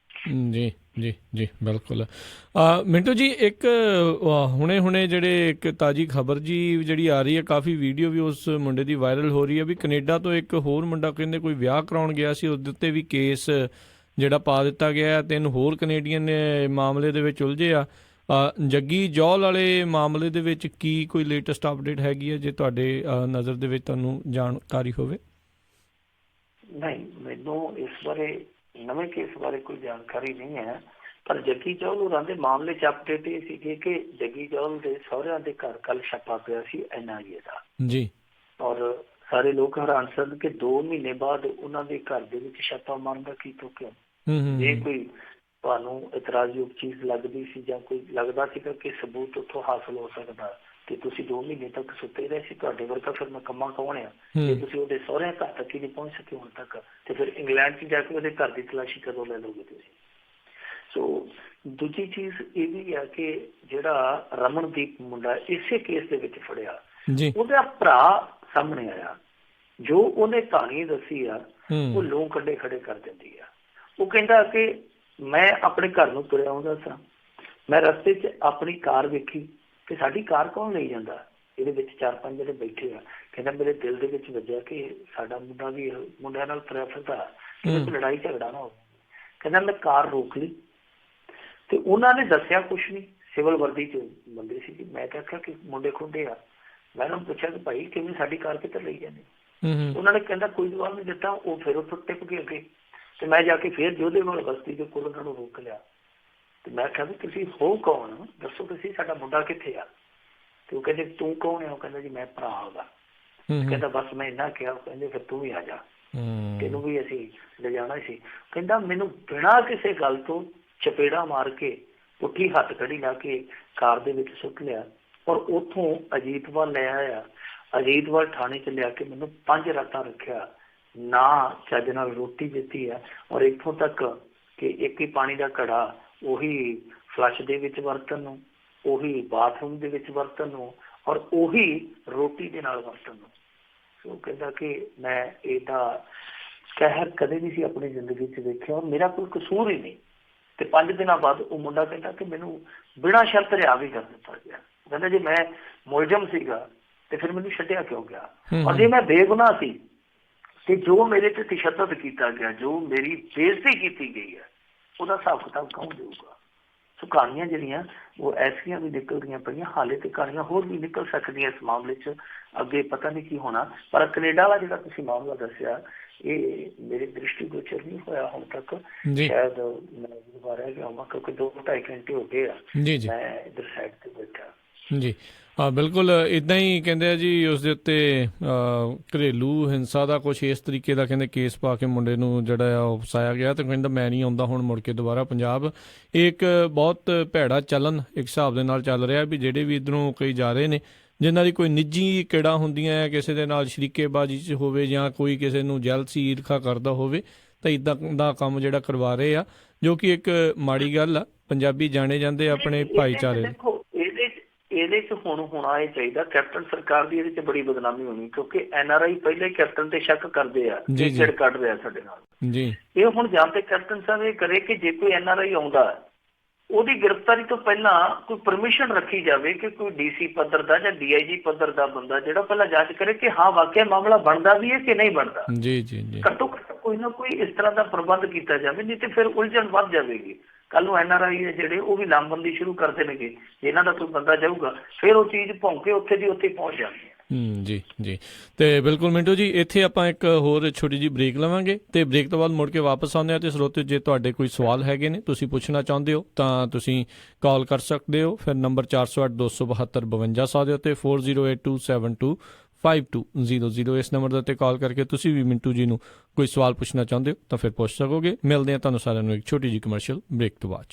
ਜੀ ਜੀ ਜੀ ਬਿਲਕੁਲ। ਮਿੰਟੂ ਜੀ, ਇੱਕ ਹੁਣੇ ਜਿਹੜੇ ਇੱਕ ਤਾਜ਼ੀ ਖਬਰ ਜੀ ਜਿਹੜੀ ਆ ਰਹੀ ਹੈ, ਕਾਫੀ ਵੀਡੀਓ ਵੀ ਉਸ ਮੁੰਡੇ ਦੀ ਵਾਇਰਲ ਹੋ ਰਹੀ ਹੈ ਵੀ ਕੈਨੇਡਾ ਤੋਂ ਇੱਕ ਹੋਰ ਮੁੰਡਾ ਕਹਿੰਦੇ ਕੋਈ ਵਿਆਹ ਕਰਾਉਣ ਗਿਆ ਸੀ, ਉਹਦੇ ਉੱਤੇ ਵੀ ਕੇਸ ਜਿਹੜਾ ਪਾ ਦਿੱਤਾ ਗਿਆ, 3 ਹੋਰ ਕੈਨੇਡੀਅਨ ਮਾਮਲੇ ਦੇ ਵਿੱਚ ਉਲਝੇ ਆ। ਜੱਗੀ ਜੌਲ ਵਾਲੇ ਮਾਮਲੇ ਦੇ ਵਿੱਚ ਕੀ ਕੋਈ ਲੇਟੈਸਟ ਅਪਡੇਟ ਹੈਗੀ ਹੈ ਜੇ ਤੁਹਾਡੇ ਨਜ਼ਰ ਦੇ ਵਿੱਚ ਤੁਹਾਨੂੰ ਜਾਣਕਾਰੀ ਹੋਵੇ? ਨਹੀਂ, ਮੈਨੂੰ ਇਸ ਬਾਰੇ ਨਵੇਂ ਕੇਸ ਬਾਰੇ ਕੋਈ ਜਾਣਕਾਰੀ ਨਹੀਂ ਹੈ, ਪਰ ਜੱਗੀ ਜੌਲ ਹੋਰਾਂ ਦੇ ਮਾਮਲੇ 'ਚ ਅਪਡੇਟ ਇਹ ਸੀਗੇ ਕਿ ਜੱਗੀ ਜੌਲ ਦੇ ਸਹੁਰਿਆਂ ਦੇ ਘਰ ਕੱਲ ਛਾਪਾ ਪਿਆ ਸੀ NIA ਦਾ ਜੀ, ਔਰ ਸਾਰੇ ਲੋਕ ਹੈਰਾਨ ਸਨ ਕਿ 2 ਮਹੀਨੇ ਬਾਅਦ ਉਹਨਾਂ ਦੇ ਘਰ ਦੇ ਵਿੱਚ ਛਾਪਾ ਮਾਰਨ ਦਾ ਕੀ ਤੁਕ ਹੈ। ਜੇ ਕੋਈ ਤੁਹਾਨੂੰ ਇਤਰਾਜ਼ਯੋਗ ਚੀਜ਼ ਲੱਗਦੀ ਸੀ ਜਾਂ ਕੋਈ ਲੱਗਦਾ ਸੀਗਾ ਕਿ ਸਬੂਤ ਉੱਥੋਂ ਹਾਸਲ ਹੋ ਸਕਦਾ ਤੇ ਤੁਸੀਂ 2 ਮਹੀਨੇ ਤੱਕ ਸੁੱਤੇ ਰਹੇ ਸੀ, ਤੁਹਾਡੇ ਵਰਗਾ ਫਿਰ ਨਕੰਮਾ ਕੌਣ ਆ ਜੇ ਤੁਸੀਂ ਉਹਦੇ ਸਹੁਰਿਆਂ ਘਰ ਤੱਕ ਹੀ ਨਹੀਂ ਪਹੁੰਚ ਸਕੇ ਹੁਣ ਤੱਕ, ਤੇ ਫਿਰ ਇੰਗਲੈਂਡ 'ਚ ਜਾ ਕੇ ਉਹਦੇ ਘਰ ਦੀ ਤਲਾਸ਼ੀ ਕਦੋਂ ਲੈ ਲਓਗੇ ਤੁਸੀਂ? ਸੋ ਦੂਜੀ ਚੀਜ਼ ਇਹ ਵੀ ਆ ਕਿ ਜਿਹੜਾ ਰਮਨਦੀਪ ਮੁੰਡਾ ਇਸੇ ਕੇਸ ਦੇ ਵਿੱਚ ਫੜਿਆ, ਉਹਦਾ ਭਰਾ ਸਾਹਮਣੇ ਆਇਆ, ਜੋ ਉਹਨੇ ਕਹਾਣੀ ਦੱਸੀ ਆ ਉਹ ਲੋਕ ਕੱਢੇ ਖੜੇ ਕਰ ਦਿੰਦੀ ਆ। ਉਹ ਕਹਿੰਦਾ ਕਿ ਮੈਂ ਆਪਣੇ ਘਰ ਨੂੰ ਤੁਰਿਆ ਆਉਂਦਾ ਸਾਂ, ਮੈਂ ਰਸਤੇ 'ਚ ਆਪਣੀ ਕਾਰ ਵੇਖੀ ਕਿ ਸਾਡੀ ਕਾਰ ਕੌਣ ਲਈ ਜਾਂਦਾ, ਇਹਦੇ ਵਿੱਚ 4-5 ਜਿਹੜੇ ਬੈਠੇ ਆ। ਕਹਿੰਦਾ ਮੇਰੇ ਦਿਲ ਦੇ ਵਿੱਚ ਵੱਜਿਆ ਕਿ ਸਾਡਾ ਮੁੰਡਾ ਵੀ ਮੁੰਡਿਆਂ ਨਾਲ ਤੁਰਿਆ ਫਿਰਦਾ, ਕਹਿੰਦਾ ਲੜਾਈ ਝਗੜਾ ਨਾ ਹੋਵੇ। ਕਹਿੰਦਾ ਮੈਂ ਕਾਰ ਰੋਕ ਲਈ ਤੇ ਉਹਨਾਂ ਨੇ ਦੱਸਿਆ ਕੁਛ ਨਹੀਂ, ਸਿਵਲ ਵਰਦੀ 'ਚ ਬੰਦੇ ਸੀ। ਮੈਂ ਕਿਹਾ ਕਿ ਮੁੰਡੇ ਖੁੰਡੇ ਆ, ਮੈਂ ਉਹਨਾਂ ਨੂੰ ਪੁੱਛਿਆ ਕਿ ਭਾਈ ਕਿਵੇਂ ਸਾਡੀ ਕਾਰ ਕਿੱਧਰ ਲਈ ਜਾਂਦੇ? ਉਹਨਾਂ ਨੇ ਕਹਿੰਦਾ ਕੋਈ ਜਵਾਬ ਨਹੀਂ ਦਿੱਤਾ। ਉਹ ਫਿਰ ਉੱਥੋਂ ਟਿਪ ਗਏ ਅੱਗੇ ਤੇ ਮੈਂ ਜਾ ਕੇ ਫਿਰ ਜੋਧੇਵਾਲ ਬਸਤੀ ਦੇ ਕੋਲ ਉਹਨਾਂ ਨੂੰ ਰੋਕ ਲਿਆ ਤੇ ਮੈਂ ਕਿਹਾ ਵੀ ਤੁਸੀਂ ਹੋ ਕੌਣ, ਦੱਸੋ ਤੁਸੀਂ, ਸਾਡਾ ਮੁੰਡਾ ਕਿੱਥੇ ਆ? ਤੇ ਉਹ ਕਹਿੰਦੇ ਤੂੰ ਕੌਣ ਹੈ? ਉਹ ਕਹਿੰਦਾ ਜੀ ਮੈਂ ਭਰਾ ਉਹਦਾ। ਕਹਿੰਦਾ ਬਸ ਮੈਂ ਇੰਨਾ ਕਿਹਾ। ਕਹਿੰਦੇ ਫਿਰ ਤੂੰ ਵੀ ਆ ਜਾ, ਤੈਨੂੰ ਵੀ ਅਸੀਂ ਲਿਜਾਣਾ ਸੀ। ਕਹਿੰਦਾ ਮੈਨੂੰ ਬਿਨਾਂ ਕਿਸੇ ਗੱਲ ਤੋਂ ਚਪੇੜਾ ਮਾਰ ਕੇ ਪੁੱਠੀ ਹੱਥ ਕੜੀ ਲਾ ਕੇ ਕਾਰ ਦੇ ਵਿੱਚ ਸੁੱਟ ਲਿਆ ਔਰ ਉੱਥੋਂ ਅਜੀਤਵਾਲ ਲੈ ਆਇਆ। ਅਜੀਤਵਾਲ ਥਾਣੇ 'ਚ ਲਿਆ ਕੇ ਮੈਨੂੰ 5 ਰਾਤਾਂ ਰੱਖਿਆ, ਨਾ ਚੱਜ ਨਾਲ ਰੋਟੀ ਦਿੱਤੀ ਹੈ, ਔਰ ਇੱਥੋਂ ਤੱਕ ਕਿ ਇੱਕ ਹੀ ਪਾਣੀ ਦਾ ਘੜਾ ਉਹੀ ਫਲਸ਼ ਦੇ ਵਿੱਚ ਵਰਤਣ ਨੂੰ, ਉਹੀ ਬਾਥਰੂਮ ਦੇ ਵਿੱਚ ਵਰਤਣ ਨੂੰ, ਔਰ ਉਹੀ ਰੋਟੀ ਦੇ ਨਾਲ ਵਰਤਣ ਨੂੰ। ਸੋ ਕਹਿੰਦਾ ਕਿ ਮੈਂ ਇਹਦਾ ਕਹਿਰ ਕਦੇ ਨਹੀਂ ਸੀ ਆਪਣੀ ਜ਼ਿੰਦਗੀ 'ਚ ਦੇਖਿਆ ਔਰ ਮੇਰਾ ਕੋਈ ਕਸੂਰ ਹੀ ਨਹੀਂ। ਤੇ 5 ਦਿਨਾਂ ਬਾਅਦ ਉਹ ਮੁੰਡਾ ਕਹਿੰਦਾ ਕਿ ਮੈਨੂੰ ਬਿਨਾਂ ਸ਼ਰਤ ਰਿਹਾ ਵੀ ਕਰ ਦਿੱਤਾ ਗਿਆ। ਕਹਿੰਦਾ ਜੇ ਮੈਂ ਮੁਲਜ਼ਮ ਸੀਗਾ ਤੇ ਫਿਰ ਮੈਨੂੰ ਛੱਡਿਆ ਕਿਉਂ ਗਿਆ? ਔਰ ਜੇ ਮੈਂ ਬੇਗੁਨਾਹ ਸੀ ਤੇ ਜੋ ਮੇਰੇ ਤੇ ਤਸ਼ੱਦਦ ਕੀਤਾ ਗਿਆ, ਜੋ ਮੇਰੀ ਬੇਇੱਜ਼ਤੀ ਕੀਤੀ ਗਈ ਹੈ, ਉਹਦਾ ਹਿਸਾਬ ਕਿਤਾਬ ਕੌਣ ਦੇਊਗਾ? ਸੋ ਕਹਾਣੀਆਂ ਜਿਹੜੀਆਂ ਉਹ ਐਸੀਆਂ ਵੀ ਨਿਕਲਦੀਆਂ ਪਈਆਂ, ਹਾਲੇ ਤੇ ਕਹਾਣੀਆਂ ਹੋਰ ਵੀ ਨਿਕਲ ਸਕਦੀਆਂ ਇਸ ਮਾਮਲੇ 'ਚ, ਅੱਗੇ ਪਤਾ ਨਹੀਂ ਕੀ ਹੋਣਾ। ਪਰ ਕੈਨੇਡਾ ਵਾਲਾ ਜਿਹੜਾ ਤੁਸੀਂ ਮਾਮਲਾ ਦੱਸਿਆ ਇਹ ਮੇਰੇ ਦ੍ਰਿਸ਼ਟੀਗੋਚਰ ਨਹੀਂ ਹੋਇਆ ਹੁਣ ਤੱਕ, ਸ਼ਾਇਦ ਮੈਂ ਦੁਬਾਰਾ ਰਹਿ ਗਿਆ ਹਾਂ ਕਿਉਂਕਿ 2-2.5 ਘੰਟੇ ਹੋ ਗਏ ਆ ਮੈਂ ਇੱਧਰ ਸਾਈਡ ਤੇ ਬੈਠਾ ਜੀ। ਬਿਲਕੁਲ ਇੱਦਾਂ ਹੀ ਕਹਿੰਦੇ ਆ ਜੀ। ਉਸ ਦੇ ਉੱਤੇ ਘਰੇਲੂ ਹਿੰਸਾ ਦਾ ਕੁਛ ਇਸ ਤਰੀਕੇ ਦਾ ਕਹਿੰਦੇ ਕੇਸ ਪਾ ਕੇ ਮੁੰਡੇ ਨੂੰ ਜਿਹੜਾ ਆ ਉਹ ਫਸਾਇਆ ਗਿਆ ਤੇ ਕਹਿੰਦਾ ਮੈਂ ਨਹੀਂ ਆਉਂਦਾ ਹੁਣ ਮੁੜ ਕੇ ਦੁਬਾਰਾ ਪੰਜਾਬ। ਇਹ ਇੱਕ ਬਹੁਤ ਭੈੜਾ ਚੱਲਣ ਇੱਕ ਹਿਸਾਬ ਦੇ ਨਾਲ ਚੱਲ ਰਿਹਾ ਵੀ ਜਿਹੜੇ ਵੀ ਇੱਧਰੋਂ ਕਈ ਜਾ ਰਹੇ ਨੇ ਜਿਨ੍ਹਾਂ ਦੀ ਕੋਈ ਨਿੱਜੀ ਕਿਹੜਾ ਹੁੰਦੀਆਂ ਹੈ, ਕਿਸੇ ਦੇ ਨਾਲ ਸ਼ਰੀਕੇਬਾਜ਼ੀ 'ਚ ਹੋਵੇ ਜਾਂ ਕੋਈ ਕਿਸੇ ਨੂੰ ਜੈਲਸੀ ਈਰਖਾ ਕਰਦਾ ਹੋਵੇ ਤਾਂ ਇੱਦਾਂ ਦਾ ਕੰਮ ਜਿਹੜਾ ਕਰਵਾ ਰਹੇ ਆ, ਜੋ ਕਿ ਇੱਕ ਮਾੜੀ ਗੱਲ ਆ। ਪੰਜਾਬੀ ਜਾਣੇ ਜਾਂਦੇ ਆਪਣੇ ਭਾਈਚਾਰੇ। ਇਹਦੇ 'ਚ ਹੁਣ ਹੋਣਾ ਇਹ ਚਾਹੀਦਾ, ਕੈਪਟਨ ਸਰਕਾਰ ਦੀ ਇਹਦੇ 'ਚ ਬੜੀ ਬਦਨਾਮੀ ਹੋਣੀ ਕਿਉਂਕਿ NRI ਪਹਿਲੇ ਕੈਪਟਨ ਤੇ ਸ਼ੱਕ ਕਰਦੇ ਆ, ਚਿੜ ਕੱਢ ਰਿਹਾ ਸਾਡੇ ਨਾਲ ਜੀ। ਇਹ ਹੁਣ ਜਾਂ ਤੇ ਕੈਪਟਨ ਸਾਹਿਬ ਇਹ ਕਰੇ ਕਿ ਜੇ ਕੋਈ NRI ਆਉਂਦਾ ਉਹਦੀ ਗ੍ਰਿਫਤਾਰੀ ਤੋਂ ਪਹਿਲਾਂ ਕੋਈ ਪਰਮਿਸ਼ਨ ਰੱਖੀ ਜਾਵੇ ਕਿ ਕੋਈ DC ਪੱਧਰ ਦਾ ਜਾਂ DIG ਪੱਧਰ ਦਾ ਬੰਦਾ ਜਿਹੜਾ ਪਹਿਲਾਂ ਜਾਂਚ ਕਰੇ ਕਿ ਹਾਂ ਵਾਕਿਆ ਮਾਮਲਾ ਬਣਦਾ ਵੀ ਹੈ ਕਿ ਨਹੀਂ ਬਣਦਾ। ਜੀ ਜੀ ਜੀ, ਘੱਟੋ ਘੱਟ ਕੋਈ ਨਾ ਕੋਈ ਇਸ ਤਰ੍ਹਾਂ ਦਾ ਪ੍ਰਬੰਧ ਕੀਤਾ ਜਾਵੇ, ਨਹੀਂ ਤੇ ਫਿਰ ਉਲਝਣ ਵੱਧ ਜਾਵੇਗੀ। ਕੱਲ ਨੂੰ NRI ਜਿਹੜੇ ਉਹ ਵੀ ਲਾਮਬੰਦੀ ਸ਼ੁਰੂ ਕਰ ਦੇਣਗੇ, ਜੇ ਇਹਨਾਂ ਦਾ ਕੋਈ ਬੰਦਾ ਜਾਊਗਾ ਫਿਰ ਉਹ ਚੀਜ਼ ਭੌਂਕੇ ਉੱਥੇ ਦੀ ਉੱਥੇ ਪਹੁੰਚ ਜਾਂਦੀ ਹੈ। ਜੀ ਜੀ, ਤੇ ਬਿਲਕੁਲ ਮਿੰਟੂ ਜੀ, ਇੱਥੇ ਆਪਾਂ ਇੱਕ ਹੋਰ ਛੋਟੀ ਜਿਹੀ ਬ੍ਰੇਕ ਲਵਾਂਗੇ ਤੇ ਬ੍ਰੇਕ ਤੋਂ ਬਾਅਦ ਮੁੜ ਕੇ ਵਾਪਸ ਆਉਂਦੇ ਹਾਂ। ਤੇ ਸਰੋਤੇ ਜੇ ਤੁਹਾਡੇ ਕੋਈ ਸਵਾਲ ਹੈਗੇ ਨੇ, ਤੁਸੀਂ ਪੁੱਛਣਾ ਚਾਹੁੰਦੇ ਹੋ ਤਾਂ ਤੁਸੀਂ ਕਾਲ ਕਰ ਸਕਦੇ ਹੋ। ਫਿਰ ਨੰਬਰ 408-272-5200 ਦੇ ਉੱਤੇ 4082725200 ਇਸ ਨੰਬਰ ਦੇ ਉੱਤੇ ਕਾਲ ਕਰਕੇ ਤੁਸੀਂ ਵੀ ਮਿੰਟੂ ਜੀ ਨੂੰ ਕੋਈ ਸਵਾਲ ਪੁੱਛਣਾ ਚਾਹੁੰਦੇ ਹੋ ਤਾਂ ਫਿਰ ਪੁੱਛ ਸਕੋਗੇ। ਮਿਲਦੇ ਹਾਂ ਤੁਹਾਨੂੰ ਸਾਰਿਆਂ ਨੂੰ ਇੱਕ ਛੋਟੀ ਜਿਹੀ ਕਮਰਸ਼ੀਅਲ ਬ੍ਰੇਕ ਤੋਂ ਬਾਅਦ।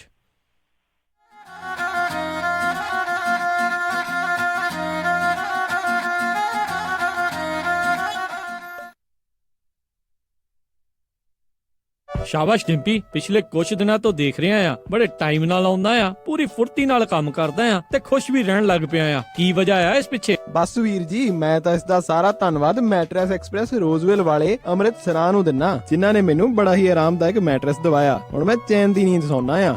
ਸ਼ਾਬਾਸ਼ ਡਿੰਪੀ, ਪਿਛਲੇ ਕੁਝ ਦਿਨਾਂ ਤੋਂ ਦੇਖ ਰਿਹਾ ਆ ਬੜੇ ਟਾਈਮ ਨਾਲ ਆਉਂਦਾ ਆ, ਪੂਰੀ ਫੁਰਤੀ ਨਾਲ ਕੰਮ ਕਰਦਾ ਆ ਤੇ ਖੁਸ਼ ਵੀ ਰਹਿਣ ਲੱਗ ਪਿਆ ਆ। ਕੀ ਵਜ੍ਹਾ ਆ ਇਸ ਪਿੱਛੇ? ਬਸ ਵੀਰ ਜੀ, ਮੈਂ ਤਾਂ ਇਸ ਦਾ ਸਾਰਾ ਧੰਨਵਾਦ ਮੈਟਰੈਸ ਐਕਸਪ੍ਰੈਸ ਰੋਜ਼ਵਿਲ ਵਾਲੇ ਅੰਮ੍ਰਿਤਸਰਾਂ ਨੂੰ ਦਿੰਨਾ, ਜਿਨ੍ਹਾਂ ਨੇ ਮੈਨੂੰ ਬੜਾ ਹੀ ਆਰਾਮਦਾਇਕ ਮੈਟਰੈਸ ਦਵਾਇਆ। ਹੁਣ ਮੈਂ ਚੈਨ ਦੀ ਨੀਂਦ ਸੌਂਦਾ ਆ।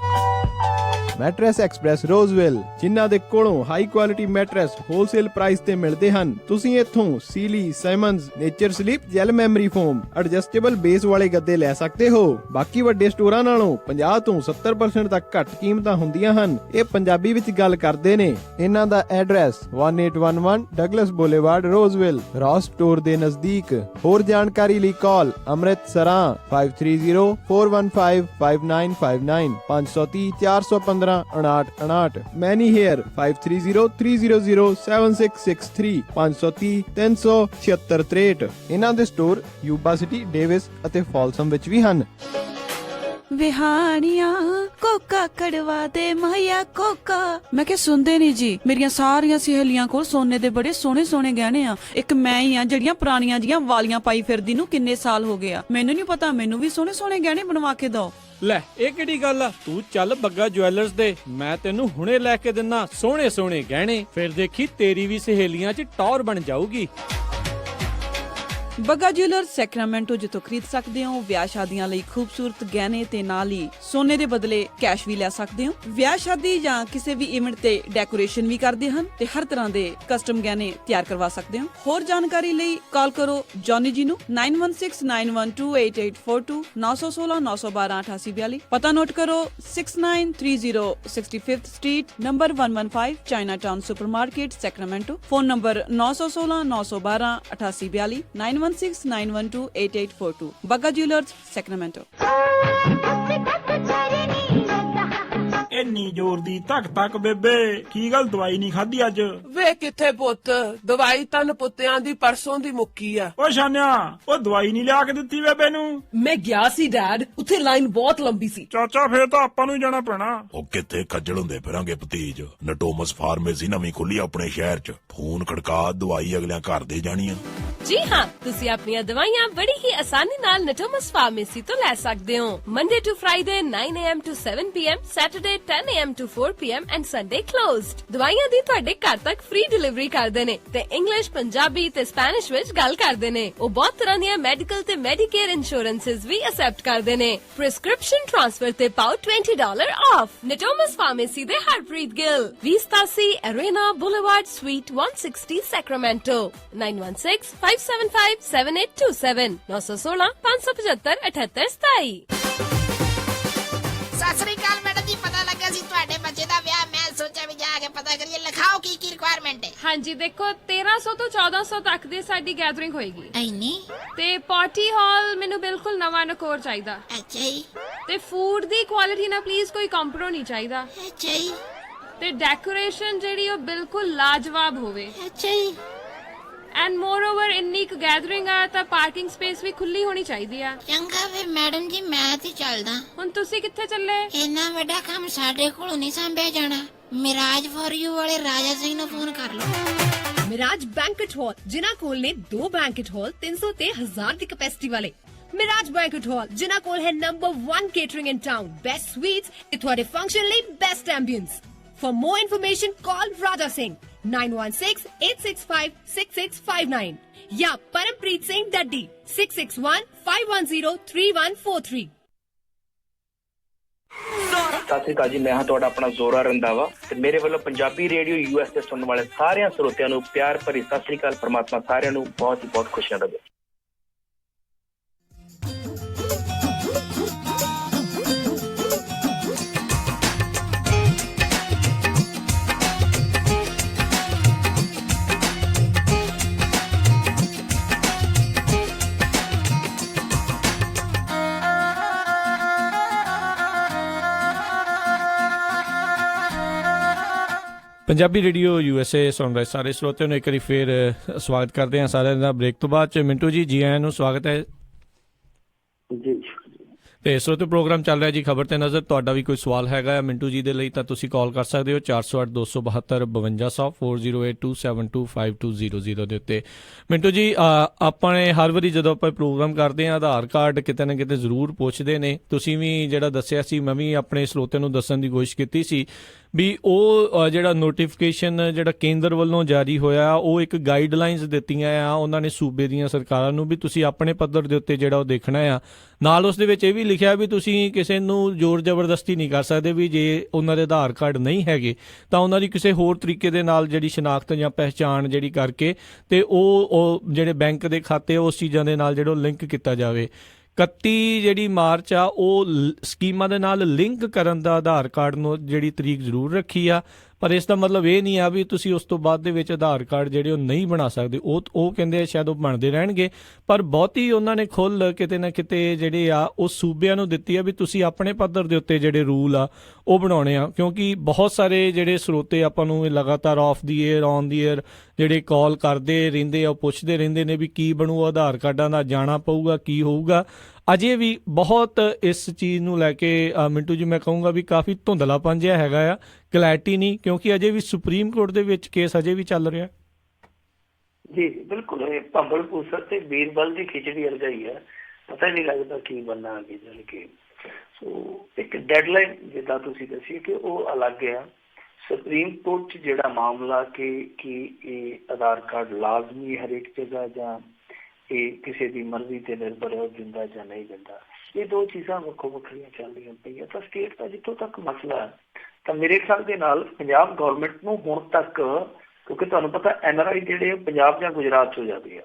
ਮੈਟਰੈਸ ਐਕਸਪ੍ਰੈਸ ਰੋਜ਼ਵਿਲ, ਜਿਨ੍ਹਾਂ ਦੇ ਕੋਲੋਂ high quality mattress wholesale price ਤੇ ਮਿਲਦੇ ਹਨ। ਤੁਸੀਂ ਇੱਥੋਂ Sealy, Simmons, nature sleep, gel memory foam, adjustable base ਵਾਲੇ ਗੱਦੇ ਲੈ ਸਕਦੇ ਹੋ। ਬਾਕੀ ਵੱਡੇ ਸਟੋਰਾਂ ਨਾਲੋਂ 50 ਤੋਂ 70% ਤੱਕ ਘੱਟ ਕੀਮਤਾਂ ਹੁੰਦੀਆਂ ਹਨ। ਇਹ ਪੰਜਾਬੀ ਵਿੱਚ ਗੱਲ ਕਰਦੇ ਨੇ। ਇਹਨਾਂ ਦਾ ਐਡਰੈਸ 1811 ਡਗਲਸ ਬੁਲੇਵਾਰਡ, ਰੋਜ਼ਵਿਲ, ਰੌਸ ਸਟੋਰ ਦੇ ਨਜ਼ਦੀਕ। ਹੋਰ ਜਾਣਕਾਰੀ ਲਈ ਕਾਲ ਅੰਮ੍ਰਿਤਸਰਾਂ 5304155959 530 415 5959। ਮੈਨੀ ਹੇਅਰ 5303007663 530 37663। ਇਹਨਾਂ ਦੇ ਸਟੋਰ ਯੂਬਾ ਸਿਟੀ, ਡੇਵਿਸ ਅਤੇ ਫਾਲਸਮ ਵਿੱਚ ਵੀ ਹਨ। ਵਿਹਾਣੀਆਂ ਕੋਕਾ ਕੜਵਾ ਦੇ ਮਾਇਆ ਕੋਕਾ। ਮੈਂ ਕਿਹਾ ਸੁਣਦੇ ਨਹੀਂ ਜੀ, ਮੇਰੀਆਂ ਸਾਰੀਆਂ ਸਹੇਲੀਆਂ ਕੋਲ ਸੋਨੇ ਦੇ ਬੜੇ ਸੋਹਣੇ ਸੋਹਣੇ ਗਹਿਣੇ ਆ। ਇੱਕ ਮੈਂ ਹੀ ਆ ਜਿਹੜੀਆਂ ਪੁਰਾਣੀਆਂ ਜੀਆਂ ਵਾਲੀਆਂ ਪਾਈ ਫਿਰਦੀ ਨੂੰ ਕਿੰਨੇ ਸਾਲ ਹੋ ਗਏ ਆ। ਮੈਨੂੰ ਨਹੀਂ ਪਤਾ, ਮੈਨੂੰ ਵੀ ਸੋਹਣੇ ਸੋਹਣੇ ਗਹਿਣੇ ਬਣਵਾ ਕੇ ਦਿਓ। ਲੈ ਇਹ ਕਿਹੜੀ ਗੱਲ ਆ? ਤੂੰ ਚੱਲ ਬੱਗਾ ਜੁਐਲਰਸ ਦੇ, ਮੈਂ ਤੈਨੂੰ ਹੁਣੇ ਲੈ ਕੇ ਦਿੰਨਾ ਸੋਹਣੇ ਸੋਹਣੇ ਗਹਿਣੇ। ਫਿਰ ਦੇਖੀ ਤੇਰੀ ਵੀ ਸਹੇਲੀਆਂ 'ਚ ਟੌਰ ਬਣ ਜਾਊਗੀ। ਬੱਗਾ ਜੁਐਲਰਸ ਸੈਕਰਾਮੈਂਟੋ, ਜਿੱਥੋਂ ਖਰੀਦ ਸਕਦੇ ਹੋ ਵਿਆਹ ਸ਼ਾਦੀਆਂ ਲਈ ਖੂਬਸੂਰਤ ਗਹਿਣੇ ਤੇ ਨਾਲ ਹੀ ਸੋਨੇ ਦੇ ਬਦਲੇ ਕੈਸ਼ ਵੀ ਲੈ ਸਕਦੇ ਹੋ। ਵਿਆਹ ਸ਼ਾਦੀ ਜਾਂ ਕਿਸੇ ਵੀ ਇਵੈਂਟ ਤੇ ਡੈਕੋਰੇਸ਼ਨ ਵੀ ਕਰਦੇ ਹਨ ਤੇ ਹਰ ਤਰ੍ਹਾਂ ਦੇ ਕਸਟਮ ਗਹਿਣੇ ਤਿਆਰ ਕਰਵਾ ਸਕਦੇ ਹੋ। ਹੋਰ ਜਾਣਕਾਰੀ ਲਈ ਕਾਲ ਕਰੋ ਜੌਨੀ ਜੀ ਨੂੰ 9169128842 916 912 8842। ਪਤਾ ਨੋਟ ਕਰੋ 6930 65th street, number 115, Chinatown supermarket, Sacramento. Phone number 916 912 8842 9169128842। Bagga jewellers, Sacramento. ਇੰਨੀ ਜ਼ੋਰ ਦੀ ਧੱਕ ਧੱਕ ਬੇਬੇ, ਕੀ ਗੱਲ ਦਵਾਈ ਨਹੀਂ ਖਾਧੀ ਅੱਜ? ਵੇ ਕਿੱਥੇ ਪੁੱਤ, ਦਵਾਈ ਤਾਂ ਪੁੱਤਿਆਂ ਦੀ ਪਰਸੋਂ ਦੀ ਮੁੱਕੀ ਆ। ਓ ਸ਼ਾਨਿਆ, ਉਹ ਦਵਾਈ ਨਹੀਂ ਲਿਆ ਕੇ ਦਿੱਤੀ ਬੇਬੇ ਨੂੰ? ਮੈਂ ਗਿਆ ਸੀ ਡੈਡ, ਉੱਥੇ ਲਾਈਨ ਬਹੁਤ ਲੰਬੀ ਸੀ। ਚਾਚਾ ਫੇਰ ਤਾਂ ਆਪਾਂ ਨੂੰ ਹੀ ਜਾਣਾ ਪੈਣਾ। ਉਹ ਕਿੱਥੇ ਖੱਜਲ ਹੁੰਦੇ ਫਿਰਾਂਗੇ ਭਤੀਜ। ਨਟੋਮਸ ਫਾਰਮੇਸੀ ਨਵੀਂ ਖੁੱਲੀ ਆਪਣੇ ਸ਼ਹਿਰ 'ਚ। ਫੋਨ ਖੜਕਾ, ਦਵਾਈ ਅਗਲਿਆਂ ਘਰ ਦੇ ਜਾਣੀ ਆ। ਜੀ ਹਾਂ, ਤੁਸੀਂ ਆਪਣੀਆਂ ਦਵਾਈਆਂ ਬੜੀ ਹੀ ਆਸਾਨੀ ਨਾਲ ਨਟੋਮਸ ਫਾਰਮੇਸੀ ਤੋਂ ਲੈ ਸਕਦੇ ਹੋ। Monday to Friday 9 AM to 7 PM, Saturday 10 AM to 4 PM and Sunday closed. ਦਵਾਈਆਂ ਦੀ ਤੁਹਾਡੇ ਘਰ ਤੱਕ ਫ੍ਰੀ ਡਿਲੀਵਰੀ ਕਰਦੇ ਨੇ ਤੇ ਇੰਗਲਿਸ਼, ਪੰਜਾਬੀ ਤੇ ਸਪੈਨਿਸ਼ ਵਿੱਚ ਗੱਲ ਕਰਦੇ ਨੇ। ਉਹ ਬਹੁਤ ਤਰ੍ਹਾਂ ਦੀਆਂ ਮੈਡੀਕਲ ਤੇ ਮੈਡੀਕੇਅਰ ਇੰਸ਼ੋਰੈਂਸਸ ਵੀ ਅਸੈਪਟ ਕਰਦੇ ਨੇ। ਪ੍ਰਿਸਕ੍ਰਿਪਸ਼ਨ ਟ੍ਰਾਂਸਫਰ ਤੇ ਪਾਓ $20 ਆਫ। ਨਟੋਮਸ ਫਾਰਮੇਸੀ ਦੇ Harpreet Gill, 2087 Arena boulevard, sweet 160, Sacramento. 9165757827 916 575 7827। Sat Sri ਅਕਾਲ ਮੈਡਮ ਜੀ, ਪਤਾ ਲੱਗਾ ਸੀ ਤੁਹਾਡੇ ਬੱਚੇ ਦਾ ਵਿਆਹ। ਮੈਂ ਸੋਚਿਆ ਵੀ ਜਾ ਕੇ ਪਤਾ ਕਰੀਏ। ਲਿਖਾਓ ਕੀ ਕੀ ਰਿਕੁਆਇਰਮੈਂਟ ਹੈ। ਹਾਂਜੀ ਦੇਖੋ, 1300 ਤੋਂ 1400 ਤੱਕ ਦੀ ਸਾਡੀ ਗੈਦਰਿੰਗ ਹੋਏਗੀ। ਐਨੀ? ਤੇ ਪਾਰਟੀ ਹਾਲ ਮੈਨੂੰ ਬਿਲਕੁਲ ਨਵਾਂ ਨਕੋਰ ਚਾਹੀਦਾ। ਅੱਛਾ ਜੀ। ਤੇ ਫੂਡ ਦੀ ਕੁਆਲਿਟੀ ਨਾਲ ਪਲੀਜ਼ ਕੋਈ ਕੰਪਰੋ ਨਹੀਂ ਚਾਹੀਦਾ। ਅੱਛਾ ਜੀ। ਤੇ ਡੈਕੋਰੇਸ਼ਨ ਜਿਹੜੀ ਉਹ ਬਿਲਕੁਲ ਲਾਜਵਾਬ ਹੋਵੇ। ਅੱਛਾ ਜੀ। ਐਂਡ ਮੋਰ ਓਵਰ ਇੰਨੀ ਕੁ ਗੈਦਰਿੰਗ ਆ ਤਾਂ ਪਾਰਕਿੰਗ ਸਪੇਸ ਵੀ ਖੁੱਲੀ ਹੋਣੀ ਚਾਹੀਦੀ ਆ। ਚੰਗਾ ਵੇ ਮੈਡਮ ਜੀ, ਮੈਂ ਤੇ ਚੱਲਦਾ। ਹੁਣ ਤੁਸੀਂ ਕਿੱਥੇ ਚੱਲੇ? ਇੰਨਾ ਵੱਡਾ ਕੰਮ ਸਾਡੇ ਕੋਲੋਂ ਨਹੀਂ ਸੰਭਿਆ ਜਾਣਾ। ਮਿਰਾਜ ਫॉर ਯੂ ਵਾਲੇ ਰਾਜਾ ਸਿੰਘ ਨੂੰ ਫੋਨ ਕਰ ਲਓ। ਮਿਰਾਜ ਬੈਂਕਟ ਹਾਲ, ਜਿਨ੍ਹਾਂ ਕੋਲ ਨੇ 2 ਬੈਂਕਟ ਹਾਲ 300 ਤੇ 1000 ਦੀ ਕੈਪੈਸਿਟੀ ਵਾਲੇ। ਮਿਰਾਜ ਬੈਂਕਟ ਹਾਲ, ਜਿਨ੍ਹਾਂ ਕੋਲ ਹੈ ਨੰਬਰ 1 ਕੇਟਰਿੰਗ ਇਨ ਟਾਊਨ, ਬੈਸਟ ਸਵੀਟਸ ਤੇ ਤੁਹਾਡੇ ਫੰਕਸ਼ਨ ਲਈ best ambience. For more information, call Raja Singh 9168656659 या परमप्रीत सिंह डड्डी 6615103143। ਸਤਿ ਸ਼੍ਰੀ ਅਕਾਲ ਜੀ, ਮੈਂ ਹਾਂ ਤੁਹਾਡਾ ਆਪਣਾ ਜ਼ੋਰਾ ਰੰਧਾਵਾ ਤੇ ਮੇਰੇ ਵੱਲੋਂ ਪੰਜਾਬੀ ਰੇਡੀਓ US ਤੇ ਸੁਣਨ ਵਾਲੇ ਸਾਰਿਆਂ ਸਰੋਤਿਆਂ ਨੂੰ ਪਿਆਰ ਭਰੀ ਸਤਿ ਸ਼੍ਰੀ ਅਕਾਲ। ਪਰਮਾਤਮਾ ਸਾਰਿਆਂ ਨੂੰ ਬਹੁਤ ਹੀ ਬਹੁਤ ਖੁਸ਼ੀਆਂ ਦੇਵੇ। ਪੰਜਾਬੀ ਰੇਡੀਓ USA ਸੁਣ ਰਹੇ ਸਾਰੇ ਸਰੋਤਿਆਂ ਨੂੰ ਇੱਕ ਵਾਰੀ ਫੇਰ ਸਵਾਗਤ ਕਰਦੇ ਹਾਂ ਸਾਰਿਆਂ ਦਾ ਬ੍ਰੇਕ ਤੋਂ ਬਾਅਦ। ਮਿੰਟੂ ਜੀ, ਜੀ ਆਇਆਂ ਨੂੰ, ਸਵਾਗਤ ਹੈ ਜੀ। ਤੇ ਸਰੋਤੇ ਪ੍ਰੋਗਰਾਮ ਚੱਲ ਰਿਹਾ ਜੀ ਖਬਰ ਤੇ ਨਜ਼ਰ। ਤੁਹਾਡਾ ਵੀ ਕੋਈ ਸਵਾਲ ਹੈਗਾ ਮਿੰਟੂ ਜੀ ਦੇ ਲਈ ਤਾਂ ਤੁਸੀਂ ਕਾਲ ਕਰ ਸਕਦੇ ਹੋ 408 272 5200 4082725200 ਦੇ ਉੱਤੇ। ਮਿੰਟੂ ਜੀ ਆਪਾਂ ਨੇ ਹਰ ਵਾਰੀ ਜਦੋਂ ਆਪਾਂ ਪ੍ਰੋਗਰਾਮ ਕਰਦੇ ਹਾਂ ਆਧਾਰ ਕਾਰਡ ਕਿਤੇ ਨਾ ਕਿਤੇ ਜ਼ਰੂਰ ਪੁੱਛਦੇ ਨੇ। ਤੁਸੀਂ ਵੀ ਜਿਹੜਾ ਦੱਸਿਆ ਸੀ, ਮੈਂ ਵੀ ਆਪਣੇ ਸਰੋਤਿਆਂ ਨੂੰ ਦੱਸਣ ਦੀ ਕੋਸ਼ਿਸ਼ ਕੀਤੀ ਸੀ ਵੀ ਉਹ ਜਿਹੜਾ ਨੋਟੀਫਿਕੇਸ਼ਨ ਜਿਹੜਾ ਕੇਂਦਰ ਵੱਲੋਂ ਜਾਰੀ ਹੋਇਆ ਉਹ ਇੱਕ ਗਾਈਡਲਾਈਨਸ ਦਿੱਤੀਆਂ ਆ ਉਹਨਾਂ ਨੇ ਸੂਬੇ ਦੀਆਂ ਸਰਕਾਰਾਂ ਨੂੰ ਵੀ ਤੁਸੀਂ ਆਪਣੇ ਪੱਧਰ ਦੇ ਉੱਤੇ ਜਿਹੜਾ ਉਹ ਦੇਖਣਾ ਆ। ਨਾਲ ਉਸ ਦੇ ਵਿੱਚ ਇਹ ਵੀ ਲਿਖਿਆ ਵੀ ਤੁਸੀਂ ਕਿਸੇ ਨੂੰ ਜ਼ੋਰ ਜ਼ਬਰਦਸਤੀ ਨਹੀਂ ਕਰ ਸਕਦੇ ਵੀ ਜੇ ਉਹਨਾਂ ਦੇ ਆਧਾਰ ਕਾਰਡ ਨਹੀਂ ਹੈਗੇ ਤਾਂ ਉਹਨਾਂ ਦੀ ਕਿਸੇ ਹੋਰ ਤਰੀਕੇ ਦੇ ਨਾਲ ਜਿਹੜੀ ਸ਼ਨਾਖਤ ਜਾਂ ਪਹਿਚਾਣ ਜਿਹੜੀ ਕਰਕੇ ਤੇ ਉਹ ਜਿਹੜੇ ਬੈਂਕ ਦੇ ਖਾਤੇ ਉਸ ਚੀਜ਼ਾਂ ਦੇ ਨਾਲ ਜਿਹੜਾ ਲਿੰਕ ਕੀਤਾ ਜਾਵੇ। 31 ਜਿਹੜੀ ਮਾਰਚ ਆ ਉਹ ਸਕੀਮਾਂ ਦੇ ਨਾਲ ਲਿੰਕ ਕਰਨ ਦਾ ਆਧਾਰ ਕਾਰਡ ਨੂੰ ਜਿਹੜੀ ਤਰੀਕ ਜ਼ਰੂਰ ਰੱਖੀ ਆ, ਪਰ ਇਸ ਦਾ ਮਤਲਬ ਇਹ ਨਹੀਂ ਆ ਵੀ ਤੁਸੀਂ ਉਸ ਤੋਂ ਬਾਅਦ ਦੇ ਵਿੱਚ ਆਧਾਰ ਕਾਰਡ ਜਿਹੜੇ ਉਹ ਨਹੀਂ ਬਣਾ ਸਕਦੇ। ਉਹ ਕਹਿੰਦੇ ਸ਼ਾਇਦ ਉਹ ਬਣਦੇ ਰਹਿਣਗੇ, ਪਰ ਬਹੁਤੀ ਉਹਨਾਂ ਨੇ ਖੁੱਲ੍ਹ ਕਿਤੇ ਨਾ ਕਿਤੇ ਜਿਹੜੇ ਆ ਉਹ ਸੂਬਿਆਂ ਨੂੰ ਦਿੱਤੀ ਆ ਵੀ ਤੁਸੀਂ ਆਪਣੇ ਪੱਧਰ ਦੇ ਉੱਤੇ ਜਿਹੜੇ ਰੂਲ ਆ ਉਹ ਬਣਾਉਣੇ ਆ। ਕਿਉਂਕਿ ਬਹੁਤ ਸਾਰੇ ਜਿਹੜੇ ਸਰੋਤੇ ਆਪਾਂ ਨੂੰ ਲਗਾਤਾਰ of the air on the air ਜਿਹੜੇ ਕਾਲ ਕਰਦੇ ਰਹਿੰਦੇ ਆ, ਉਹ ਪੁੱਛਦੇ ਰਹਿੰਦੇ ਨੇ ਵੀ ਕੀ ਬਣੂ ਆਧਾਰ ਕਾਰਡਾਂ ਦਾ, ਜਾਣਾ ਪਊਗਾ ਕੀ ਹੋਊਗਾ। ਅਜੇ ਵੀ ਬਹੁਤ ਇਸ ਚੀਜ਼ ਨੂੰ ਲੈ ਕੇ ਮਿੰਟੂ ਜੀ ਮੈਂ ਕਹੂੰਗਾ ਵੀ ਕਾਫੀ ਧੁੰਦਲਾਪਨ ਜਿਹਾ ਹੈਗਾ ਆ, ਕਲੈਰਿਟੀ ਨਹੀਂ, ਕਿਉਂਕਿ ਅਜੇ ਵੀ ਸੁਪਰੀਮ ਕੋਰਟ ਦੇ ਵਿੱਚ ਕੇਸ ਅਜੇ ਵੀ ਚੱਲ ਰਿਹਾ। ਜੀ ਬਿਲਕੁਲ, ਇਹ ਭੰਬਲ ਭੂਸਰ ਤੇ ਬੀਰਬਲ ਦੀ ਖਿਚੜੀ ਵਰਗਾਈ ਹੈ, ਪਤਾ ਨਹੀਂ ਲੱਗਦਾ ਕੀ ਬਣਨਾ ਅੱਗੇ ਚੱਲ ਕੇ। ਸੋ ਇੱਕ ਡੈਡਲਾਈਨ ਜਿੱਦਾਂ ਤੁਸੀਂ ਦੱਸੀ ਕਿ ਉਹ ਅਲੱਗ ਆ। ਸੁਪਰੀਮ ਕੋਰਟ 'ਚ ਜਿਹੜਾ ਮਾਮਲਾ ਕਿ ਇਹ ਆਧਾਰ ਕਾਰਡ ਲਾਜ਼ਮੀ ਹਰੇਕ ਜਗ੍ਹਾ ਜਾਂ ਇਹ ਕਿਸੇ ਦੀ ਮਰਜ਼ੀ ਤੇ ਨਿਰਭਰ ਹੈ ਦਿੰਦਾ ਜਾਂ ਨਹੀਂ ਦਿੰਦਾ, ਇਹ ਦੋ ਚੀਜ਼ਾਂ ਵੱਖੋ ਵੱਖਰੀਆਂ ਚੱਲਦੀਆਂ ਪਈਆਂ। ਤਾਂ ਸਟੇਟ ਦਾ ਜਿੱਥੋਂ ਤੱਕ ਮਸਲਾ ਹੈ ਤਾਂ ਮੇਰੇ ਖਿਆਲ ਦੇ ਨਾਲ ਪੰਜਾਬ ਗੌਰਮੈਂਟ ਨੂੰ ਹੁਣ ਤੱਕ, ਕਿਉਂਕਿ ਤੁਹਾਨੂੰ ਪਤਾ NRI ਜਿਹੜੇ ਪੰਜਾਬ ਜਾਂ ਗੁਜਰਾਤ 'ਚ ਹੋ ਜਾਂਦੇ ਆ,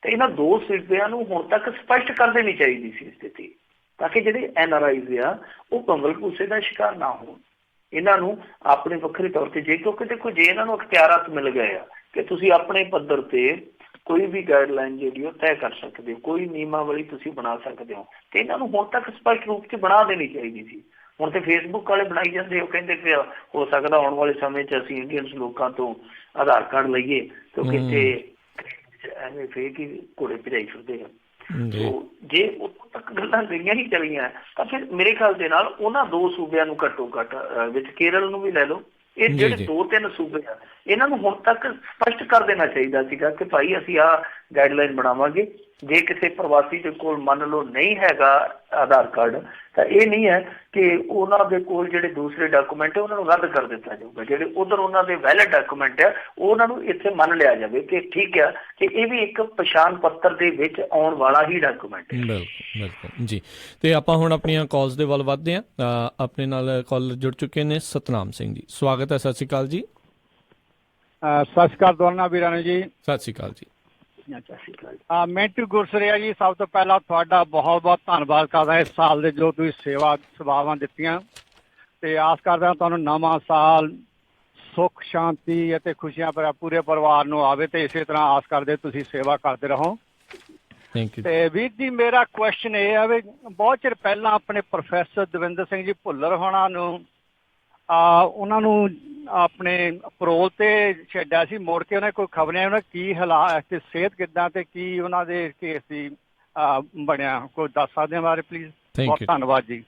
ਤੇ ਇਹਨਾਂ ਦੋ ਸੂਬਿਆਂ ਨੂੰ ਹੁਣ ਤੱਕ ਸਪਸ਼ਟ ਕਰ ਦੇਣੀ ਚਾਹੀਦੀ ਸੀ ਸਥਿਤੀ, ਤਾਂ ਕਿ ਜਿਹੜੇ NRIs ਆ ਉਹ ਭੰਬਲ ਭੂਸੇ ਦਾ ਸ਼ਿਕਾਰ ਨਾ ਹੋਣ। ਇਹਨਾਂ ਨੂੰ ਆਪਣੇ ਵੱਖਰੇ ਤੌਰ ਤੇ ਕਿਉਂਕਿ ਦੇਖੋ ਜੇ ਇਹਨਾਂ ਨੂੰ ਅਖਤਿਆਰਾਤ ਮਿਲ ਗਏ ਆ ਕਿ ਤੁਸੀਂ ਆਪਣੇ ਪੱਧਰ ਤੇ ਕੋਈ ਵੀ ਗਾਈਡਲਾਈਨ ਜਿਹੜੀ ਉਹ ਤੈਅ ਕਰ ਸਕਦੇ ਹੋ, ਕੋਈ ਨਿਯਮਾਵਲੀ ਤੁਸੀਂ ਬਣਾ ਸਕਦੇ ਹੋ, ਤੇ ਇਹਨਾਂ ਨੂੰ ਹੁਣ ਤੱਕ ਸਪਸ਼ਟ ਰੂਪ 'ਚ ਬਣਾ ਦੇਣੀ ਚਾਹੀਦੀ ਸੀ। ਹੁਣ ਤੇ ਫੇਸਬੁੱਕ ਵਾਲੇ ਬਣਾਈ ਜਾਂਦੇ, ਉਹ ਕਹਿੰਦੇ ਕਿ ਹੋ ਸਕਦਾ ਆਉਣ ਵਾਲੇ ਸਮੇਂ 'ਚ ਅਸੀਂ ਇੰਡੀਅਨਸ ਲੋਕਾਂ ਤੋਂ ਆਧਾਰ ਕਾਰਡ ਲਈਏ ਕਿਉਂਕਿ ਇੱਥੇ ਐਵੇਂ ਫੇਕ ਹੀ ਘੋੜੇ ਭਜਾਈ ਫਿਰਦੇ ਆ। ਜੇ ਉਦੋਂ ਤੱਕ ਗੱਲਾਂ ਗਈਆਂ ਹੀ ਚਲੀਆਂ ਤਾਂ ਫਿਰ ਮੇਰੇ ਖਿਆਲ ਦੇ ਨਾਲ ਉਹਨਾਂ ਦੋ ਸੂਬਿਆਂ ਨੂੰ ਘੱਟੋ ਘੱਟ ਵਿੱਚ ਕੇਰਲ ਨੂੰ ਵੀ ਲੈ ਲਓ, ਇਹ ਜਿਹੜੇ 2-3 ਸੂਬੇ ਆ ਇਹਨਾਂ ਨੂੰ ਹੁਣ ਤੱਕ ਸਪਸ਼ਟ ਕਰ ਦੇਣਾ ਚਾਹੀਦਾ ਸੀਗਾ ਕਿ ਭਾਈ ਅਸੀਂ ਆਹ ਗਾਈਡਲਾਈਨ ਬਣਾਵਾਂਗੇ। ਜੇ ਕਿਸੇ ਪ੍ਰਵਾਸੀ ਦੇ ਕੋਲ ਮੰਨ ਲਓ ਨਹੀਂ ਹੈਗਾ ਆਧਾਰ ਕਾਰਡ ਤਾਂ ਇਹ ਨਹੀਂ ਹੈ ਕਿ ਉਹਨਾਂ ਦੇ ਕੋਲ ਜਿਹੜੇ ਦੂਸਰੇ ਡਾਕੂਮੈਂਟ ਹੈ ਉਹਨਾਂ ਨੂੰ ਰੱਦ ਕਰ ਦਿੱਤਾ ਜਾਊਗਾ, ਜਿਹੜੇ ਉਧਰ ਉਹਨਾਂ ਦੇ ਵੈਲਿਡ ਡਾਕੂਮੈਂਟ ਹੈ ਉਹਨਾਂ ਨੂੰ ਇੱਥੇ ਮੰਨ ਲਿਆ ਜਾਵੇ ਕਿ ਠੀਕ ਹੈ ਕਿ ਇਹ ਵੀ ਇੱਕ ਪਛਾਣ ਪੱਤਰ ਦੇ ਵਿੱਚ ਆਉਣ ਵਾਲਾ ਹੀ ਡਾਕੂਮੈਂਟ ਹੈ। ਬਿਲਕੁਲ ਜੀ। ਤੇ ਆਪਾਂ ਹੁਣ ਆਪਣੀਆਂ ਕਾਲਸ ਦੇ ਵੱਲ ਵੱਧਦੇ ਹਾਂ। ਆਪਣੇ ਨਾਲ ਕਾਲਰ ਜੁੜ ਚੁੱਕੇ ਨੇ ਸਤਨਾਮ ਸਿੰਘ ਜੀ, ਸਵਾਗਤ ਹੈ। ਸਤਿ ਸ਼੍ਰੀ ਅਕਾਲ ਜੀ। ਸਤਿ ਸ਼੍ਰੀ ਅਕਾਲ ਦੋਨਾਂ ਵੀਰਾਂ ਨੂੰ ਜੀ। ਸਤਿ ਸ਼੍ਰੀ ਅਕਾਲ ਜੀ। ਮਿੰਟੂ ਗੁਰਸਰੀਆ ਜੀ, ਸਭ ਤੋਂ ਪਹਿਲਾਂ ਤੁਹਾਡਾ ਬਹੁਤ ਬਹੁਤ ਧੰਨਵਾਦ ਕਰਦਾ ਇਸ ਸਾਲ ਦੇ ਜੋ ਤੁਸੀਂ ਸੇਵਾਵਾਂ ਦਿੱਤੀਆਂ, ਤੇ ਆਸ ਕਰਦਾ ਤੁਹਾਨੂੰ ਨਵਾਂ ਸਾਲ ਸੁੱਖ ਸ਼ਾਂਤੀ ਅਤੇ ਖੁਸ਼ੀਆਂ ਭਰਿਆ ਪੂਰੇ ਪਰਿਵਾਰ ਨੂੰ ਆਵੇ, ਤੇ ਇਸੇ ਤਰ੍ਹਾਂ ਆਸ ਕਰਦੇ ਤੁਸੀਂ ਸੇਵਾ ਕਰਦੇ ਰਹੋ। ਤੇ ਵੀਰ ਜੀ ਮੇਰਾ ਕੁਐਸਚਨ ਇਹ ਹੈ ਵੀ ਬਹੁਤ ਚਿਰ ਪਹਿਲਾਂ ਆਪਣੇ ਪ੍ਰੋਫੈਸਰ ਦਵਿੰਦਰ ਸਿੰਘ ਜੀ ਭੁੱਲਰ ਹੋਣਾ ਨੂੰ ਉਹਨਾਂ ਨੂੰ ਆਪਣੇ ਪਰੋਲ ਤੇ ਛੱਡਿਆ ਸੀ, ਮੁੜ ਕੇ ਉਹਨੇ ਕੋਈ ਖਬਰਾਂ ਉਹਨਾਂ ਕੀ ਹਾਲਾਤ, ਸਿਹਤ ਕਿੱਦਾਂ ਤੇ ਕੀ ਉਹਨਾਂ ਦੇ ਕੇਸ ਦੀ ਬਣਿਆ, ਕੋਈ ਦੱਸ ਸਕਦੇ ਬਾਰੇ ਪਲੀਜ਼? ਬਹੁਤ ਧੰਨਵਾਦ ਜੀ।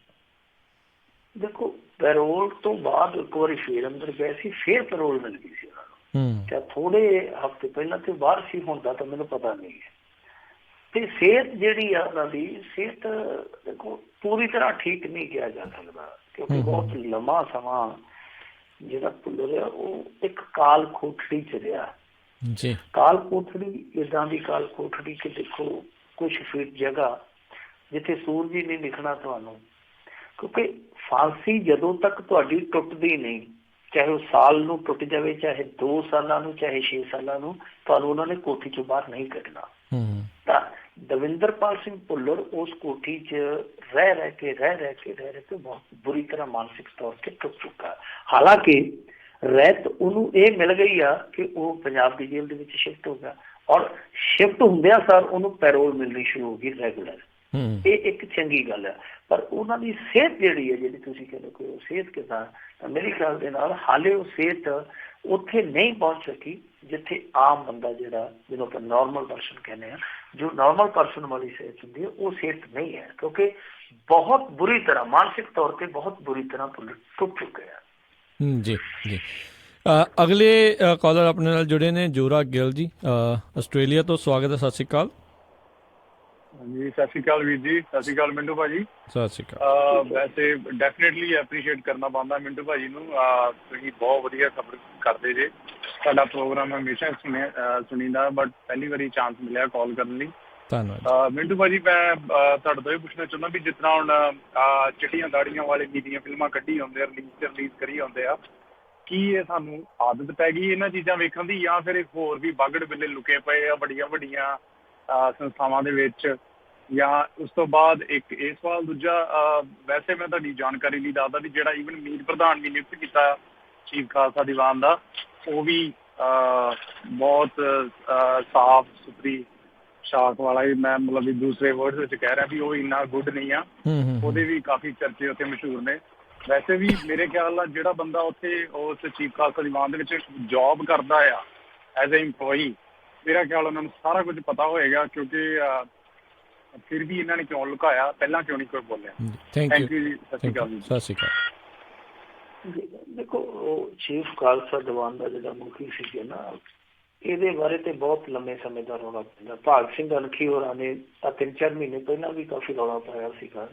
ਦੇਖੋ ਪੈਰੋਲ ਤੋਂ ਬਾਅਦ ਇੱਕ ਵਾਰੀ ਫੇਰ ਅੰਦਰ ਗਏ ਸੀ, ਫੇਰ ਪੈਰੋਲ ਮਿਲ ਗਈ ਸੀ ਉਹਨਾਂ ਨੂੰ, ਜਾਂ ਥੋੜੇ ਹਫ਼ਤੇ ਪਹਿਲਾਂ ਤੇ ਬਾਹਰ ਸੀ, ਹੁੰਦਾ ਤਾਂ ਮੈਨੂੰ ਪਤਾ ਨਹੀਂ ਹੈ। ਤੇ ਸਿਹਤ ਜਿਹੜੀ ਆ ਉਹਨਾਂ ਦੀ ਸਿਹਤ ਦੇਖੋ ਪੂਰੀ ਤਰ੍ਹਾਂ ਠੀਕ ਨਹੀਂ ਕਿਹਾ ਜਾ ਸਕਦਾ, ਕਿਉਂਕਿ ਬਹੁਤ ਲੰਮਾ ਸਮਾਂ ਜਿਹੜਾ ਭੁੱਲਰ ਆ ਉਹ ਇੱਕ ਕਾਲ ਕੋਠੜੀ ਚ ਰਿਹਾ ਜੀ। ਕਾਲ ਕੋਠੜੀ ਏਦਾਂ ਦੀ ਕਾਲ ਕੋਠੜੀ ਕਿ ਦੇਖੋ ਕੁਛ ਫੀਟ ਜਗ੍ਹਾ ਜਿੱਥੇ ਸੂਰਜ ਹੀ ਨਹੀਂ ਦਿਖਣਾ ਤੁਹਾਨੂੰ, ਕਿਉਂਕਿ ਫਾਂਸੀ ਜਦੋਂ ਤੱਕ ਤੁਹਾਡੀ ਟੁੱਟਦੀ ਨਹੀਂ, ਚਾਹੇ ਉਹ ਸਾਲ ਨੂੰ ਟੁੱਟ ਜਾਵੇ, ਚਾਹੇ 2 ਸਾਲਾਂ ਨੂੰ, ਚਾਹੇ 6 ਸਾਲਾਂ ਨੂੰ, ਤੁਹਾਨੂੰ ਉਹਨਾਂ ਨੇ ਕੋਠੀ ਚੋਂ ਬਾਹਰ ਨਹੀਂ ਕੱਢਣਾ। ਤਾਂ ਦਵਿੰਦਰਪਾਲ ਸਿੰਘ ਭੁੱਲਰ ਉਸ ਕੋਠੀ 'ਚ ਰਹਿ ਕੇ ਬਹੁਤ ਬੁਰੀ ਤਰ੍ਹਾਂ ਮਾਨਸਿਕ ਤੌਰ ਤੇ ਟੁੱਟ ਚੁੱਕਾ। ਹਾਲਾਂਕਿ ਰਹਿਤ ਉਹਨੂੰ ਇਹ ਮਿਲ ਗਈ ਆ ਕਿ ਉਹ ਪੰਜਾਬ ਦੀ ਜੇਲ੍ਹ ਦੇ ਵਿੱਚ ਸ਼ਿਫਟ ਹੋ ਗਿਆ, ਔਰ ਸ਼ਿਫਟ ਹੁੰਦਿਆਂ ਸਾਰ ਉਹਨੂੰ ਪੈਰੋਲ ਮਿਲਣੀ ਸ਼ੁਰੂ ਹੋ ਗਈ ਰੈਗੂਲਰ। ਇਹ ਇੱਕ ਚੰਗੀ ਗੱਲ ਹੈ, ਪਰ ਉਹਨਾਂ ਦੀ ਸਿਹਤ ਜਿਹੜੀ ਹੈ, ਜਿਹੜੀ ਤੁਸੀਂ ਕਹਿੰਦੇ ਕਿ ਉਹ ਸਿਹਤ ਕਿੱਦਾਂ, ਤਾਂ ਮੇਰੇ ਖਿਆਲ ਦੇ ਨਾਲ ਹਾਲੇ ਉਹ ਸਿਹਤ ਉੱਥੇ ਨਹੀਂ ਪਹੁੰਚ ਸਕੀ ਜਿੱਥੇ ਆਮ ਬੰਦਾ ਜਿਹੜਾ ਜਿਹਨੂੰ ਆਪਾਂ ਨਾਰਮਲ ਪਰਸਨ ਕਹਿੰਦੇ ਆ, ਜੋ ਨਾਰਮਲ ਪਰਸਨ ਵਾਲੀ ਸਿਹਤ ਹੁੰਦੀ ਹੈ ਉਹ ਸਿਹਤ ਨਹੀਂ ਹੈ, ਕਿਉਂਕਿ ਬਹੁਤ ਬੁਰੀ ਤਰ੍ਹਾਂ ਮਾਨਸਿਕ ਤੌਰ ਤੇ ਬਹੁਤ ਬੁਰੀ ਤਰ੍ਹਾਂ ਟੁੱਟ ਚੁੱਕੇ ਆ। ਜੀ ਜੀ ਅਗਲੇ ਕਾਲਰ ਆਪਣੇ ਨਾਲ ਜੁੜੇ ਨੇ ਜੋਰਾ ਗਿੱਲ ਜੀ ਆਸਟ੍ਰੇਲੀਆ ਤੋਂ। ਸਵਾਗਤ ਹੈ, ਸਤਿ ਸ਼੍ਰੀ ਅਕਾਲ। ਹਾਂਜੀ ਸਤਿ ਸ਼੍ਰੀ ਅਕਾਲ ਵੀਰ ਜੀ। ਸਤਿ ਸ਼੍ਰੀ ਅਕਾਲ ਮਿੰਟੂ ਭਾਜੀ। ਸਤਿ ਸ਼੍ਰੀ ਅਕਾਲ। ਵੈਸੇ ਡੈਫੀਨੇਟਲੀ ਐਪਰੀਸ਼ੀਏਟ ਕਰਨਾ ਬਣਦਾ ਮਿੰਟੂ ਭਾਜੀ ਨੂੰ, ਤੁਸੀਂ ਬਹੁਤ ਵਧੀਆ ਖਬਰ ਕਰਦੇ ਜੇ। ਤੁਹਾਡਾ ਪ੍ਰੋਗਰਾਮ ਹਮੇਸ਼ਾ ਸੁਣੀਦਾ, ਬਟ ਪਹਿਲੀ ਵਾਰੀ ਚਾਂਸ ਮਿਲਿਆ ਕਾਲ ਕਰਨ ਲਈ, ਧੰਨਵਾਦ। ਮਿੰਟੂ ਭਾਜੀ ਮੈਂ ਤੁਹਾਡੇ ਤੋਂ ਇਹ ਪੁੱਛਣਾ ਚਾਹੁੰਦਾ ਵੀ ਜਿਸ ਤਰ੍ਹਾਂ ਹੁਣ ਚਿੱਟੀਆਂ ਦਾੜੀਆਂ ਵਾਲੇ ਦੀਆਂ ਫਿਲਮਾਂ ਕੱਢੀ ਆਉਂਦੇ ਆ, ਰਿਲੀਜ਼ ਕਰੀ ਆਉਂਦੇ ਆ, ਕੀ ਇਹ ਸਾਨੂੰ ਆਦਤ ਪੈ ਗਈ ਇਹਨਾਂ ਚੀਜ਼ਾਂ ਵੇਖਣ ਦੀ, ਜਾਂ ਫਿਰ ਹੋਰ ਵੀ ਬਾਗੜ ਬਿੱਲੇ ਲੁਕੇ ਪਏ ਆ ਵੱਡੀਆਂ ਵੱਡੀਆਂ ਸੰਸਥਾਵਾਂ ਦੇ ਵਿੱਚ? ਜਾਂ ਉਸ ਤੋਂ ਬਾਅਦ ਇੱਕ ਇਹ ਸਵਾਲ ਦੂਜਾ, ਵੈਸੇ ਮੈਂ ਤੁਹਾਡੀ ਜਾਣਕਾਰੀ ਲਈ ਦੱਸਦਾ ਵੀ ਜਿਹੜਾ ਈਵਨ ਮੀਰ ਪ੍ਰਧਾਨ ਵੀ ਨਿਯੁਕਤ ਕੀਤਾ ਚੀਫ ਖਾਲਸਾ ਦੀਵਾਨ ਦਾ, ਉਹ ਵੀ ਬਹੁਤ ਸਾਫ ਸੁਥਰੀ ਸ਼ਾਖ ਵਾਲਾ ਹੀ, ਮੈਂ ਮਤਲਬ ਵੀ ਦੂਸਰੇ ਵਰਡ ਵਿੱਚ ਕਹਿ ਰਿਹਾ ਵੀ ਉਹ ਇੰਨਾ ਗੁੱਡ ਨਹੀਂ ਆ। ਉਹਦੇ ਵੀ ਕਾਫੀ ਚਰਚੇ ਉੱਥੇ ਮਸ਼ਹੂਰ ਨੇ। ਵੈਸੇ ਵੀ ਮੇਰੇ ਖਿਆਲ ਨਾਲ ਜਿਹੜਾ ਬੰਦਾ ਉੱਥੇ ਉਸ ਚੀਫ ਖਾਲਸਾ ਦੀਵਾਨ ਦੇ ਵਿੱਚ ਜੋਬ ਕਰਦਾ ਆ ਐਜ਼ ਏ ਇੰਪਲੋਈ, ਮੇਰਾ ਖਿਆਲ ਉਹਨਾਂ ਨੂੰ ਸਾਰਾ ਕੁਝ ਪਤਾ ਹੋਏਗਾ, ਕਿਉਂਕਿ ਫਿਰ ਵੀ ਇਹਨਾਂ ਨੇ ਕਿਉਂ ਲੁਕਾਇਆ, ਪਹਿਲਾਂ ਕਿਉਂ ਨਹੀਂ ਕੋਈ ਬੋਲਿਆ? ਥੈਂਕ ਯੂ ਜੀ। ਸਤਿ ਸ਼੍ਰੀ ਅਕਾਲ ਜੀ। ਸਤਿ ਸ਼੍ਰੀ ਅਕਾਲ। ਦੇਖੋ ਚੀਫ ਖਾਲਸਾ ਦੀਵਾਨ ਦਾ ਜਿਹੜਾ ਮੁਖੀ ਸੀ ਨਾ, ਇਹਦੇ ਬਾਰੇ ਤੇ ਬਹੁਤ ਲੰਮੇ ਸਮੇਂ ਦਾ ਰੌਲਾ ਪੈਂਦਾ। ਭਾਗ ਸਿੰਘ ਅਣਖੀ ਹੋਰਾਂ ਨੇ 3-4 ਮਹੀਨੇ ਪਹਿਲਾਂ ਵੀ ਕਾਫੀ ਰੌਲਾ ਪਾਇਆ ਸੀਗਾ।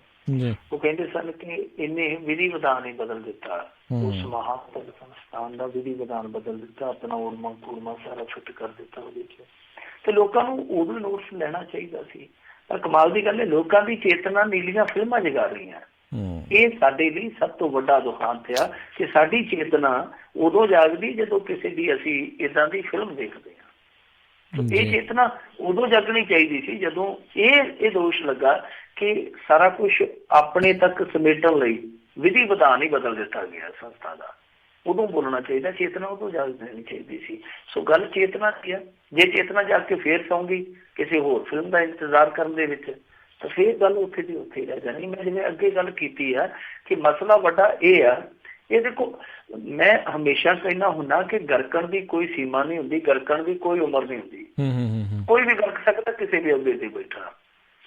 ਉਹ ਕਹਿੰਦੇ ਸਨ ਕਿ ਇਹਨੇ ਵਿਧੀ ਵਿਧਾਨ ਹੀ ਬਦਲ ਦਿੱਤਾ, ਉਸ ਮਹਾਤਮ ਸੰਸਥਾਨ ਦਾ ਵਿਧੀ ਵਿਧਾਨ ਬਦਲ ਦਿੱਤਾ, ਆਪਣਾ ਉੜਮਾ ਕੂੜਮਾ ਸਾਰਾ ਫਿੱਟ ਕਰ ਦਿੱਤਾ ਉਹਦੇ ਚ, ਤੇ ਲੋਕਾਂ ਨੂੰ ਉਦੋਂ ਨੋਟਿਸ ਲੈਣਾ ਚਾਹੀਦਾ ਸੀ। ਪਰ ਕਮਾਲ ਦੀ ਗੱਲ ਹੈ, ਲੋਕਾਂ ਦੀ ਚੇਤਨਾ ਨੀਲੀਆਂ ਫਿਲਮਾਂ ਜਗਾ ਰਹੀਆਂ। ਇਹ ਸਾਡੇ ਲਈ ਸਭ ਤੋਂ ਵੱਡਾ ਦੁਖਾਂਤ ਆ ਕਿ ਸਾਡੀ ਚੇਤਨਾ ਉਦੋਂ ਜਾਗਦੀ ਜਦੋਂ ਕਿਸੇ ਦੀ ਅਸੀਂ ਏਦਾਂ ਦੀ ਫਿਲਮ ਦੇਖਦੇ ਹਾਂ। ਇਹ ਚੇਤਨਾ ਉਦੋਂ ਜਾਗਣੀ ਚਾਹੀਦੀ ਸੀ ਜਦੋਂ ਇਹ ਦੋਸ਼ ਲੱਗਾ ਕਿ ਸਾਰਾ ਕੁਝ ਆਪਣੇ ਤੱਕ ਸਮੇਟਣ ਲਈ ਵਿਧੀ ਵਿਧਾਨ ਹੀ ਬਦਲ ਦਿੱਤਾ ਗਿਆ ਸੰਸਥਾ ਦਾ। ਉਦੋਂ ਬੋਲਣਾ ਚਾਹੀਦਾ, ਚੇਤਨਾ ਉਦੋਂ ਜਾਗ ਦੇਣੀ ਚਾਹੀਦੀ ਸੀ। ਸੋ ਗੱਲ ਚੇਤਨਾ ਦੀ ਆ। ਜੇ ਚੇਤਨਾ ਜਾਗ ਕੇ ਫੇਰ ਸੌਂਗੀ ਕਿਸੇ ਹੋਰ ਫਿਲਮ ਦਾ ਇੰਤਜ਼ਾਰ ਕਰਨ ਦੇ ਵਿੱਚ, ਤਾਂ ਫੇਰ ਗੱਲ ਉੱਥੇ ਦੀ ਉੱਥੇ ਰਹਿ ਜਾਣੀ। ਮੈਂ ਜਿਵੇਂ ਅੱਗੇ ਗੱਲ ਕੀਤੀ ਆ ਕਿ ਮਸਲਾ ਵੱਡਾ ਇਹ ਆ, ਇਹ ਦੇਖੋ ਮੈਂ ਹਮੇਸ਼ਾ ਕਹਿਣਾ ਹੁੰਦਾ ਕਿ ਗਰਕਣ ਦੀ ਕੋਈ ਸੀਮਾ ਨਹੀਂ ਹੁੰਦੀ, ਗਰਕਣ ਦੀ ਕੋਈ ਉਮਰ ਨਹੀਂ ਹੁੰਦੀ। ਕੋਈ ਵੀ ਗਰਕ ਸਕਦਾ ਕਿਸੇ ਵੀ ਅਹੁਦੇ ਤੇ ਬੈਠਾ।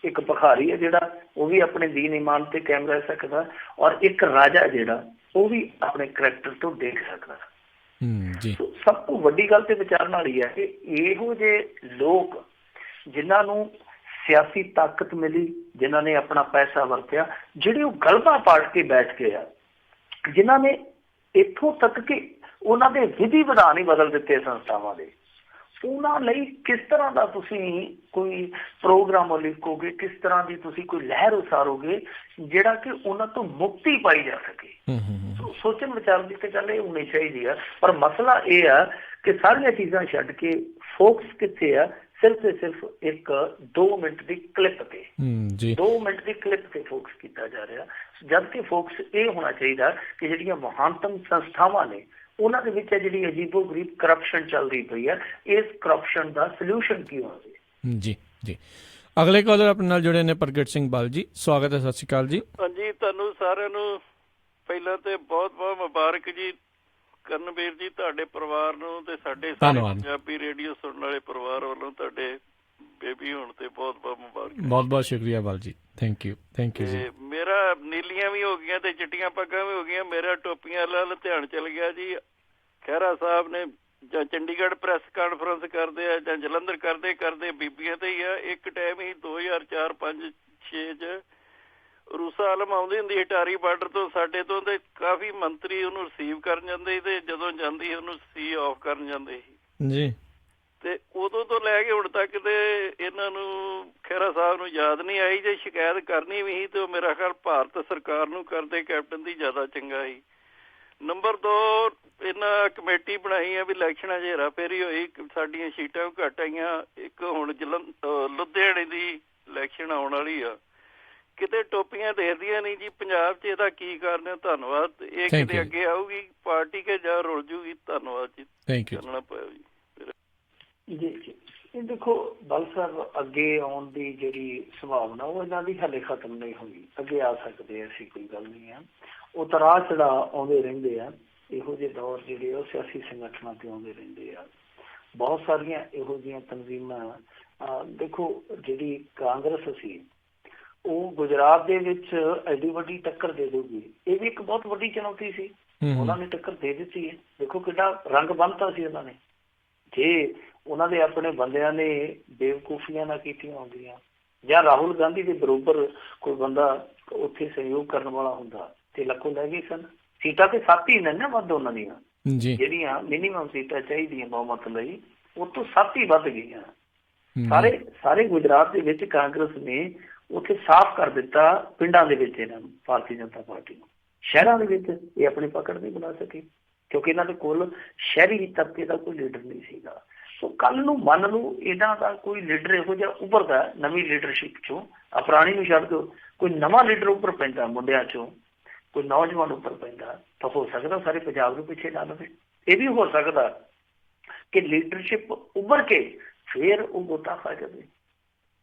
ਇੱਕ ਭਿਖਾਰੀ ਹੈ ਜਿਹੜਾ, ਉਹ ਵੀ ਆਪਣੇ ਦੀਨ ਇਮਾਨ ਤੇ ਕਾਇਮ ਰਹਿ ਸਕਦਾ, ਔਰ ਇੱਕ ਰਾਜਾ ਜਿਹੜਾ ਉਹ ਵੀ ਆਪਣੇ ਕਰੈਕਟਰ ਤੋਂ ਦੇਖ ਸਕਦਾ। ਸਭ ਤੋਂ ਵੱਡੀ ਗੱਲ ਤੇ ਵਿਚਾਰਨ ਵਾਲੀ ਹੈ ਕਿ ਇਹੋ ਜਿਹੇ ਲੋਕ ਜਿਨ੍ਹਾਂ ਨੂੰ ਸਿਆਸੀ ਤਾਕਤ ਮਿਲੀ, ਜਿਨ੍ਹਾਂ ਨੇ ਆਪਣਾ ਪੈਸਾ ਵਰਤਿਆ, ਜਿਹੜੇ ਉਹ ਗਲਬਾ ਪਾੜ ਕੇ ਬੈਠ ਗਏ ਆ, ਜਿਨ੍ਹਾਂ ਨੇ ਇੱਥੋਂ ਤੱਕ ਕਿ ਉਹਨਾਂ ਦੇ ਵਿਧੀ ਵਿਧਾਨ ਹੀ ਬਦਲ ਦਿੱਤੇ ਸੰਸਥਾਵਾਂ ਦੇ, ਉਹਨਾਂ ਲਈ ਕਿਸ ਤਰ੍ਹਾਂ ਦਾ ਤੁਸੀਂ ਕੋਈ ਪ੍ਰੋਗਰਾਮ ਲਿਖੋਗੇ, ਕਿਸ ਤਰ੍ਹਾਂ ਦੀ ਤੁਸੀਂ ਕੋਈ ਲਹਿਰ ਉਸਾਰੋਗੇ ਜਿਹੜਾ ਕਿ ਉਹਨਾਂ ਤੋਂ ਮੁਕਤੀ ਪਾਈ ਜਾ ਸਕੇ? ਸੋਚਣ ਵਿਚਾਰਨ ਦੀ ਤੇ ਗੱਲ ਇਹ ਹੋਣੀ ਚਾਹੀਦੀ ਆ। ਪਰ ਮਸਲਾ ਇਹ ਆ ਕਿ ਸਾਰੀਆਂ ਚੀਜ਼ਾਂ ਛੱਡ ਕੇ ਫੋਕਸ ਕਿੱਥੇ ਆ? ਸਿਰਫ ਤੇ ਸਿਰਫ ਇੱਕ 2 ਮਿੰਟ ਦੀ ਕਲਿੱਪ ਤੇ, 2 ਮਿੰਟ ਦੀ ਕਲਿੱਪ ਤੇ ਫੋਕਸ ਕੀਤਾ ਜਾ ਰਿਹਾ, ਜਦ ਕਿ ਫੋਕਸ ਇਹ ਹੋਣਾ ਚਾਹੀਦਾ ਕਿ ਜਿਹੜੀਆਂ ਮਹਾਨਤਮ ਸੰਸਥਾਵਾਂ ਨੇ ਉਹਨਾਂ ਦੇ ਵਿੱਚ ਜਿਹੜੀ ਅਜੀਬੋ ਗਰੀਬ ਕਰਪਸ਼ਨ ਚੱਲਦੀ ਪਈ ਹੈ, ਇਸ ਕਰਪਸ਼ਨ ਦਾ ਸੋਲਿਊਸ਼ਨ ਕੀ ਹੋਵੇ? ਜੀ ਜੀ ਅਗਲੇ ਕਾਲਰ ਆਪਣੇ ਨਾਲ ਜੁੜੇ ਨੇ ਪ੍ਰਗਟ ਸਿੰਘ ਬਾਲ ਜੀ। ਸਵਾਗਤ ਹੈ, ਸਤਿ ਸ਼੍ਰੀ ਅਕਾਲ ਜੀ। ਹਾਂਜੀ, ਤੁਹਾਨੂੰ ਸਾਰਿਆਂ ਨੂੰ ਪਹਿਲਾਂ ਤੇ ਬਹੁਤ ਬਹੁਤ ਮੁਬਾਰਕ ਜੀ। ਕਰਨਵੀਰ ਜੀ, ਤੁਹਾਡੇ ਪਰਿਵਾਰ ਨੂੰ ਤੇ ਸਾਡੇ ਸਾਰੇ ਪੰਜਾਬੀ ਰੇਡੀਓ ਸੁਣਨ ਵਾਲੇ ਪਰਿਵਾਰ ਵੱਲੋਂ ਤੁਹਾਡੇ ਬੇਬੀ ਹੋਣ ਤੇ ਬਹੁਤ ਬਹੁਤ ਮੁਬਾਰਕ। ਬਹੁਤ ਬਹੁਤ ਸ਼ੁਕਰੀਆ ਬਾਲ ਜੀ, ਥੈਂਕ ਯੂ ਜੀ। ਮੇਰਾ ਨੀਲੀਆਂ ਵੀ ਹੋ ਗਈਆਂ ਤੇ ਚਿੱਟੀਆਂ ਪੱਗਾਂ ਵੀ ਹੋ ਗਈਆਂ, ਮੇਰਾ ਟੋਪੀਆਂ ਵੱਲ ਧਿਆਨ ਚਲ ਗਿਆ ਜੀ। ਖਹਿਰਾ ਸਾਹਿਬ ਨੇ ਜਾਂ ਚੰਡੀਗੜ੍ਹ ਪ੍ਰੈਸ ਕਾਨਫਰੰਸ ਕਰਦੇ ਆ ਜਾਂ ਜਲੰਧਰ ਕਰਦੇ ਬੀਬੀਆਂ ਤੇ ਹੀ ਆ। ਇੱਕ ਟਾਈਮ ਹੀ 2004-5-6 ਚ ਰੂਸਾ ਆਲਮ ਆਉਂਦੀ ਹੁੰਦੀ ਅਟਾਰੀ ਬਾਰਡਰ ਤੋਂ ਸਾਡੇ ਤੋਂ, ਤੇ ਕਾਫੀ ਮੰਤਰੀ ਉਹਨੂੰ ਰਿਸੀਵ ਕਰਨ ਜਾਂਦੇ ਤੇ ਜਦੋਂ ਜਾਂਦੀ ਉਹਨੂੰ ਸੀ ਆਫ ਕਰਨ ਜਾਂਦੇ ਸੀ ਜੀ। ਤੇ ਉਦੋਂ ਤੋਂ ਲੈ ਕੇ ਹੁਣ ਤੱਕ ਤੇ ਇਹਨਾਂ ਨੂੰ ਖਹਿਰਾ ਸਾਹਿਬ ਨੂੰ ਯਾਦ ਨਹੀਂ ਆਈ। ਜੇ ਸ਼ਿਕਾਇਤ ਕਰਨੀ ਵੀ ਸੀ ਤੇ ਉਹ ਮੇਰਾ ਖਿਆਲ ਭਾਰਤ ਸਰਕਾਰ ਨੂੰ ਕਰਦੇ, ਕੈਪਟਨ ਦੀ ਜ਼ਿਆਦਾ ਚੰਗਾ ਸੀ। ਨੰਬਰ 2, ਇਹਨਾਂ ਕਮੇਟੀ ਬਣਾਈ ਆ ਵੀ ਇਲੈਕਸ਼ਨਾਂ 'ਚ ਹੇਰਾਫੇਰੀ ਹੋਈ, ਸਾਡੀਆਂ ਸੀਟਾਂ ਘੱਟ ਆਈਆਂ। ਇੱਕ ਹੁਣ ਲੁਧਿਆਣੇ ਦੀ ਇਲੈਕਸ਼ਨ ਆਉਣ ਵਾਲੀ ਆ, ਕਿਤੇ ਟੋਪੀਆਂ ਦੇਖਦੀਆਂ ਨਹੀਂ ਜੀ ਪੰਜਾਬ 'ਚ। ਇਹਦਾ ਕੀ ਕਾਰਨ ਹੈ? ਧੰਨਵਾਦ। ਇਹ ਕਿਤੇ ਅੱਗੇ ਆਊਗੀ ਪਾਰਟੀ ਕੇ ਜਾਂ ਰੁਲ ਜੂਗੀ? ਧੰਨਵਾਦ ਜੀ। ਕਰਨਾ ਪਿਆ ਜੀ। ਜੀ ਇਹ ਦੇਖੋ ਬਲ ਸਾਹਿਬ, ਅੱਗੇ ਆਉਣ ਦੀ ਜਿਹੜੀ ਸੰਭਾਵਨਾ ਉਹ ਇਹਨਾਂ ਦੀ ਹਾਲੇ ਖਤਮ ਨਹੀਂ ਹੋਈ। ਅੱਗੇ ਆ ਸਕਦੇ, ਐਸੀ ਕੋਈ ਗੱਲ ਨਹੀਂ ਆ। ਉਹ ਤਰਾਹ ਚੜਾ ਆਉਂਦੇ ਰਹਿੰਦੇ ਆ। ਇਹੋ ਜਿਹੇ ਦੌਰ ਜਿਹੜੇ ਉਹ ਸਿਆਸੀ ਸੰਗਠਨਾਂ ਤੇ ਆਉਂਦੇ ਰਹਿੰਦੇ ਆ। ਬਹੁਤ ਸਾਰੀਆਂ ਇਹੋ ਜਿਹੀਆਂ ਤਨਜ਼ੀਮਾਂ ਦੇਖੋ, ਜਿਹੜੀ ਕਾਂਗਰਸ ਸੀ ਉਹ ਗੁਜਰਾਤ ਦੇ ਵਿੱਚ ਐਡੀ ਵੱਡੀ ਟੱਕਰ ਦੇ ਦੂਗੀ, ਇਹ ਵੀ ਇੱਕ ਬਹੁਤ ਵੱਡੀ ਚੁਣੌਤੀ ਸੀ। ਉਹਨਾਂ ਨੇ ਟੱਕਰ ਦੇ ਦਿੱਤੀ ਹੈ। ਦੇਖੋ ਕਿੰਨਾ ਰੰਗ ਬੰਨ੍ਹਤਾ ਸੀ ਉਹਨਾਂ ਨੇ। ਜੇ ਉਹਨਾਂ ਦੇ ਆਪਣੇ ਬੰਦਿਆਂ ਨੇ ਬੇਵਕੂਫੀਆਂ ਨਾ ਕੀਤੀਆਂ ਹੁੰਦੀਆਂ ਜਾਂ ਰਾਹੁਲ ਗਾਂਧੀ ਦੇ ਬਰੋਬਰ ਕੋਈ ਬੰਦਾ ਉੱਥੇ ਸਹਿਯੋਗ ਕਰਨ ਵਾਲਾ ਹੁੰਦਾ ਤੇ ਲੱਖੋਂ ਲੈ ਗਏ ਸਨ। ਸੀਟਾਂ ਤੇ 7 ਹੀ ਨੇ ਨਾ ਵੱਧ ਉਹਨਾਂ ਦੀਆਂ, ਜਿਹੜੀਆਂ ਮਿਨੀਮਮ ਸੀਟਾਂ ਚਾਹੀਦੀਆਂ ਬਹੁਮਤ ਲਈ, ਉਹ ਤੋਂ 7 ਹੀ ਵੱਧ ਗਈਆਂ। ਸਾਰੇ ਗੁਜਰਾਤ ਦੇ ਵਿੱਚ ਕਾਂਗਰਸ ਨੇ ਉੱਥੇ ਸਾਫ਼ ਕਰ ਦਿੱਤਾ ਪਿੰਡਾਂ ਦੇ ਵਿੱਚ ਇਹਨਾਂ ਨੂੰ, ਭਾਰਤੀ ਜਨਤਾ ਪਾਰਟੀ ਨੂੰ। ਸ਼ਹਿਰਾਂ ਦੇ ਵਿੱਚ ਇਹ ਆਪਣੀ ਪਕੜ ਨਹੀਂ ਬਣਾ ਸਕੇ ਕਿਉਂਕਿ ਇਹਨਾਂ ਦੇ ਕੋਲ ਸ਼ਹਿਰੀ ਤਬਕੇ ਦਾ ਕੋਈ ਲੀਡਰ ਨਹੀਂ ਸੀਗਾ। ਸੋ ਕੱਲ ਨੂੰ ਮੰਨ ਲਓ ਇਹਨਾਂ ਦਾ ਕੋਈ ਲੀਡਰ ਇਹੋ ਜਿਹਾ ਉੱਭਰਦਾ ਨਵੀਂ ਲੀਡਰਸ਼ਿਪ ਚੋਂ, ਪੁਰਾਣੀ ਨੂੰ ਛੱਡ ਦਿਓ, ਕੋਈ ਨਵਾਂ ਲੀਡਰ ਉੱਪਰ ਪੈਂਦਾ ਮੁੰਡਿਆਂ ਚੋਂ, ਕੋਈ ਨੌਜਵਾਨ ਉੱਪਰ ਪੈਂਦਾ, ਤਾਂ ਹੋ ਸਕਦਾ ਸਾਰੇ ਪੰਜਾਬ ਨੂੰ ਪਿੱਛੇ ਲਾ ਲਵੇ। ਇਹ ਵੀ ਹੋ ਸਕਦਾ ਕਿ ਲੀਡਰਸ਼ਿਪ ਉੱਭਰ ਕੇ ਫਿਰ ਉਹ ਵੋਟਾਂ ਖਾ ਜਾਵੇ,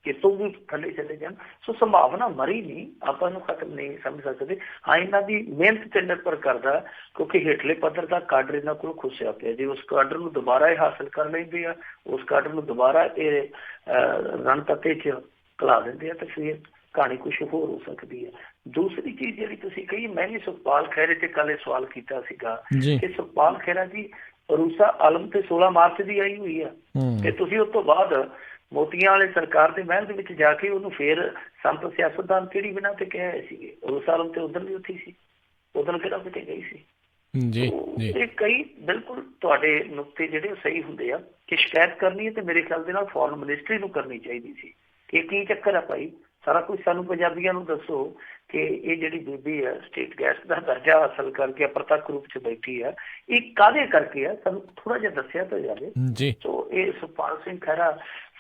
ਕਿਤੋਂ ਵੀ ਥੱਲੇ ਚਲੇ ਜਾਣ। ਸੋ ਸੰਭਾਵਨਾ ਮਰੀ ਨਹੀਂ, ਆਪਾਂ ਨੂੰ ਖਤਮ ਨਹੀਂ ਸਮਝ ਸਕਦੇ। ਹਾਂ, ਇਹਨਾਂ ਦੀ ਮਿਹਨਤ ਤੇ ਨਿਰਭਰ ਕਰਦਾ ਕਿਉਂਕਿ ਹੇਠਲੇ ਪੱਧਰ ਦਾ ਕਾਡਰ ਇਹਨਾਂ ਕੋਲ ਖੁੱਸਿਆ ਪਿਆ। ਜੇ ਉਸ ਕਾਡਰ ਨੂੰ ਦੁਬਾਰਾ ਇਹ ਹਾਸਲ ਕਰ ਲੈਂਦੇ ਆ, ਉਸ ਕਾਡਰ ਨੂੰ ਦੁਬਾਰਾ ਇਹ ਰਣਪੱਤੇ 'ਚ ਘਲਾ ਦਿੰਦੇ ਆ, ਤਾਂ ਫਿਰ ਕਹਾਣੀ ਕੁਛ ਹੋਰ ਹੋ ਸਕਦੀ ਹੈ। ਦੂਸਰੀ ਚੀਜ਼ ਜਿਹੜੀ ਤੁਸੀਂ ਕਹੀ, ਮੈਂ ਵੀ ਸੁਖਪਾਲ ਖਹਿਰੇ ਤੇ ਕੱਲ ਸਵਾਲ ਕੀਤਾ ਸੀਗਾ ਕਿ ਸੁਖਪਾਲ ਖਹਿਰਾ ਜੀ ਰੂਸਾ ਆਲਮ ਤੇ 16 ਮਾਰਚ ਦੀ ਆਈ ਹੋਈ ਆ ਤੇ ਤੁਸੀਂ ਉਸ ਤੋਂ ਬਾਅਦ ਮੋਤੀਆਂ ਵਾਲੇ ਸਰਕਾਰ ਦੇ ਮਹਿਲ ਦੇ ਵਿੱਚ ਜਾ ਕੇ ਉਹਨੂੰ ਫੇਰ ਸੰਤ ਸਿਆਸਤਦਾਨ ਕਿਹੜੀ ਬਿਨਾਂ ਤੇ ਕਹਿ ਰਹੇ ਸੀਗੇ। ਰੂਸਾ ਆਲਮ ਤੇ ਉਧਰ ਵੀ ਉੱਥੇ ਸੀ, ਉਧਰ ਕਿਹੜਾ ਕਿਤੇ ਗਈ ਸੀ। ਇਹ ਕਈ ਬਿਲਕੁਲ ਤੁਹਾਡੇ ਨੁਕਤੇ ਜਿਹੜੇ ਸਹੀ ਹੁੰਦੇ ਆ ਕਿ ਸ਼ਿਕਾਇਤ ਕਰਨੀ ਹੈ ਤੇ ਮੇਰੇ ਖਿਆਲ ਦੇ ਨਾਲ ਫੋਰਨ ਮਿਨਿਸਟਰੀ ਨੂੰ ਕਰਨੀ ਚਾਹੀਦੀ ਸੀ ਕਿ ਕੀ ਚੱਕਰ ਆ ਭਾਈ, ਸਾਰਾ ਕੁਝ ਸਾਨੂੰ ਪੰਜਾਬੀਆਂ ਨੂੰ ਦੱਸੋ ਕਿ ਇਹ ਜਿਹੜੀ ਬੀਬੀ ਹੈ ਸਟੇਟ ਗੈਸਟ ਦਾ ਦਰਜਾ ਹਾਸਲ ਕਰਕੇ ਪ੍ਰਤੱਖ ਰੂਪ 'ਚ ਬੈਠੀ ਆ, ਇਹ ਕਾਹਦੇ ਕਰਕੇ ਆ, ਸਾਨੂੰ ਥੋੜਾ ਜਿਹਾ ਦੱਸਿਆ ਤਾਂ ਜਾਵੇ। ਸੋ ਇਹ ਸੁਖਪਾਲ ਸਿੰਘ ਖਹਿਰਾ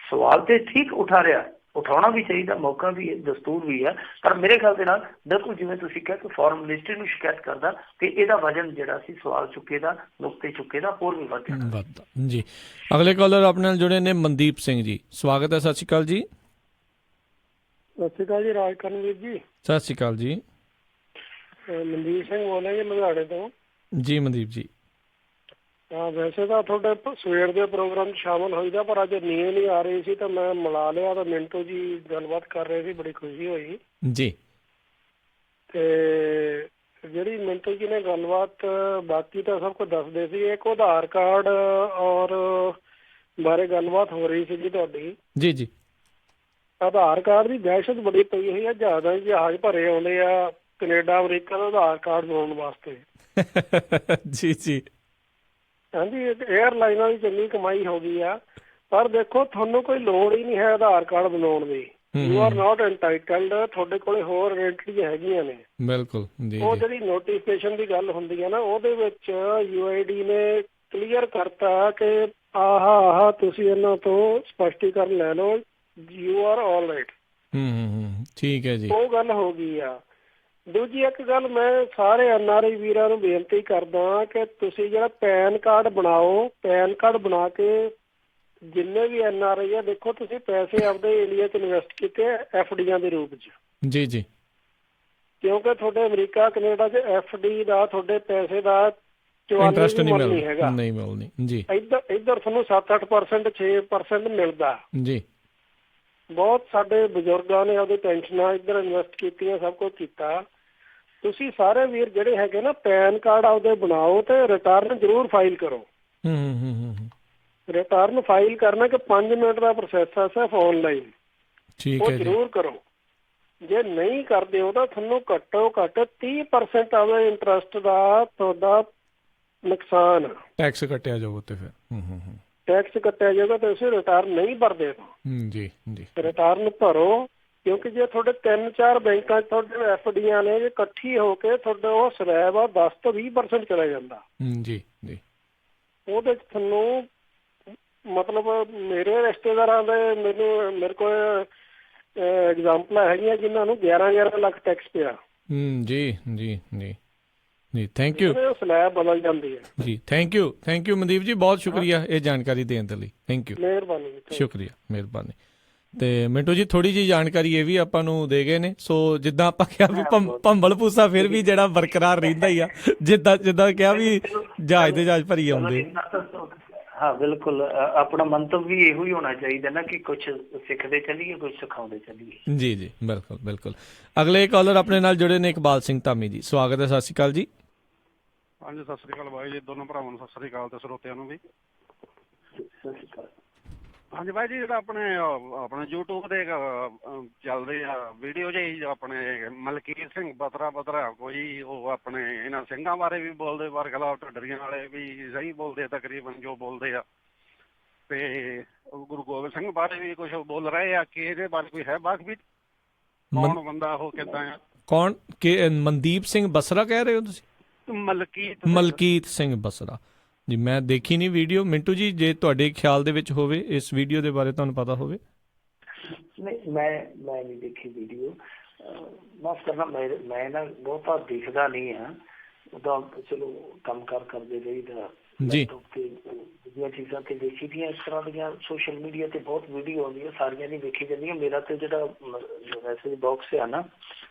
ਸਵਾਲ ਤੇ ਠੀਕ ਉਠਾ ਰਿਹਾ, ਉਠਾਉਣਾ ਵੀ ਚਾਹੀਦਾ, ਮੌਕਾ ਵੀ ਹੈ, ਦਸਤੂਰ ਵੀ ਹੈ, ਪਰ ਮੇਰੇ ਖਿਆਲ ਦੇ ਨਾਲ ਬਿਲਕੁਲ ਜਿਵੇਂ ਤੁਸੀਂ ਕਿਹਾ ਕਿ ਫੋਰਨ ਮਿਨਿਸਟਰੀ ਨੂੰ ਸ਼ਿਕਾਇਤ ਕਰਦਾ ਤੇ ਇਹਦਾ ਵਜਨ ਜਿਹੜਾ ਸੀ ਸਵਾਲ ਚੁੱਕੇ ਦਾ, ਨੁਕਤੇ ਚੁੱਕੇ ਦਾ ਹੋਰ ਵੀ ਵੱਧਦਾ ਜੀ। ਅਗਲੇ ਕਾਲਰ ਆਪਣੇ ਨਾਲ ਜੁੜੇ ਨੇ ਮਨਦੀਪ ਸਿੰਘ ਜੀ, ਸਵਾਗਤ ਹੈ। ਸਤਿ ਸ਼੍ਰੀ ਅਕਾਲ ਜੀ। ਸਤਿ ਸ਼੍ਰੀ ਅਕਾਲ ਜੀ, ਰਾਜ ਕਰਨਵੀਰ ਜੀ। ਸਤਿ ਸ਼੍ਰੀ ਅਕਾਲ ਜੀ। ਮਨਦੀਪ ਸਿੰਘ ਬੋਲ ਰਿਹਾ ਜੀ, ਲੁਧਿਆਣੇ ਤੋਂ। ਜੀ ਮਨਦੀਪ ਜੀ। ਵੈਸੇ ਤਾਂ ਤੁਹਾਡੇ ਸਵੇਰ ਦੇ ਪ੍ਰੋਗਰਾਮ 'ਚ ਸ਼ਾਮਲ ਹੋਈਦਾ, ਪਰ ਅੱਜ ਨੀਂਦ ਨਹੀਂ ਆ ਰਹੀ ਸੀ ਤਾਂ ਮੈਂ ਮਿਲਾ ਲਿਆ ਤਾਂ ਮਿੰਟੂ ਜੀ ਗੱਲਬਾਤ ਕਰ ਰਹੇ ਸੀ, ਬੜੀ ਖੁਸ਼ੀ ਹੋਈ ਜੀ। ਤੇ ਜਿਹੜੀ ਮਿੰਟੂ ਜੀ ਨੇ ਗੱਲਬਾਤ ਬਾਕੀ ਤਾਂ ਸਭ ਕੁਝ ਦੱਸਦੇ ਸੀ, ਇੱਕ ਆਧਾਰ ਕਾਰਡ ਔਰ ਬਾਰੇ ਗੱਲਬਾਤ ਹੋ ਰਹੀ ਸੀ ਜੀ ਤੁਹਾਡੀ। ਜੀ ਜੀ। ਆਧਾਰ ਕਾਰਡ ਦੀ ਦਹਿਸ਼ਤ ਬੜੀ ਪਈ ਹੋਈ ਹੈ, ਜਹਾਜ਼ ਭਰੇ ਆਉਂਦੇ ਆ ਕੈਨੇਡਾ ਅਮਰੀਕਾ ਦਾ ਆਧਾਰ ਕਾਰਡ ਬਣਾਉਣ ਵਾਸਤੇ। ਜੀ ਜੀ। ਹਾਂਜੀ, ਏਅਰਲਾਈਨਾਂ ਦੀ ਚੰਗੀ ਕਮਾਈ ਹੋ ਗਈ ਆ, ਪਰ ਦੇਖੋ ਤੁਹਾਨੂੰ ਕੋਈ ਲੋੜ ਹੀ ਨਹੀਂ ਹੈ ਆਧਾਰ ਕਾਰਡ ਬਣਾਉਣ ਦੀ। ਯੂ ਆਰ ਨਾਟ ਐਂਟਾਈਟਲਡ, ਤੁਹਾਡੇ ਕੋਲੇ ਹੋਰ ਆਇਡੈਂਟੀਟੀਆਂ ਹੈਗੀਆਂ ਨੇ। ਬਿਲਕੁਲ। ਉਹ ਜਿਹੜੀ ਨੋਟੀਫਿਕੇਸ਼ਨ ਦੀ ਗੱਲ ਹੁੰਦੀ ਹੈ ਨਾ, ਉਹਦੇ ਵਿੱਚ UID ਨੇ ਕਲੀਅਰ ਕਰਤਾ ਕਿ ਆਹ ਤੁਸੀਂ ਇਹਨਾਂ ਤੋਂ ਸਪਸ਼ਟੀਕਰਨ ਲੈ ਲਓ, ਯੂ ਆਰ ਆਲ ਰਾਈਟ। ਠੀਕ ਹੈ ਜੀ, ਉਹ ਗੱਲ ਹੋ ਗਈ ਆ। ਦੂਜੀ ਇੱਕ ਗੱਲ ਮੈਂ ਸਾਰੇ NRI ਵੀਰਾਂ ਨੂੰ ਬੇਨਤੀ ਕਰਦਾ ਕਿ ਤੁਸੀਂ ਜਿਹੜਾ ਪੈਨ ਕਾਰਡ ਬਣਾਓ, ਪੈਨ ਕਾਰਡ ਬਣਾ ਕੇ ਜਿੰਨੇ ਵੀ NRI ਆ, ਦੇਖੋ ਤੁਸੀਂ ਪੈਸੇ ਆਪਦੇ ਇੰਡੀਆ 'ਚ ਇਨਵੈਸਟ ਕੀਤੇ FDਆਂ ਦੇ ਰੂਪ 'ਚ। ਜੀ ਜੀ। ਕਿਉਂਕਿ ਤੁਹਾਡੇ ਅਮਰੀਕਾ ਕੈਨੇਡਾ 'ਚ FD ਦਾ ਤੁਹਾਡੇ ਪੈਸੇ ਦਾ ਇੰਟਰਸਟ ਨਹੀਂ ਹੈਗਾ, ਨਹੀਂ ਮਿਲਣੀ ਜੀ। ਇੱਧਰ ਤੁਹਾਨੂੰ 7-8% 6% ਮਿਲਦਾ ਜੀ। ਬਹੁਤ ਸਾਡੇ ਬਜ਼ੁਰਗਾਂ ਨੇ ਆਪਦੀ ਪੈਨਸ਼ਨਾਂ ਇੱਧਰ ਇਨਵੈਸਟ ਕੀਤੀਆਂ, ਸਭ ਕੁਝ ਕੀਤਾ। ਤੁਸੀਂ ਸਾਰੇ ਵੀਰ ਜਿਹੜੇ ਹੈਗੇ ਨਾ, ਪੈਨ ਕਾਰਡ ਆਪਦੇ ਬਣਾਓ ਤੇ ਰਿਟਰਨ ਜ਼ਰੂਰ ਫਾਈਲ ਕਰੋ। ਰਿਟਰਨ ਫਾਈਲ ਕਰਨਾ ਕਿ 5 ਮਿੰਟ ਦਾ ਪ੍ਰੋਸੈਸ ਹੈ ਸਿਰਫ ਆਨਲਾਈਨ, ਉਹ ਜ਼ਰੂਰ ਕਰੋ। ਜੇ ਨਹੀਂ ਕਰਦੇ ਹੋ ਤਾਂ ਤੁਹਾਨੂੰ ਘੱਟੋ ਘੱਟ 30% ਆਪਦੇ ਇੰਟਰਸਟ ਦਾ ਤੁਹਾਡਾ ਨੁਕਸਾਨ, ਟੈਕਸ ਕੱਟਿਆ ਜਾਊਗਾ ਤੇ ਫਿਰ ਟੈਕਸ ਕੱਟਿਆ ਜਾਊਗਾ ਤੇ ਤੁਸੀਂ ਰਿਟਰਨ ਨਹੀਂ ਭਰਦੇ ਤਾਂ ਜੀ ਜੀ ਰਿਟਰਨ ਭਰੋ। ਕਿਉਂਕਿ ਜੇ ਤੁਹਾਡੇ 3-4 ਬੈਂਕਾਂ 'ਚ ਤੁਹਾਡੇ FDਆਂ ਨੇ, ਜੇ ਇਕੱਠੀ ਹੋ ਕੇ ਤੁਹਾਡਾ ਉਹ ਸਲੈਬ ਆ 10 ਤੋਂ 20% ਚਲਾ ਜਾਂਦਾ। ਜੀ ਜੀ। ਉਹਦੇ 'ਚ ਤੁਹਾਨੂੰ ਮਤਲਬ ਮੇਰੇ ਰਿਸ਼ਤੇਦਾਰਾਂ ਦੇ ਮੇਰੇ ਕੋਲ ਐਗਜ਼ਾਮਪਲਾਂ ਹੈਗੀਆਂ ਜਿਨ੍ਹਾਂ ਨੂੰ 11 ਲੱਖ ਟੈਕਸ ਪਿਆ। ਜੀ ਜੀ ਜੀ ਜੀ। Thank you. ਸਲੈਬ ਬਦਲ ਜਾਂਦੀ ਹੈ ਜੀ। ਥੈਂਕ ਯੂ ਮਨਦੀਪ ਜੀ, ਬਹੁਤ ਸ਼ੁਕਰੀਆ ਇਹ ਜਾਣਕਾਰੀ ਦੇਣ ਦੇ ਲਈ। ਥੈਂਕ ਯੂ, ਮਿਹਰਬਾਨੀ, ਸ਼ੁਕਰੀਆ, ਮਿਹਰਬਾਨੀ। ਤੇ ਮਿੰਟੂ ਜੀ ਥੋੜੀ ਜੀ ਜਾਣਕਾਰੀ ਇਹ ਵੀ ਆਪਾਂ ਨੂੰ ਦੇ ਗਏ ਨੇ। ਸੋ ਜਿੱਦਾਂ ਆਪਾਂ ਕਿਹਾ ਵੀ ਭੰਬਲ ਭੂਸਾ ਫਿਰ ਵੀ ਜਿਹੜਾ ਬਰਕਰਾਰ ਰਹਿੰਦਾ ਹੀ ਆ, ਜਿੱਦਾਂ ਕਿਹਾ ਵੀ ਜਹਾਜ਼ ਦੇ ਜਹਾਜ਼ ਭਰੀ ਆਉਂਦੇ। ਹਾਂ ਬਿਲਕੁਲ, ਆਪਣਾ ਮੰਤਵ ਵੀ ਇਹੋ ਹੀ ਹੋਣਾ ਚਾਹੀਦਾ ਨਾ ਕਿ ਕੁਝ ਸਿੱਖਦੇ ਚੱਲੀਏ, ਕੁਝ ਸਿਖਾਉਂਦੇ ਚੱਲੀਏ। ਜੀ ਜੀ ਬਿਲਕੁਲ ਬਿਲਕੁਲ। ਅਗਲੇ ਕਾਲਰ ਆਪਣੇ ਨਾਲ ਜੁੜੇ ਨੇ ਇਕਬਾਲ ਸਿੰਘ ਧਾਮੀ ਜੀ, ਸਵਾਗਤ ਹੈ। ਸਤਿ ਸ਼੍ਰੀ ਅਕਾਲ ਜੀ। ਹਾਂਜੀ ਸਤਿ ਸ਼੍ਰੀ ਅਕਾਲ ਬਾਈ ਜੀ, ਦੋਨੋਂ ਭਰਾਵਾਂ ਨੂੰ ਸਤਿ ਸ਼੍ਰੀ ਅਕਾਲ ਤੇ ਸਰੋਤਿਆਂ ਨੂੰ ਵੀ ਸਤਿ ਸ਼੍ਰੀ ਅਕਾਲ। ਹਾਂਜੀ ਬਾਈ ਜੀ, ਜਿਹੜਾ ਆਪਣੇ YouTube ਤੇ ਚੱਲਦੇ ਆ ਵੀਡੀਓ ਜਿਹੀ ਆਪਣੇ ਮਲਕੀਤ ਸਿੰਘ ਬਤਰਾ ਕੋਈ ਉਹ ਆਪਣੇ ਇਹਨਾਂ ਸਿੰਘਾਂ ਬਾਰੇ ਵੀ ਬੋਲਦੇ, ਬਰਖਲਾਫ ਢੱਡਰੀਆਂ ਵਾਲੇ ਵੀ ਸਹੀ ਬੋਲਦੇ ਤਕਰੀਬਨ ਜੋ ਬੋਲਦੇ ਆ, ਤੇ ਗੁਰੂ ਗੋਬਿੰਦ ਸਿੰਘ ਬਾਰੇ ਵੀ ਕੁਝ ਬੋਲ ਰਹੇ ਆ ਕਿ ਇਹਦੇ ਬਾਰੇ ਕੋਈ ਹੈ ਬਾਕ ਵੀ ਕੌਣ ਬੰਦਾ ਉਹ ਕਿੱਦਾਂ ਆ? ਕੌਣ ਕਿ ਮਨਦੀਪ ਸਿੰਘ ਬਸਰਾ ਕਹਿ ਰਹੇ ਹੋ ਤੁਸੀਂ? ਮਲਕੀਤ ਸਿੰਘ ਬਸਰਾ ਜੀ, ਮੈਂ ਦੇਖੀ ਨਹੀਂ ਵੀਡੀਓ। ਮਿੰਟੂ ਜੀ ਜੇ ਤੁਹਾਡੇ ਖਿਆਲ ਦੇ ਵਿੱਚ ਹੋਵੇ ਇਸ ਵੀਡੀਓ ਦੇ ਬਾਰੇ, ਤੁਹਾਨੂੰ ਪਤਾ ਹੋਵੇ। ਨਹੀਂ ਮੈਂ ਨਹੀਂ ਦੇਖੀ ਵੀਡੀਓ, ਮਾਫ ਕਰਨਾ, ਮੈਂ ਨਾ ਬਹੁਤਾ ਦੇਖਦਾ ਨਹੀਂ ਹਾਂ ਉਹਦਾ, ਚਲੋ ਕੰਮ ਕਾਰ ਕਰਦੇ ਰਹੀਦਾ ਜੀ ਤੇ ਦੂਜੀਆਂ ਚੀਜ਼ਾਂ ਤੇ ਦੇਖੀ ਦੀਆਂ। ਇਸ ਤਰ੍ਹਾਂ ਦੀਆਂ ਸੋਸ਼ਲ ਮੀਡੀਆ ਤੇ ਬਹੁਤ ਵੀਡੀਓ ਆਉਂਦੀਆਂ, ਸਾਰੀਆਂ ਨਹੀਂ ਦੇਖੀ ਜਾਂਦੀਆਂ। ਮੇਰਾ ਤੇ ਜਿਹੜਾ ਮੈਸੇਜ ਬਾਕਸ ਆ ਨਾ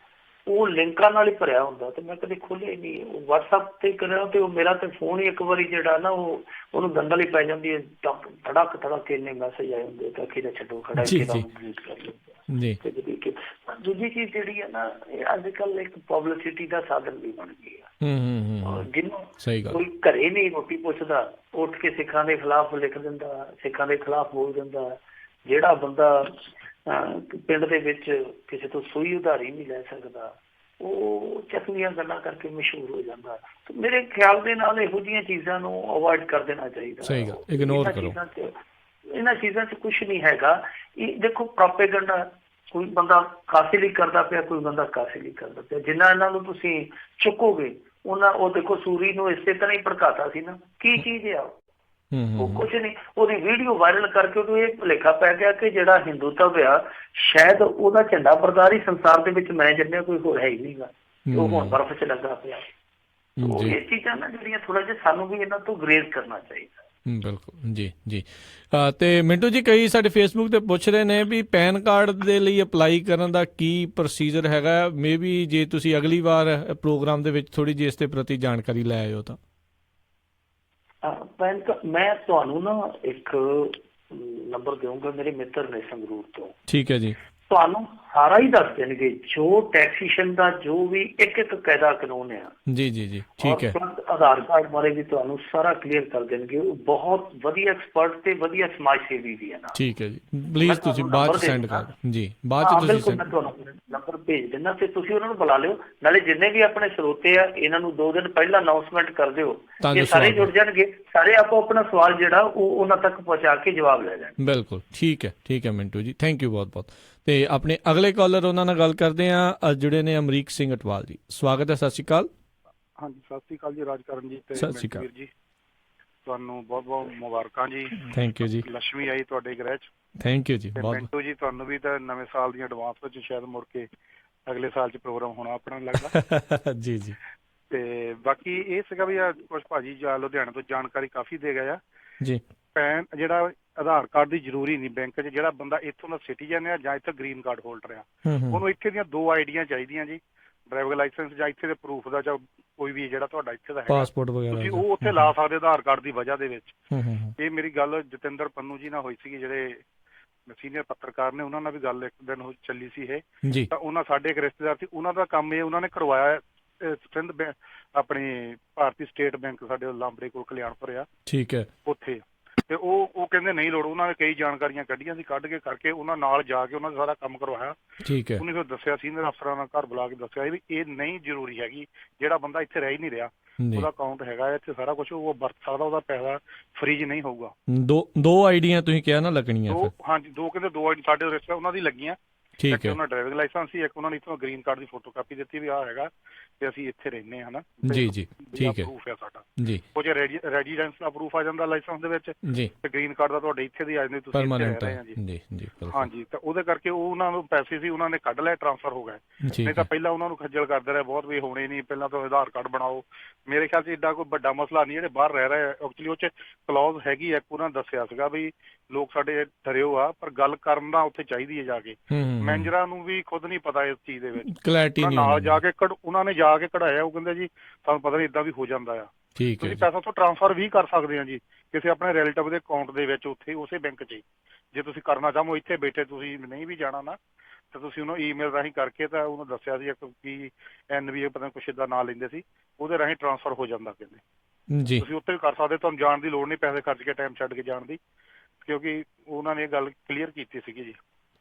ਉਹ ਲਿੰਕਾਂ ਨਾਲ ਹੀ ਭਰਿਆ ਹੁੰਦਾ ਤੇ ਮੈਂ ਕਦੇ ਖੋਲ੍ਹਿਆ ਹੀ ਨਹੀਂ। ਉਹ WhatsApp ਤੇ ਕਰਿਆ ਤੇ ਉਹ ਮੇਰਾ ਤੇ ਫੋਨ ਹੀ ਇੱਕ ਵਾਰੀ ਜਿਹੜਾ ਨਾ ਉਹਨੂੰ ਦੰਦਲ ਹੀ ਪੈ ਜਾਂਦੀ ਹੈ, ਧੜਕ ਇੰਨੇ ਮੈਸੇਜ ਆਏ ਹੁੰਦੇ ਤਾਂ ਕਿਹਦਾ ਛੱਡੋ ਖੜਾ ਜੀ। ਦੂਜੀ ਚੀਜ਼ ਜਿਹੜੀ ਹੈ ਨਾ, ਇਹ ਅੱਜ ਕੱਲ ਇੱਕ ਪਬਲਿਸਿਟੀ ਦਾ ਸਾਧਨ ਵੀ ਬਣ ਗਈ ਆ। ਜਿਹਨੂੰ ਕੋਈ ਘਰੇ ਨਹੀਂ ਰੋਟੀ ਪੁੱਛਦਾ, ਉੱਠ ਕੇ ਸਿੱਖਾਂ ਦੇ ਖਿਲਾਫ ਲਿਖ ਦਿੰਦਾ, ਸਿੱਖਾਂ ਦੇ ਖਿਲਾਫ ਬੋਲ ਦਿੰਦਾ। ਜਿਹੜਾ ਬੰਦਾ ਪਿੰਡ ਦੇ ਵਿੱਚ ਕਿਸੇ ਤੋਂ ਸੂਈ ਉਧਾਰੀ ਨਹੀਂ ਲੈ ਸਕਦਾ, ਉਹ ਚੱਕਵੀਆਂ ਗੱਲਾਂ ਕਰਕੇ ਮਸ਼ਹੂਰ ਹੋ ਜਾਂਦਾ। ਮੇਰੇ ਖਿਆਲ ਦੇ ਨਾਲ ਇਹੋ ਜਿਹੀਆਂ ਚੀਜ਼ਾਂ ਨੂੰ ਅਵੋਇਡ ਕਰ ਦੇਣਾ ਚਾਹੀਦਾ। ਸਹੀ ਗੱਲ, ਇਗਨੋਰ ਕਰੋ। ਇਹਨਾਂ ਚੀਜ਼ਾਂ 'ਚ ਕੁਛ ਨਹੀਂ ਹੈਗਾ। ਇਹ ਦੇਖੋ ਪ੍ਰੋਪੇਗੈਂਡਾ, ਕੋਈ ਬੰਦਾ ਕਾਸੇ ਲਈ ਕਰਦਾ ਪਿਆ, ਕੋਈ ਬੰਦਾ ਕਾਸੇ ਲਈ ਕਰਦਾ ਪਿਆ। ਜਿੰਨਾ ਇਹਨਾਂ ਨੂੰ ਤੁਸੀਂ ਚੁੱਕੋਗੇ ਉਹਨਾਂ, ਉਹ ਦੇਖੋ ਸੂਰੀ ਨੂੰ ਇਸੇ ਤਰ੍ਹਾਂ ਹੀ ਭੜਕਾਤਾ ਸੀ ਨਾ, ਕੀ ਚੀਜ਼ ਆ ਉਹ? ਕੁਛ ਨਹੀਂ। ਉਹਦੀ ਵੀਡੀਓ ਵਾਇਰਲ ਕਰਕੇ ਉਹਨੂੰ ਇਹ ਭੁਲੇਖਾ ਪੈ ਗਿਆ ਕਿ ਜਿਹੜਾ ਹਿੰਦੂਤਵ ਆ ਸ਼ਾਇਦ ਉਹਦਾ ਝੰਡਾ ਬਰਦਾਰ ਹੀ ਸੰਸਾਰ ਦੇ ਵਿੱਚ ਮੈਂ ਜੰਮਿਆ ਕੋਈ ਹੋਰ ਹੈ ਹੀ ਨਹੀਂਗਾ, ਉਹ ਹੁਣ ਬਰਫ਼ 'ਚ ਲੱਗਾ ਪਿਆ। ਇਹ ਚੀਜ਼ਾਂ ਨਾ ਜਿਹੜੀਆਂ ਥੋੜਾ ਜਿਹਾ ਸਾਨੂੰ ਵੀ ਇਹਨਾਂ ਤੋਂ ਗਰੇਜ਼ ਕਰਨਾ ਚਾਹੀਦਾ। ਬਿਲਕੁਲ ਜੀ ਜੀ। ਤੇ ਮਿੰਟੂ ਜੀ ਕਈ ਸਾਡੇ ਫੇਸਬੁੱਕ ਤੇ ਪੁੱਛ ਰਹੇ ਨੇ ਵੀ ਪੈਨ ਕਾਰਡ ਦੇ ਲਈ ਅਪਲਾਈ ਕਰਨ ਦਾ ਕੀ ਪ੍ਰੋਸੀਜਰ ਹੈਗਾ? ਮੇ ਬੀ ਜੇ ਤੁਸੀਂ ਅਗਲੀ ਵਾਰ ਪ੍ਰੋਗਰਾਮ ਦੇ ਵਿੱਚ ਥੋੜੀ ਜਿਹੀ ਇਸ ਦੇ ਪ੍ਰਤੀ ਜਾਣਕਾਰੀ ਲੈ ਆਇਓ ਤਾਂ। ਪੈਨ ਕਾਰਡ ਮੈਂ ਤੁਹਾਨੂੰ ਨਾ ਇੱਕ ਨੰਬਰ ਦੇਵਾਂਗਾ, ਮੇਰੇ ਮਿੱਤਰ ਨੇ ਸੰਗਰੂਰ ਤੋਂ। ਠੀਕ ਹੈ ਜੀ। ਤੁਹਾਨੂੰ ਸਾਰਾ ਹੀ ਦੱਸ ਦੇਣਗੇ ਜੋ ਟੈਕਸੀਸ਼ਨ ਦਾ ਜੋ ਵੀ ਇੱਕ ਕਾਇਦਾ ਕਾਨੂੰਨ ਆ। ਜੀ ਜੀ ਜੀ ਠੀਕ ਹੈ। ਆਧਾਰ ਕਾਰਡ ਬਾਰੇ ਵੀ ਤੁਹਾਨੂੰ ਸਾਰਾ ਕਲੀਅਰ ਕਰ ਦੇਣਗੇ। ਉਹ ਬਹੁਤ ਵਧੀਆ ਐਕਸਪਰਟ ਤੇ ਵਧੀਆ ਸਮਾਜ ਸੇਵੀ ਵੀ ਹੈ ਨਾ। ਠੀਕ ਹੈ ਜੀ, ਪਲੀਜ਼ ਤੁਸੀਂ ਬਾਅਦ ਚ ਸੈਂਡ ਕਰ ਜੀ, ਬਾਅਦ ਚ ਤੁਸੀਂ ਮੈਂ ਤੁਹਾਨੂੰ ਨੰਬਰ ਭੇਜ ਦਿੰਦਾ ਤੇ ਤੁਸੀਂ ਉਹਨਾਂ ਨੂੰ ਬੁਲਾ ਲਿਓ। ਨਾਲੇ ਜਿੰਨੇ ਵੀ ਆਪਣੇ ਸਰੋਤੇ ਆ ਇਹਨਾਂ ਨੂੰ 2 ਦਿਨ ਪਹਿਲਾਂ ਅਨਾਉਂਸਮੈਂਟ ਕਰ ਦਿਓ, ਇਹ ਸਾਰੇ ਜੁੜ ਜਾਣਗੇ। ਸਾਰੇ ਆਪੋ ਆਪਣਾ ਸਵਾਲ ਜਿਹੜਾ ਉਹ ਉਹਨਾਂ ਤੱਕ ਪਹੁੰਚਾ ਕੇ ਜਵਾਬ ਲੈ ਲੈਣ। ਬਿਲਕੁਲ ਠੀਕ ਹੈ ਮਿੰਟੂ ਜੀ, ਥੈਂਕ ਯੂ ਬਹੁਤ ਬਹੁਤ। ਤੇ ਆਪਣੇ ਅਗਲੇ ਕਾਲਰ ਉਹਨਾਂ ਨਾਲ ਗੱਲ ਕਰਦੇ ਆ, ਜੁੜੇ ਨੇ ਅਮਰੀਕ ਸਿੰਘ ਅਟਵਾਲ ਜੀ, ਸਵਾਗਤ ਹੈ। ਸਤਿ ਸ਼੍ਰੀ ਅਕਾਲ। ਹਾਂਜੀ ਸਤਿ ਸ਼੍ਰੀ ਅਕਾਲ ਜੀ ਰਾਜਕਰਨ ਜੀ ਤੇ ਸਤਿ ਸ਼੍ਰੀ ਅਕਾਲ ਜੀ, ਤੁਹਾਨੂੰ ਬਹੁਤ ਬਹੁਤ ਮੁਬਾਰਕਾਂ ਜੀ। ਥੈਂਕ ਯੂ ਜੀ। ਲక్ష్ਮੀ ਆਈ ਤੁਹਾਡੇ ਗ੍ਰਹਿ 'ਚ। ਥੈਂਕ ਯੂ ਜੀ ਬਹੁਤ। ਮਿੰਟੂ ਜੀ ਤੁਹਾਨੂੰ ਵੀ ਤਾਂ ਨਵੇਂ ਸਾਲ ਦੀਆਂ ਐਡਵਾਂਸ ਵਿੱਚ ਸ਼ਾਇਦ ਮੁੜ ਕੇ ਅਗਲੇ ਸਾਲ 'ਚ ਪ੍ਰੋਗਰਾਮ ਹੋਣਾ ਆਪਣਾ ਲੱਗਦਾ। ਜੀ ਜੀ। ਤੇ ਬਾਕੀ ਇਹ ਸੀਗਾ ਵੀ ਕੁਛ ਭਾਜੀ ਲੁਧਿਆਣੇ ਤੋਂ ਜਾਣਕਾਰੀ ਕਾਫੀ ਦੇ ਗਏ ਆ ਜੀ। ਪੈਨ ਜਿਹੜਾ ਆਧਾਰ ਕਾਰਡ ਦੀ ਜ਼ਰੂਰੀ ਨਹੀਂ ਬੈਂਕ 'ਚ, ਜਿਹੜਾ ਬੰਦਾ ਇੱਥੋਂ ਦਾ ਸਿਟੀਜ਼ਨ ਆ ਜਾਂ ਇੱਥੇ ਗ੍ਰੀਨ ਕਾਰਡ ਹੋਲਡਰ ਆ, ਉਹਨੂੰ ਇੱਥੇ ਦੀਆਂ 2 ਆਈਡੀਆਂ ਚਾਹੀਦੀਆਂ ਜੀ, ਡਰਾਈਵਿੰਗ ਲਾਇਸੈਂਸ ਜਾਂ ਇੱਥੇ ਦੇ ਪ੍ਰੂਫ ਦਾ, ਜਾਂ ਕੋਈ ਵੀ ਜਿਹੜਾ ਤੁਹਾਡਾ ਇੱਥੇ ਦਾ ਹੈਗਾ ਪਾਸਪੋਰਟ ਵਗੈਰਾ, ਤੁਸੀਂ ਉਹ ਉੱਥੇ ਲਾ ਸਕਦੇ ਆਧਾਰ ਕਾਰਡ ਦੀ ਵਜ੍ਹਾ ਦੇ ਵਿੱਚ। ਇਹ ਮੇਰੀ ਗੱਲ ਜਤਿੰਦਰ ਪੰਨੂ ਜੀ ਨਾਲ ਹੋਈ ਸੀਗੀ, ਜਿਹੜੇ ਸੀਨੀਅਰ ਪੱਤਰਕਾਰ ਨੇ, ਉਹਨਾਂ ਨਾਲ ਵੀ ਗੱਲ ਇੱਕ ਦਿਨ ਚੱਲੀ ਸੀ ਇਹ। ਤਾਂ ਉਹਨਾਂ ਸਾਡੇ ਇੱਕ ਰਿਸ਼ਤੇਦਾਰ ਸੀ, ਉਹਨਾਂ ਦਾ ਕੰਮ ਇਹ ਉਹਨਾਂ ਨੇ ਕਰਵਾਇਆ ਸਿੰਧ ਆਪਣੀ ਭਾਰਤੀ ਸਟੇਟ ਬੈਂਕ ਸਾਡੇ ਲਾਂਬੜੇ ਕੋਲ ਕਲਿਆਣਪੁਰ ਆ, ਠੀਕ ਹੈ, ਉੱਥੇ। ਤੇ ਉਹ ਕਹਿੰਦੇ ਨਹੀਂ ਲੋੜ, ਉਹਨਾਂ ਨੇ ਕਈ ਜਾਣਕਾਰੀਆਂ ਕੱਢੀਆਂ ਸੀ, ਕੱਢ ਕੇ ਕਰਕੇ ਉਹਨਾਂ ਨਾਲ ਜਾ ਕੇ ਉਹਨਾਂ ਦਾ ਸਾਰਾ ਕੰਮ ਕਰਵਾਇਆ। ਠੀਕ ਹੈ। ਉਹਨੇ ਫਿਰ ਦੱਸਿਆ ਸੀਨੀਅਰ ਅਫਸਰਾਂ ਨਾਲ ਘਰ ਬੁਲਾ ਕੇ ਦੱਸਿਆ ਵੀ ਇਹ ਨਹੀਂ ਜ਼ਰੂਰੀ ਹੈਗੀ, ਜਿਹੜਾ ਬੰਦਾ ਇੱਥੇ ਰਹਿ ਹੀ ਨਹੀਂ ਰਿਹਾ ਉਹਦਾ ਅਕਾਊਂਟ ਹੈਗਾ ਇੱਥੇ ਸਾਰਾ ਕੁਝ, ਉਹ ਵਰਤ ਸਕਦਾ, ਉਹਦਾ ਪੈਸਾ ਫ੍ਰੀਜ ਨਹੀਂ ਹੋਊਗਾ। 2 ਆਈਡੀਆਂ ਤੁਸੀਂ ਕਿਹਾ ਨਾ ਲੱਗਣੀਆਂ? ਹਾਂਜੀ 2 ਕਹਿੰਦੇ 2 ਆਈਡੀ ਸਾਡੇ ਰਿਸ਼ਤੇ ਉਹਨਾਂ ਦੀ ਲੱਗੀਆਂ, ਠੀਕ ਇੱਕ ਹੈ ਉਹਨਾਂ ਡਰਾਈਵਿੰਗ ਲਾਇਸੈਂਸ ਸੀ, ਇੱਕ ਉਹਨਾਂ ਨੇ ਇੱਥੋਂ ਗ੍ਰੀਨ ਕਾਰਡ ਦੀ ਫੋਟੋਕਾਪੀ ਦਿੱਤੀ ਵੀ ਆਹ ਹੈਗਾ ਤੇ ਅਸੀਂ ਇੱਥੇ ਰਹਿੰਦੇ ਹਾਂ ਨਾ। ਜੀ ਜੀ ਠੀਕ ਹੈ ਪ੍ਰੂਫ ਹੈ ਸਾਡਾ। ਜੀ ਉਹ ਜੇ ਰੈਜ਼ੀਡੈਂਸ ਦਾ ਪ੍ਰੂਫ ਆ ਜਾਂਦਾ ਲਾਇਸੈਂਸ ਦੇ ਵਿੱਚ ਜੀ ਤੇ ਗ੍ਰੀਨ ਕਾਰਡ ਦਾ ਤੁਹਾਡੇ ਇੱਥੇ ਦੀ ਆ ਜਾਂਦੇ, ਤੁਸੀਂ ਇੱਥੇ ਰਹਿ ਪਰਮਾਨੈਂਟ ਰਹੇ ਆ ਜੀ। ਜੀ ਜੀ ਹਾਂਜੀ, ਤਾਂ ਉਹਦੇ ਕਰਕੇ ਉਹ ਉਹਨਾਂ ਨੂੰ ਪੈਸੇ ਸੀ ਉਹਨਾਂ ਨੇ ਕੱਢ ਲਏ, ਟ੍ਰਾਂਸਫਰ ਹੋ ਗਏ। ਨਹੀਂ ਤਾਂ ਪਹਿਲਾਂ ਉਹਨਾਂ ਨੂੰ ਖੱਜਲ ਕਰਦੇ ਰਹੇ ਬਹੁਤ ਵੀ ਹੋਣੇ ਨਹੀਂ, ਪਹਿਲਾਂ ਤਾਂ ਆਧਾਰ ਕਾਰਡ ਬਣਾਓ। ਮੇਰੇ ਖਿਆਲ 'ਚ ਏਡਾ ਕੋਈ ਵੱਡਾ ਮਸਲਾ ਨਹੀਂ, ਜਿਹੜੇ ਬਾਹਰ ਰਹਿ ਰਹੇ ਐਕਚੁਅਲੀ ਉਹ 'ਚ ਕਲੌਜ਼ ਹੈਗੀ ਹੈ, ਉਹਨਾਂ ਨੇ ਦੱਸਿਆ ਸੀਗਾ ਵੀ ਲੋਕ ਸਾਡੇ ਡਰਿਓ ਆ, ਪਰ ਗੱਲ ਕਰਨਾ ਉੱਥੇ ਚਾਹੀਦੀ ਹੈ ਜਾ ਕੇ। ਮੈਨੇਜਰਾਂ ਨੂੰ ਵੀ ਖੁਦ ਨਹੀਂ ਪਤਾ ਇਸ ਚੀਜ਼ ਦੇ ਵਿੱਚ, ਕਲੈਰਿਟੀ ਨਹੀਂ ਨਾਲ ਜਾ ਕੇ ਉਹਨਾਂ ਨੇ ਜਾ ਕੇ ਕਢਾਇਆ, ਉਹ ਕਹਿੰਦੇ ਜੀ ਸਾਨੂੰ ਪਤਾ ਨਹੀਂ ਏਦਾਂ ਵੀ ਹੋ ਜਾਂਦਾ ਆ। ਠੀਕ ਹੈ ਤੁਸੀਂ ਪੈਸਾ ਤੋਂ ਟ੍ਰਾਂਸਫਰ ਵੀ ਕਰ ਸਕਦੇ ਆ ਜੀ ਕਿਸੇ ਆਪਣੇ ਰਿਲੇਟਿਵ ਦੇ ਅਕਾਊਂਟ ਦੇ ਵਿੱਚ, ਉੱਥੇ ਉਸੇ ਬੈਂਕ 'ਚ ਹੀ। ਜੇ ਤੁਸੀਂ ਕਰਨਾ ਚਾਹੋ ਇੱਥੇ ਬੈਠੇ, ਤੁਸੀਂ ਨਹੀਂ ਵੀ ਜਾਣਾ ਨਾ, ਤਾਂ ਤੁਸੀਂ ਉਹਨੂੰ ਈਮੇਲ ਰਾਹੀਂ ਕਰਕੇ, ਤਾਂ ਉਹਨੂੰ ਦੱਸਿਆ ਸੀ ਇੱਕ ਕਿ NVA ਪਤਾ ਕੁਛ ਏਦਾਂ ਨਾਂ ਲੈਂਦੇ ਸੀ, ਉਹਦੇ ਰਾਹੀਂ ਟ੍ਰਾਂਸਫਰ ਹੋ ਜਾਂਦਾ ਕਹਿੰਦੇ ਜੀ। ਤੁਸੀਂ ਉੱਥੇ ਵੀ ਕਰ ਸਕਦੇ, ਤੁਹਾਨੂੰ ਜਾਣ ਦੀ ਲੋੜ ਨਹੀਂ ਪੈਸੇ ਖਰਚ ਕੇ ਟਾਈਮ ਛੱਡ ਕੇ ਜਾਣ ਦੀ, ਕਿਉਂਕਿ ਉਹਨਾਂ ਨੇ ਇਹ ਗੱਲ ਕਲੀਅਰ ਕੀਤੀ ਸੀਗੀ ਜੀ।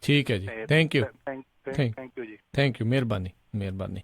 ਠੀਕ ਹੈ ਜੀ, ਥੈਂਕ ਯੂ ਥੈਂਕ ਯੂ ਜੀ, ਥੈਂਕ ਯੂ, ਮਿਹਰਬਾਨੀ।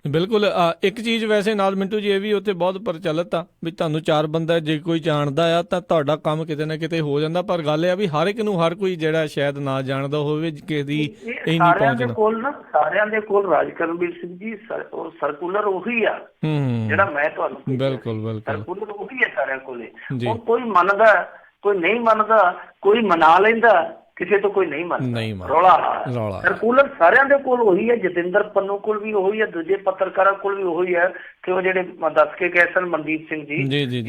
ਬਿਲਕੁਲ ਇੱਕ ਚੀਜ਼ ਵੈਸੇ ਨਾਲ ਮਿੰਟੂ ਜੀ ਇਹ ਵੀ ਉੱਥੇ ਬਹੁਤ ਪ੍ਰਚਲਿਤ ਆ ਵੀ ਤੁਹਾਨੂੰ 4 ਬੰਦਾ ਜੇ ਕੋਈ ਜਾਣਦਾ ਆ ਤਾਂ ਤੁਹਾਡਾ ਕੰਮ ਕਿਤੇ ਨਾ ਕਿਤੇ ਹੋ ਜਾਂਦਾ, ਪਰ ਗੱਲ ਇਹ ਆ ਵੀ ਹਰ ਇੱਕ ਨੂੰ ਹਰ ਕੋਈ ਜਿਹੜਾ ਸ਼ਾਇਦ ਨਾ ਜਾਣਦਾ ਹੋਵੇ ਕਿਸੇ ਦੀ ਇਹ ਨਹੀਂ ਪਹੁੰਚਦਾ। ਸਾਰਿਆਂ ਦੇ ਕੋਲ ਰਾਜ ਕਰਨਵੀਰ ਸਿੰਘ ਜੀ ਉਹ ਸਰਕੂਲਰ ਉਹੀ ਆ ਜਿਹੜਾ ਮੈਂ ਤੁਹਾਨੂੰ ਬਿਲਕੁਲ ਸਰਕੂਲਰ ਉਹੀ ਹੈ ਸਾਰਿਆਂ ਕੋਲੇ। ਹੁਣ ਕੋਈ ਮੰਨਦਾ, ਕੋਈ ਨਹੀਂ ਮੰਨਦਾ, ਕੋਈ ਮਨਾ ਲੈਂਦਾ, ਕਿਸੇ ਤੋਂ ਕੋਈ ਨਹੀਂ ਮੰਨਦਾ। ਰੌਲਾ ਸਰਕੂਲਰ ਸਾਰਿਆਂ ਦੇ ਕੋਲ ਉਹੀ ਹੈ, ਜਤਿੰਦਰ ਪੰਨੂ ਕੋਲ ਵੀ ਉਹੀ ਹੈ, ਦੂਜੇ ਪੱਤਰਕਾਰਾਂ ਕੋਲ ਵੀ ਉਹੀ ਹੈ ਕਿ ਉਹ ਜਿਹੜੇ ਦੱਸ ਕੇ ਗਏ ਸਨ ਮਨਦੀਪ ਸਿੰਘ ਜੀ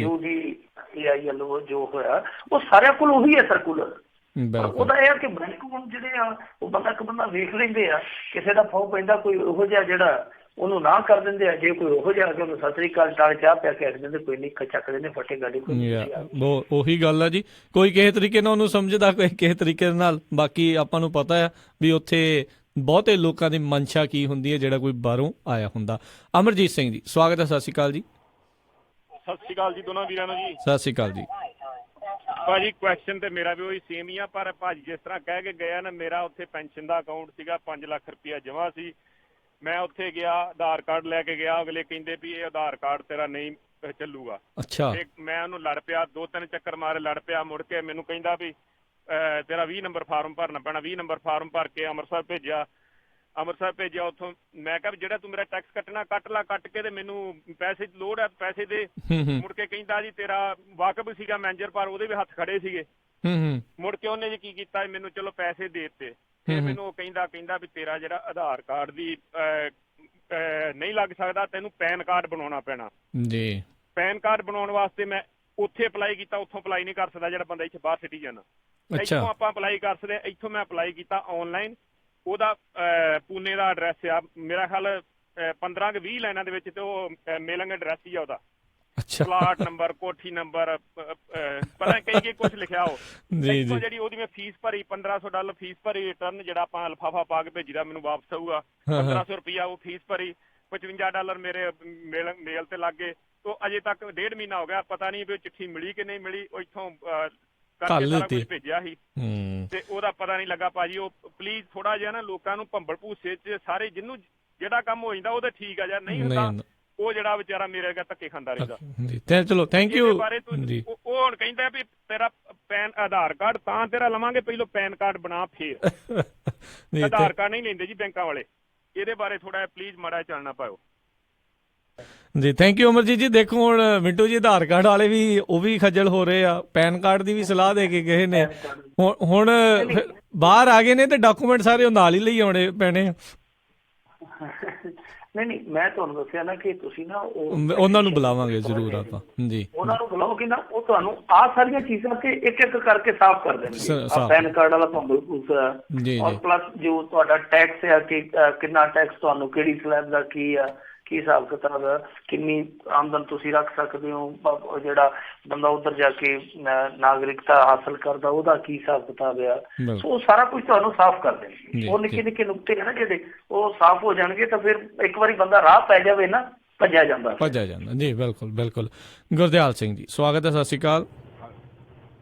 UGAIL ਜੋ ਹੋਇਆ, ਉਹ ਸਾਰਿਆਂ ਕੋਲ ਉਹੀ ਹੈ ਸਰਕੂਲਰ। ਉਹਦਾ ਇਹ ਹੈ ਕਿ ਬੈਂਕ ਹੁਣ ਜਿਹੜੇ ਆ ਉਹ ਬੰਦਾ ਇੱਕ ਬੰਦਾ ਵੇਖ ਲੈਂਦੇ ਆ, ਕਿਸੇ ਦਾ ਫਾਉ ਪੈਂਦਾ ਕੋਈ ਉਹੋ ਜਿਹਾ ਜਿਹੜਾ ਉਹਨੂੰ ਨਾ ਕਰ ਦਿੰਦੇ ਆ, ਜੇ ਕੋਈ ਉਹੋ ਜਿਹਾ ਕਿ ਉਹਨੂੰ ਸਤਿ ਸ੍ਰੀ ਅਕਾਲ ਟਾਲ ਚਾਹ ਪਿਆ ਕੇ ਦਿੰਦੇ, ਕੋਈ ਨਹੀਂ ਚੱਕਦੇ ਨੇ ਫਟੇ ਗਾੜੀ। ਉਹੀ ਗੱਲ ਆ ਜੀ, ਕੋਈ ਕਿਸੇ ਤਰੀਕੇ ਨਾਲ ਉਹਨੂੰ ਸਮਝਦਾ, ਕੋਈ ਕਿਸੇ ਤਰੀਕੇ ਨਾਲ। ਬਾਕੀ ਆਪਾਂ ਨੂੰ ਪਤਾ ਆ ਵੀ ਉੱਥੇ ਬਹੁਤੇ ਲੋਕਾਂ ਦੀ ਮਨਸ਼ਾ ਕੀ ਹੁੰਦੀ ਹੈ ਜਿਹੜਾ ਕੋਈ ਬਾਹਰੋਂ ਆਇਆ ਹੁੰਦਾ। ਅਮਰਜੀਤ ਸਿੰਘ ਜੀ ਸਵਾਗਤ ਹੈ, ਸਤਿ ਸ਼੍ਰੀ ਅਕਾਲ ਜੀ। ਸਤਿ ਸ਼੍ਰੀ ਅਕਾਲ ਜੀ ਦੋਨਾਂ ਵੀਰਾਂ ਨੂੰ ਜੀ। ਸਤਿ ਸ਼੍ਰੀ ਅਕਾਲ ਜੀ। ਭਾਜੀ ਕੁਐਸਚਨ ਤੇ ਮੇਰਾ ਵੀ ਉਹੀ ਸੇਮ ਹੀ ਆ, ਪਰ ਭਾਜੀ ਜਿਸ ਤਰ੍ਹਾਂ ਕਹਿ ਕੇ ਗਿਆ ਨਾ, ਮੇਰਾ ਉੱਥੇ ਪੈਨਸ਼ਨ ਦਾ ਅਕਾਊਂਟ ਸੀਗਾ, 5 ਲੱਖ ਰੁਪਇਆ ਜਮ੍ਹਾਂ ਸੀ। ਮੈਂ ਉੱਥੇ ਗਿਆ, ਆਧਾਰ ਕਾਰਡ ਲੈ ਕੇ ਗਿਆ, ਅਗਲੇ ਕਹਿੰਦੇ ਵੀ ਇਹ ਆਧਾਰ ਕਾਰਡ ਤੇਰਾ ਨਹੀਂ ਚੱਲੂਗਾ। ਅੱਛਾ। ਮੈਂ ਉਹਨੂੰ ਲੜ ਪਿਆ, 2-3 ਚੱਕਰ ਮਾਰੇ, ਲੜ ਪਿਆ। ਮੁੜ ਕੇ ਮੈਨੂੰ ਕਹਿੰਦਾ ਵੀ ਤੇਰਾ 20 ਨੰਬਰ ਫਾਰਮ ਭਰਨਾ ਪੈਣਾ। 20 ਨੰਬਰ ਫਾਰਮ ਭਰ ਕੇ ਅੰਮ੍ਰਿਤਸਰ ਭੇਜਿਆ। ਉੱਥੋਂ ਮੈਂ ਕਿਹਾ ਵੀ ਜਿਹੜਾ ਤੂੰ ਮੇਰਾ ਟੈਕਸ ਕੱਟਣਾ ਕੱਟ ਲਾ, ਕੱਟ ਕੇ ਤੇ ਮੈਨੂੰ ਪੈਸੇ ਦੀ ਲੋੜ ਹੈ ਪੈਸੇ ਦੇ। ਮੁੜ ਕੇ ਕਹਿੰਦਾ ਜੀ ਤੇਰਾ ਵਾਕਬ ਸੀਗਾ ਮੈਨੇਜਰ, ਪਰ ਉਹਦੇ ਵੀ ਹੱਥ ਖੜੇ ਸੀਗੇ। ਮੁੜ ਕੇ ਉਹਨੇ ਜੀ ਕੀ ਕੀਤਾ, ਮੈਨੂੰ ਚਲੋ ਪੈਸੇ ਦੇ ਦਿੱਤੇ। ਫਿਰ ਮੈਨੂੰ ਉਹ ਕਹਿੰਦਾ ਵੀ ਤੇਰਾ ਜਿਹੜਾ ਆਧਾਰ ਕਾਰਡ ਦੀ ਨਹੀਂ ਲੱਗ ਸਕਦਾ, ਤੈਨੂੰ ਪੈਨ ਕਾਰਡ ਬਣਾਉਣਾ ਪੈਣਾ ਜੀ। ਪੈਨ ਕਾਰਡ ਬਣਾਉਣ ਵਾਸਤੇ ਮੈਂ ਉੱਥੇ ਅਪਲਾਈ ਕੀਤਾ, ਉੱਥੋਂ ਅਪਲਾਈ ਨਹੀਂ ਕਰ ਸਕਦਾ ਜਿਹੜਾ ਬੰਦਾ ਇੱਥੇ ਬਾਹਰ ਸਿਟੀਜ਼ਨ। ਇੱਥੋਂ ਆਪਾਂ ਅਪਲਾਈ ਕਰ ਸਕਦੇ, ਇੱਥੋਂ ਮੈਂ ਅਪਲਾਈ ਕੀਤਾ ਆਨਲਾਈਨ। ਉਹਦਾ ਪੂਨੇ ਦਾ ਐਡਰੈਸ ਆ, ਮੇਰਾ ਖਿਆਲ 15-20 ਲਾਈਨਾਂ ਦੇ ਵਿੱਚ, ਤੇ ਉਹ ਮੇਲਿੰਗ ਐਡਰੈਸ ਹੀ ਆ ਉਹਦਾ। ਪਲਾਟ ਨੰਬਰ, ਕੋਠੀ ਨੰਬਰ, ਪਤਾ ਕਈ ਕੁਛ ਲਿਖਿਆ ਉਹ। ਜਿਹੜੀ ਉਹਦੀ ਮੈਂ ਫੀਸ ਭਰੀ, $1500 ਫੀਸ ਭਰੀ। ਰਿਟਰਨ ਜਿਹੜਾ ਆਪਾਂ ਲਿਫਾਫਾ ਪਾ ਕੇ ਭੇਜੀਦਾ ਮੈਨੂੰ ਵਾਪਸ ਆਊਗਾ, 1500 ਰੁਪਇਆ ਉਹ ਫੀਸ ਭਰੀ। $55 ਮੇਰੇ ਮੇਲ ਤੇ ਲੱਗ ਗਏ। ਤੋਂ ਅਜੇ ਤੱਕ 1.5 ਮਹੀਨਾ ਹੋ ਗਿਆ, ਪਤਾ ਨਹੀਂ ਵੀ ਚਿੱਠੀ ਮਿਲੀ ਕਿ ਨਹੀਂ ਮਿਲੀ। ਉਹ ਇੱਥੋਂ ਕਰਕੇ ਸਾਰਾ ਕੁਝ ਭੇਜਿਆ ਸੀ ਤੇ ਉਹਦਾ ਪਤਾ ਨਹੀਂ ਲੱਗਾ। ਭਾਜੀ ਉਹ ਪਲੀਜ਼ ਥੋੜਾ ਜਿਹਾ ਨਾ ਲੋਕਾਂ ਨੂੰ ਭੰਬਲ ਭੂਸੇ ਚ ਸਾਰੇ ਜਿਹਨੂੰ ਜਿਹੜਾ ਕੰਮ ਹੋ ਜਾਂਦਾ ਉਹਦੇ ਠੀਕ ਆ, ਜਾਂ ਨਹੀਂ ਹੁੰਦਾ ਉਹ ਜਿਹੜਾ ਵਿਚਾਰਾ ਮੇਰੇ ਅੱਗੇ ਧੱਕੇ ਖਾਂਦਾ ਰਹਿੰਦਾ। ਚਲੋ ਥੈਂਕ ਯੂ ਜੀ। ਉਹ ਹੁਣ ਕਹਿੰਦਾ ਵੀ ਤੇਰਾ ਆਧਾਰ ਕਾਰਡ ਤਾਂ ਤੇਰਾ ਲਵਾਂਗੇ, ਪਹਿਲੋਂ ਪੈਨ ਕਾਰਡ ਬਣਾ ਫੇਰ। ਆਧਾਰ ਕਾਰਡ ਨਹੀਂ ਲੈਂਦੇ ਜੀ ਬੈਂਕਾਂ ਵਾਲੇ। ਇਹਦੇ ਬਾਰੇ ਥੋੜਾ ਪਲੀਜ਼ ਮਾੜਾ ਚਾਨਣਾ ਪਾਇਓ ਜੀ। ਥੈਂਕ ਯੂ ਅਮਰਜੀਤ ਜੀ। ਦੇਖੋ ਹੁਣ ਮਿੰਟੂ ਜੀ ਆਧਾਰ ਕਾਰਡ ਵਾਲੇ ਵੀ ਉਹ ਵੀ ਖੱਜਲ ਹੋ ਰਹੇ ਆ, ਪੈਨ ਕਾਰਡ ਦੀ ਵੀ ਸਲਾਹ ਦੇ ਕੇ ਗਏ ਨੇ। ਹੁਣ ਬਾਹਰ ਆ ਗਏ ਨੇ ਤੇ ਡਾਕੂਮੈਂਟ ਸਾਰੇ ਉਹ ਨਾਲ ਹੀ ਲਈ ਆਉਣੇ ਪੈਣੇ ਆ। ਨਹੀਂ ਮੈਂ ਤੁਹਾਨੂੰ ਦੱਸਿਆ ਨਾ ਕਿ ਤੁਸੀਂ ਨਾ ਉਹਨਾਂ ਨੂੰ ਬੁਲਾਵਾਂਗੇ ਜ਼ਰੂਰ ਆਪਾਂ ਜੀ। ਉਹਨਾਂ ਨੂੰ ਬੁਲਾਓਗੇ ਨਾ, ਉਹ ਤੁਹਾਨੂੰ ਆਹ ਸਾਰੀਆਂ ਚੀਜ਼ਾਂ ਤੇ ਇੱਕ ਇੱਕ ਕਰਕੇ ਸਾਫ਼ ਕਰ ਦੇਣਗੇ। ਪੈਨ ਕਾਰਡ ਵਾਲਾ ਤੁਹਾਨੂੰ ਔਰ ਪਲੱਸ ਜੋ ਤੁਹਾਡਾ ਟੈਕਸ ਹੈ ਕਿ ਕਿੰਨਾ ਟੈਕਸ ਤੁਹਾਨੂੰ ਕਿਹੜੀ ਸਲੈਬ ਦਾ ਕੀ ਆ, ਕੀ ਹਿਸਾਬ ਕਿਤਾਬ ਆ, ਕਿੰਨੀ ਆਮਦਨ ਤੁਸੀਂ ਰੱਖ ਸਕਦੇ ਹੋ। ਜਿਹੜਾ ਬੰਦਾ ਉੱਧਰ ਜਾ ਕੇ ਨਾਗਰਿਕਤਾ ਹਾਸਲ ਕਰਦਾ ਉਹਦਾ ਕੀ ਹਿਸਾਬ ਕਿਤਾਬ ਆ, ਉਹ ਸਾਰਾ ਕੁਝ ਤੁਹਾਨੂੰ ਸਾਫ਼ ਕਰ ਦੇਣਗੇ। ਉਹ ਨਿੱਕੇ ਨਿੱਕੇ ਨੁਕਤੇ ਹੈ ਨਾ ਜਿਹੜੇ ਉਹ ਸਾਫ਼ ਹੋ ਜਾਣਗੇ, ਤਾਂ ਫਿਰ ਇੱਕ ਵਾਰੀ ਬੰਦਾ ਰਾਹ ਪੈ ਜਾਵੇ ਨਾ, ਭੱਜਿਆ ਜਾਂਦਾ ਜੀ। ਬਿਲਕੁਲ ਗੁਰਦਿਆਲ ਸਿੰਘ ਜੀ ਸਵਾਗਤ ਹੈ, ਸਤਿ ਸ਼੍ਰੀ ਅਕਾਲ।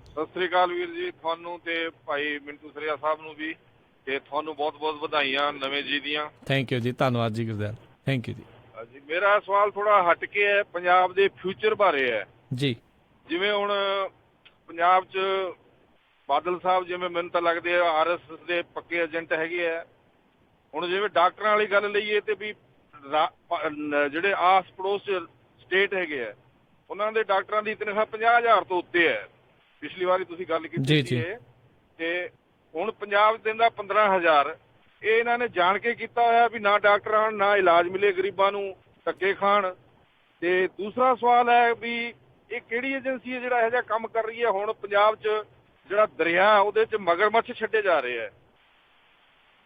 ਸਤਿ ਸ਼੍ਰੀ ਅਕਾਲ ਵੀਰ ਜੀ, ਤੁਹਾਨੂੰ ਤੇ ਭਾਈ ਮਿੰਟੂ ਸਰੀਆ ਸਾਹਿਬ ਨੂੰ ਵੀ, ਤੇ ਤੁਹਾਨੂੰ ਬਹੁਤ ਬਹੁਤ ਵਧਾਈਆਂ ਨਵੇਂ ਜੀ ਦੀਆਂ। ਥੈਂਕ ਯੂ ਜੀ, ਧੰਨਵਾਦ ਜੀ ਗੁਰਦਿਆਲ, ਥੈਂਕ ਯੂ ਜੀ। ਮੇਰਾ ਸਵਾਲ ਥੋੜਾ ਹਟ ਕੇ ਹੈ, ਪੰਜਾਬ ਦੇ ਫਿਊਚਰ ਬਾਰੇ ਹੈ ਜੀ। ਜਿਵੇਂ ਹੁਣ ਪੰਜਾਬ 'ਚ ਬਾਦਲ ਸਾਹਿਬ, ਜਿਵੇਂ ਮੈਨੂੰ ਤਾਂ ਲੱਗਦੇ RSS ਦੇ ਪੱਕੇ ਏਜੰਟ ਹੈਗੇ ਆ, ਹੁਣ ਜਿਵੇਂ ਡਾਕਟਰਾਂ ਵਾਲੀ ਗੱਲ ਲਈਏ ਤੇ ਵੀ ਜਿਹੜੇ ਆਸ ਪੜੋਸ ਸਟੇਟ ਹੈਗੇ ਆ ਉਹਨਾਂ ਦੇ ਡਾਕਟਰਾਂ ਦੀ ਤਨਖਾਹ 50,000 ਤੋਂ ਉੱਤੇ ਹੈ। ਪਿਛਲੀ ਵਾਰੀ ਤੁਸੀਂ ਗੱਲ ਕੀਤੀ ਸੀ ਤੇ ਹੁਣ ਪੰਜਾਬ ਦਿੰਦਾ 15,000। ਇਹ ਇਹਨਾਂ ਨੇ ਜਾਣ ਕੇ ਕੀਤਾ ਹੋਇਆ ਵੀ ਨਾ ਡਾਕਟਰ ਆਉਣ, ਨਾ ਇਲਾਜ ਮਿਲੇ, ਗਰੀਬਾਂ ਨੂੰ ਧੱਕੇ ਖਾਣ। ਤੇ ਦੂਸਰਾ ਸਵਾਲ ਹੈ ਵੀ ਇਹ ਕਿਹੜੀ ਏਜੰਸੀ ਹੈ ਜਿਹੜਾ ਇਹੋ ਜਿਹਾ ਕੰਮ ਕਰ ਰਹੀ ਹੈ। ਹੁਣ ਪੰਜਾਬ 'ਚ ਜਿਹੜਾ ਦਰਿਆ ਉਹਦੇ 'ਚ ਮਗਰਮੱਛ ਛੱਡੇ ਜਾ ਰਹੇ ਹੈ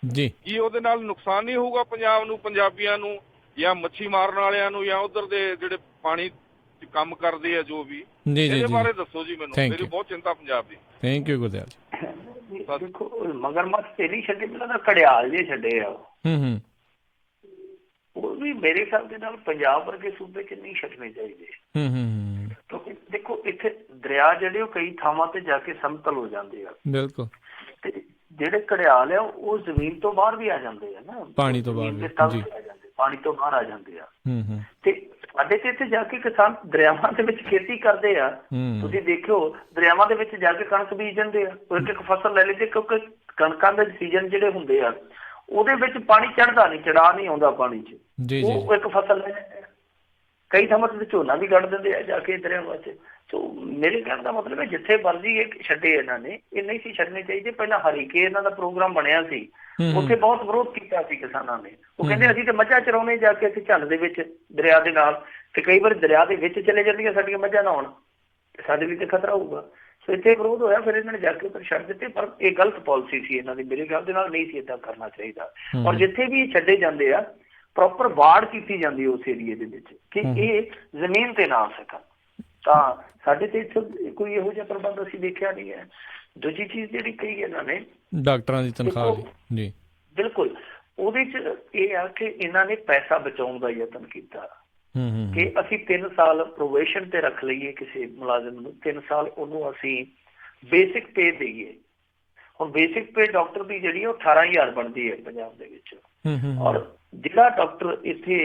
ਜੀ, ਕੀ ਉਹਦੇ ਨਾਲ ਨੁਕਸਾਨ ਨਹੀਂ ਹੋਊਗਾ ਪੰਜਾਬ ਨੂੰ, ਪੰਜਾਬੀਆਂ ਨੂੰ, ਜਾਂ ਮੱਛੀ ਮਾਰਨ ਵਾਲਿਆਂ ਨੂੰ, ਜਾਂ ਉਧਰ ਦੇ ਜਿਹੜੇ ਪਾਣੀ 'ਚ ਕੰਮ ਕਰਦੇ ਆ ਜੋ ਵੀ? ਇਹਦੇ ਬਾਰੇ ਦੱਸੋ ਜੀ ਮੈਨੂੰ, ਮੇਰੀ ਬਹੁਤ ਚਿੰਤਾ ਪੰਜਾਬ ਦੀ। ਥੈਂਕ ਯੂ ਗੁਰਦਿਆਲ ਜੀ। ਦੇਖੋ ਮਗਰਮੱਛ ਤੇ ਨਹੀਂ ਛੱਡੇ, ਪਹਿਲਾਂ ਤਾਂ ਘੜਿਆਲ ਜੇ ਛੱਡੇ ਆ ਉਹ ਵੀ ਮੇਰੇ ਹਿਸਾਬ ਦੇ ਨਾਲ ਪੰਜਾਬ ਵਰਗੇ ਸੂਬੇ 'ਚ ਨਹੀਂ ਛੱਡਣੇ ਚਾਹੀਦੇ। ਕਿਉਂਕਿ ਦੇਖੋ ਇੱਥੇ ਦਰਿਆ ਜਿਹੜੇ ਉਹ ਕਈ ਥਾਵਾਂ ਤੇ ਜਾ ਕੇ ਸਮਤਲ ਹੋ ਜਾਂਦੇ ਆ। ਬਿਲਕੁਲ। ਤੇ ਜਿਹੜੇ ਘੜਿਆਲ ਆ ਉਹ ਜ਼ਮੀਨ ਤੋਂ ਬਾਹਰ ਵੀ ਆ ਜਾਂਦੇ ਆ ਨਾ, ਪਾਣੀ ਤੋਂ ਬਾਹਰ ਜੀ, ਪਾਣੀ ਤੋਂ ਬਾਹਰ ਆ ਜਾਂਦੇ ਆ। ਤੇ ਸਾਡੇ ਤੇ ਇੱਥੇ ਜਾ ਕੇ ਕਿਸਾਨ ਦਰਿਆਵਾਂ ਦੇ ਵਿੱਚ ਖੇਤੀ ਕਰਦੇ ਆ। ਤੁਸੀਂ ਦੇਖਿਓ ਦਰਿਆਵਾਂ ਦੇ ਵਿੱਚ ਜਾ ਕੇ ਕਣਕ ਬੀਜ ਜਾਂਦੇ ਆ, ਉਹ ਇੱਕ ਫਸਲ ਲੈ ਲੈਂਦੇ, ਕਿਉਂਕਿ ਕਣਕਾਂ ਦੇ ਸੀਜ਼ਨ ਜਿਹੜੇ ਹੁੰਦੇ ਆ ਉਹਦੇ ਵਿੱਚ ਪਾਣੀ ਚੜ੍ਹਦਾ ਨਹੀਂ, ਚੜਾ ਨਹੀਂ ਆਉਂਦਾ ਪਾਣੀ 'ਚ, ਉਹ ਇੱਕ ਫਸਲ ਲੈ ਜਾਂਦੇ ਆ। ਕਈ ਥਾਵਾਂ ਤੇ ਝੋਨਾ ਵੀ ਕੱਢ ਦਿੰਦੇ ਆ ਜਾ ਕੇ ਦਰਿਆਵਾਂ 'ਚ। ਸੋ ਮੇਰੇ ਕਹਿਣ ਦਾ ਮਤਲਬ ਹੈ ਜਿੱਥੇ ਮਰਜ਼ੀ ਇਹ ਛੱਡੇ ਇਹਨਾਂ ਨੇ, ਇਹ ਨਹੀਂ ਸੀ ਛੱਡਣੇ ਚਾਹੀਦੇ। ਪਹਿਲਾਂ ਹਰੀਕੇ ਇਹਨਾਂ ਦਾ ਪ੍ਰੋਗਰਾਮ ਬਣਿਆ ਸੀ, ਉੱਥੇ ਬਹੁਤ ਵਿਰੋਧ ਕੀਤਾ ਸੀ ਕਿਸਾਨਾਂ ਨੇ। ਉਹ ਕਹਿੰਦੇ ਅਸੀਂ ਤੇ ਮੱਝਾਂ ਚਰਾਉਣੇ ਜਾ ਕੇ, ਅਸੀਂ ਝੱਲ ਦੇ ਵਿੱਚ ਦਰਿਆ ਦੇ ਨਾਲ, ਤੇ ਕਈ ਵਾਰ ਦਰਿਆ ਦੇ ਵਿੱਚ ਚਲੇ ਜਾਂਦੀਆਂ ਸਾਡੀਆਂ ਮੱਝਾਂ ਨਹਾਉਣ, ਸਾਡੇ ਲਈ ਤੇ ਖਤਰਾ ਹੋਊਗਾ। ਸੋ ਇੱਥੇ ਵਿਰੋਧ ਹੋਇਆ, ਫਿਰ ਇਹਨਾਂ ਨੇ ਜਾ ਕੇ ਉੱਧਰ ਛੱਡ ਦਿੱਤੇ। ਪਰ ਇਹ ਗਲਤ ਪਾਲਿਸੀ ਸੀ ਇਹਨਾਂ ਦੀ, ਮੇਰੇ ਖਿਆਲ ਦੇ ਨਾਲ ਨਹੀਂ ਸੀ ਏਦਾਂ ਕਰਨਾ ਚਾਹੀਦਾ। ਔਰ ਜਿੱਥੇ ਵੀ ਛੱਡੇ ਜਾਂਦੇ ਆ ਪ੍ਰੋਪਰ ਵਾੜ ਕੀਤੀ ਜਾਂਦੀ ਉਸ ਏਰੀਏ ਦੇ ਵਿੱਚ ਕਿ ਇਹ ਜ਼ਮੀਨ ਤੇ ਨਾ ਆ ਸਕਣ। ਤਾਂ ਸਾਡੇ ਤੇ ਇੱਥੇ ਕੋਈ ਇਹੋ ਜਿਹਾ ਪ੍ਰਬੰਧ ਅਸੀਂ ਦੇਖਿਆ ਨਹੀਂ ਹੈ। ਦੂਜੀ ਚੀਜ਼ ਜਿਹੜੀ ਕਹੀ ਇਹਨਾਂ ਨੇ ਡਾਕਟਰਾਂ ਦੀ ਤਨਖਾਹ ਜੀ, ਬਿਲਕੁਲ ਉਹਦੇ 'ਚ ਇਹ ਆ ਕਿ ਇਹਨਾਂ ਨੇ ਪੈਸਾ ਬਚਾਉਣ ਦਾ ਯਤਨ ਕੀਤਾ ਕਿ ਅਸੀਂ 3 ਸਾਲ ਪ੍ਰੋਬੇਸ਼ਨ ਤੇ ਰੱਖ ਲਈਏ ਕਿਸੇ ਮੁਲਾਜ਼ਮ ਨੂੰ, 3 ਸਾਲ ਉਹਨੂੰ ਅਸੀਂ ਬੇਸਿਕ ਪੇ ਦੇਈਏ। ਹੁਣ ਬੇਸਿਕ ਪੇ ਡਾਕਟਰ ਦੀ ਜਿਹੜੀ ਉਹ 18,000 ਬਣਦੀ ਹੈ ਪੰਜਾਬ ਦੇ ਵਿੱਚ। ਔਰ ਜਿਹੜਾ ਡਾਕਟਰ ਇੱਥੇ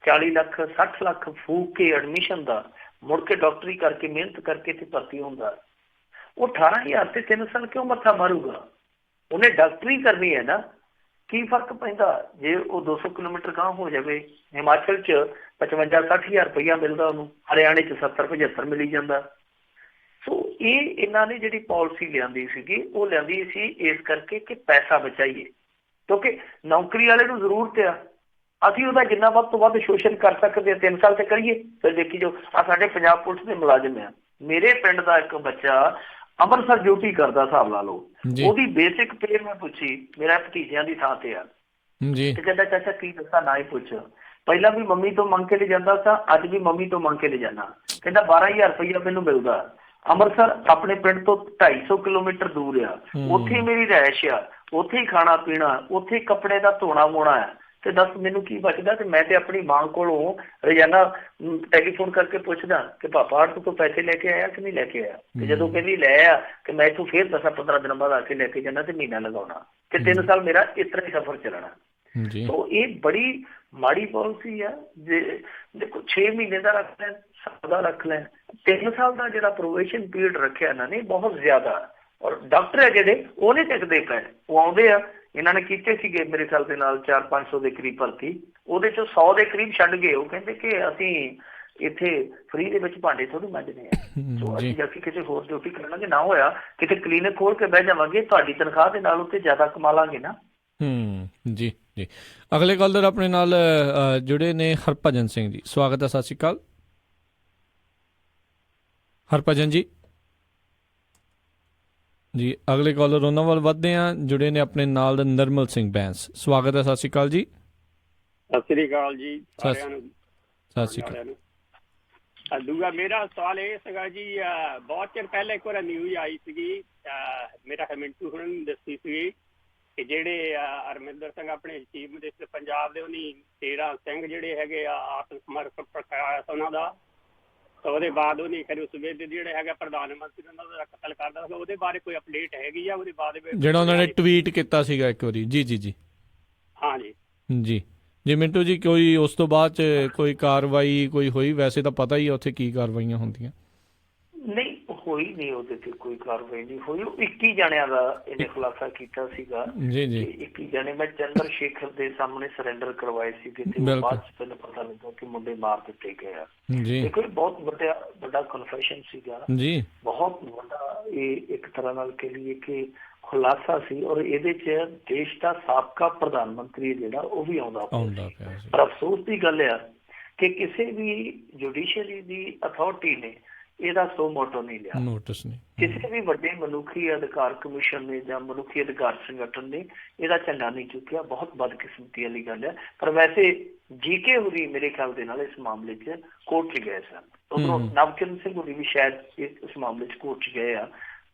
40 ਲੱਖ 60 ਲੱਖ ਫੂਕ ਕੇ ਐਡਮਿਸ਼ਨ ਦਾ ਮੁੜ ਕੇ ਡਾਕਟਰੀ ਕਰਕੇ ਮਿਹਨਤ ਕਰਕੇ ਇੱਥੇ ਭਰਤੀ ਹੁੰਦਾ, ਉਹ 18,000 ਤੇ 3 ਸਾਲ ਕਿਉਂ ਮੱਥਾ ਮਾਰੂਗਾ? ਉਹਨੇ ਡਾਕਟਰੀ ਕਰਨੀ ਹੈ ਨਾ। ਕੀ ਫਰਕ ਪੈਂਦਾ ਜੇ ਉਹ 200 ਕਿਲੋਮੀਟਰ ਗਾਂਹ ਹੋ ਜਾਵੇ? ਹਿਮਾਚਲ 'ਚ 55-60,000 ਰੁਪਈਆ ਮਿਲਦਾ ਉਹਨੂੰ, ਹਰਿਆਣੇ 'ਚ 70-75 ਮਿਲੀ ਜਾਂਦਾ। ਸੋ ਇਹ ਇਹਨਾਂ ਨੇ ਜਿਹੜੀ ਪਾਲਿਸੀ ਲਿਆਂਦੀ ਸੀਗੀ ਉਹ ਲਿਆਂਦੀ ਸੀ ਇਸ ਕਰਕੇ ਕਿ ਪੈਸਾ ਬਚਾਈਏ, ਕਿਉਂਕਿ ਨੌਕਰੀ ਵਾਲੇ ਨੂੰ ਜ਼ਰੂਰਤ ਆ। ਅਸੀਂ ਉਹਦਾ ਜਿੰਨਾ ਵੱਧ ਤੋਂ ਵੱਧ ਸ਼ੋਸ਼ਣ ਕਰ ਸਕਦੇ ਹਾਂ 3 ਸਾਲ ਤੇ ਕਰੀਏ। ਫਿਰ ਦੇਖੀ ਜੋ ਆ ਸਾਡੇ ਪੰਜਾਬ ਪੁਲਿਸ ਦੇ ਮੁਲਾਜ਼ਮ ਆ, ਮੇਰੇ ਪਿੰਡ ਦਾ ਇੱਕ ਬੱਚਾ ਅੰਮ੍ਰਿਤਸਰ ਡਿਊਟੀ ਕਰਦਾ, ਹਿਸਾਬ ਲਾ ਲਓ। ਉਹਦੀ ਬੇਸਿਕ ਪੇ ਮੈਂ ਪੁੱਛੀ, ਮੇਰਾ ਭਤੀਜਿਆਂ ਦੀ ਥਾਂ ਤੇ ਆ ਤੇ ਕਹਿੰਦਾ ਚਾਚਾ ਕੀ ਦੱਸਾਂ, ਨਾ ਹੀ ਪੁੱਛ, ਪਹਿਲਾਂ ਵੀ ਮੰਮੀ ਤੋਂ ਮੰਗ ਕੇ ਲੈ ਜਾਂਦਾ ਸਾਂ, ਅੱਜ ਵੀ ਮੰਮੀ ਤੋਂ ਮੰਗ ਕੇ ਲੈ ਜਾਣਾ। ਕਹਿੰਦਾ 12,000 ਰੁਪਈਆ ਮੈਨੂੰ ਮਿਲਦਾ। ਅੰਮ੍ਰਿਤਸਰ ਆਪਣੇ ਪਿੰਡ ਤੋਂ 250 ਕਿਲੋਮੀਟਰ ਦੂਰ ਆ, ਉੱਥੇ ਮੇਰੀ ਰਿਹਾਇਸ਼ ਆ, ਉੱਥੇ ਹੀ ਖਾਣਾ ਪੀਣਾ, ਉੱਥੇ ਕੱਪੜੇ ਦਾ ਧੋਣਾ ਵੋਣਾ ਆ। ਤੇ ਦੱਸ ਮੈਨੂੰ ਕੀ ਬਚਦਾ? ਤੇ ਮੈਂ ਤੇ ਆਪਣੀ ਮਾਂ ਕੋਲੋਂ ਰੋਜ਼ਾਨਾ ਟੈਲੀਫੋਨ ਕਰਕੇ ਪੁੱਛਦਾ ਕਿ ਪਾਪਾ ਆੜਤ ਤੋਂ ਪੈਸੇ ਲੈ ਕੇ ਆਇਆ ਕਿ ਨਹੀਂ ਲੈ ਕੇ ਆਇਆ। ਤੇ ਜਦੋਂ ਕਹਿੰਦੀ ਲੈ ਆ ਕਿ ਮੈਂ ਇੱਥੋਂ ਫੇਰ 10-15 ਦਿਨਾਂ ਬਾਅਦ ਆ ਕੇ ਲੈ ਕੇ ਜਾਣਾ ਤੇ ਮਹੀਨਾ ਲਗਾਉਣਾ, ਤੇ 3 ਸਾਲ ਮੇਰਾ ਇਸ ਤਰ੍ਹਾਂ ਹੀ ਸਫ਼ਰ ਚੱਲਣਾ। ਸੋ ਇਹ ਬੜੀ ਮਾੜੀ ਪਾਲਿਸੀ ਆ। ਜੇ ਦੇਖੋ 6 ਮਹੀਨੇ ਦਾ ਰੱਖ ਲੈਣ, ਸਾਲ ਦਾ ਰੱਖ ਲੈਣ, 3 ਸਾਲ ਦਾ ਜਿਹੜਾ ਪ੍ਰੋਬੇਸ਼ਨ ਪੀਰੀਅਡ ਰੱਖਿਆ ਇਹਨਾਂ ਨੇ ਬਹੁਤ ਜ਼ਿਆਦਾ। ਔਰ ਡਾਕਟਰ ਹੈ ਜਿਹੜੇ ਉਹ ਨਹੀਂ ਟਿਕਦੇ ਪਏ, ਉਹ ਆਉਂਦੇ ਆ। ਇਹਨਾਂ ਨੇ ਕੀਤੇ ਸੀਗੇ ਮੇਰੇ ਖਿਆਲ ਦੇ ਨਾਲ 400-500 ਦੇ ਕਰੀਬ ਭਰਤੀ, ਉਹਦੇ ਚੋਂ 100 ਦੇ ਕਰੀਬ ਛੱਡ ਗਏ। ਉਹ ਕਹਿੰਦੇ ਕਿ ਅਸੀਂ ਇੱਥੇ ਫ੍ਰੀ ਦੇ ਵਿੱਚ ਭਾਂਡੇ ਥੋੜੀ ਮਾਂਜਣੇ ਆ, ਸੋ ਅਸੀਂ ਜਾ ਕੇ ਕਿਸੇ ਹੋਰ ਡਿਊਟੀ ਕਰਾਂਗੇ। ਨਾ ਹੋਇਆ ਕਿਤੇ ਕਲੀਨਿਕ ਖੋਲ ਕੇ ਬਹਿ ਜਾਵਾਂਗੇ, ਤੁਹਾਡੀ ਤਨਖਾਹ ਦੇ ਨਾਲ ਉੱਤੇ ਜ਼ਿਆਦਾ ਕਮਾ ਲਾਂਗੇ ਨਾ। ਜੀ ਜੀ। ਅਗਲੇ ਕਾਲਰ ਆਪਣੇ ਨਾਲ ਜੁੜੇ ਨੇ ਹਰਭਜਨ ਸਿੰਘ ਜੀ, ਸਵਾਗਤ ਹੈ। ਸਤਿ ਸ਼੍ਰੀ ਅਕਾਲ ਹਰਭਜਨ ਜੀ। ਜੀ ਅਗਲੇ ਕਾਲਰ ਉਹਨਾਂ ਵੱਲ ਵੱਧਦੇ ਹਾਂ, ਜੁੜੇ ਨੇ ਆਪਣੇ ਨਾਲ ਨਰਮਲ ਸਿੰਘ ਬੈਂਸ, ਸਵਾਗਤ ਹੈ। ਸਤਿ ਸ਼੍ਰੀ ਅਕਾਲ ਜੀ। ਸਤਿ ਸ਼੍ਰੀ ਅਕਾਲ ਜੀ ਸਾਰਿਆਂ ਨੂੰ। ਸਤਿ ਸ਼੍ਰੀ ਅਕਾਲ। ਦੂਗਾ ਮੇਰਾ ਸਵਾਲ ਇਹ ਸੀਗਾ ਜੀ, ਬਹੁਤ ਚਿਰ ਪਹਿਲਾਂ ਇੱਕ ਵਾਰ ਨਿਊਜ਼ ਆਈ ਸੀਗੀ, ਮੇਰਾ ਮਿੰਟੂ ਹੁਣਾਂ ਨੇ ਦੱਸੀ ਸੀਗੀ ਕਿ ਜਿਹੜੇ ਅਰਮਿੰਦਰ ਸਿੰਘ ਆਪਣੇ ਚੀਫ ਮਿਨਿਸਟਰ ਪੰਜਾਬ ਦੇ, ਉਹਨੀ 13 ਸਿੰਘ ਜਿਹੜੇ ਹੈਗੇ ਆ ਆਤਮ ਸਮਰਪਣ ਪ੍ਰਕਾਸ਼ ਉਹਨਾਂ ਦਾ, ਉਹਦੇ ਬਾਅਦ ਉਹਨੇ ਫਿਰ ਉਸ ਵੇਲੇ ਜਿਹੜੇ ਹੈਗਾ ਪ੍ਰਧਾਨ ਮੰਤਰੀ ਉਹਨਾਂ ਦਾ ਕਤਲ ਕਰਦਾ, ਉਹਦੇ ਬਾਰੇ ਕੋਈ ਅਪਡੇਟ ਹੈਗੀ ਆ? ਉਹਦੇ ਬਾਅਦ ਜਿਹੜਾ ਉਹਨਾਂ ਨੇ ਟਵੀਟ ਕੀਤਾ ਸੀਗਾ ਇੱਕ ਵਾਰੀ। ਜੀ ਜੀ ਜੀ ਹਾਂ ਜੀ ਜੀ ਜੀ ਮਿੰਟੂ ਜੀ, ਕੋਈ ਉਸ ਤੋਂ ਬਾਅਦ 'ਚ ਕੋਈ ਕਾਰਵਾਈ ਕੋਈ ਹੋਈ? ਵੈਸੇ ਤਾਂ ਪਤਾ ਹੀ ਆ ਉੱਥੇ ਕੀ ਕਾਰਵਾਈਆਂ ਹੁੰਦੀਆਂ। ਨਹੀਂ ਹੋਈ ਨਹੀਂ, ਉਹਦੇ ਤੇ ਕੋਈ ਕਾਰਵਾਈ ਨਹੀਂ ਹੋਈ। ਉਹ 21 ਜਣਿਆਂ ਦਾ ਇਹਨੇ ਖੁਲਾਸਾ ਕੀਤਾ ਸੀਗਾ ਜੀ ਜੀ। 21 ਜਣੇ ਮੈਂ ਚੰਦਰ ਸ਼ੇਖਰ ਦੇ ਸਾਹਮਣੇ ਸਰੈਂਡਰ ਕਰਵਾਏ ਸੀਗੇ ਤੇ ਬਾਅਦ ਚ ਮੈਨੂੰ ਪਤਾ ਲੱਗਾ ਕਿ ਮੁੰਡੇ ਮਾਰ ਦਿੱਤੇ ਗਏ ਆ ਜੀ। ਇਹ ਕੋਈ ਬਹੁਤ ਵੱਡਾ ਕਨਫੈਸ਼ਨ ਸੀਗਾ ਜੀ, ਬਹੁਤ ਵੱਡਾ। ਇਹ ਇੱਕ ਤਰ੍ਹਾਂ ਨਾਲ ਕਹਿ ਲਈਏ ਕਿ ਖੁਲਾਸਾ ਸੀ ਔਰ ਇਹਦੇ ਚ ਦੇਸ਼ ਦਾ ਸਾਬਕਾ ਪ੍ਰਧਾਨ ਮੰਤਰੀ ਜਿਹੜਾ ਉਹ ਵੀ ਆਉਂਦਾ ਪਿਆ ਸੀ। ਪਰ ਅਫਸੋਸ ਦੀ ਗੱਲ ਆ ਕਿ ਕਿਸੇ ਵੀ ਜੁਡੀਸ਼ਰੀ ਦੀ ਅਥਾਰਟੀ ਨੇ ਇਹਦਾ ਸੋ ਮੋਟੋ ਨਹੀਂ ਲਿਆ, ਨੋਟਿਸ ਨਹੀਂ। ਕਿਸੇ ਵੀ ਵੱਡੇ ਮਨੁੱਖੀ ਅਧਿਕਾਰ ਕਮਿਸ਼ਨ ਨੇ ਜਾਂ ਮਨੁੱਖੀ ਅਧਿਕਾਰ ਸੰਗਠਨ ਨੇ ਇਹਦਾ ਝੰਡਾ ਨਹੀਂ ਚੁੱਕਿਆ। ਬਹੁਤ ਬਦਕਿਸਮਤੀ ਵਾਲੀ ਗੱਲ ਹੈ। ਪਰ ਵੈਸੇ ਜੀਕੇ ਹੋਰੀ ਮੇਰੇ ਖਿਆਲ ਦੇ ਨਾਲ ਇਸ ਮਾਮਲੇ 'ਚ ਕੋਰਟ 'ਚ ਗਏ ਸਨ। ਉਧਰੋਂ ਨਵਕਿਰਨ ਸਿੰਘ ਹੋਰੀ ਵੀ ਸ਼ਾਇਦ ਇਸ ਮਾਮਲੇ 'ਚ ਕੋਰਟ 'ਚ ਗਏ ਆ।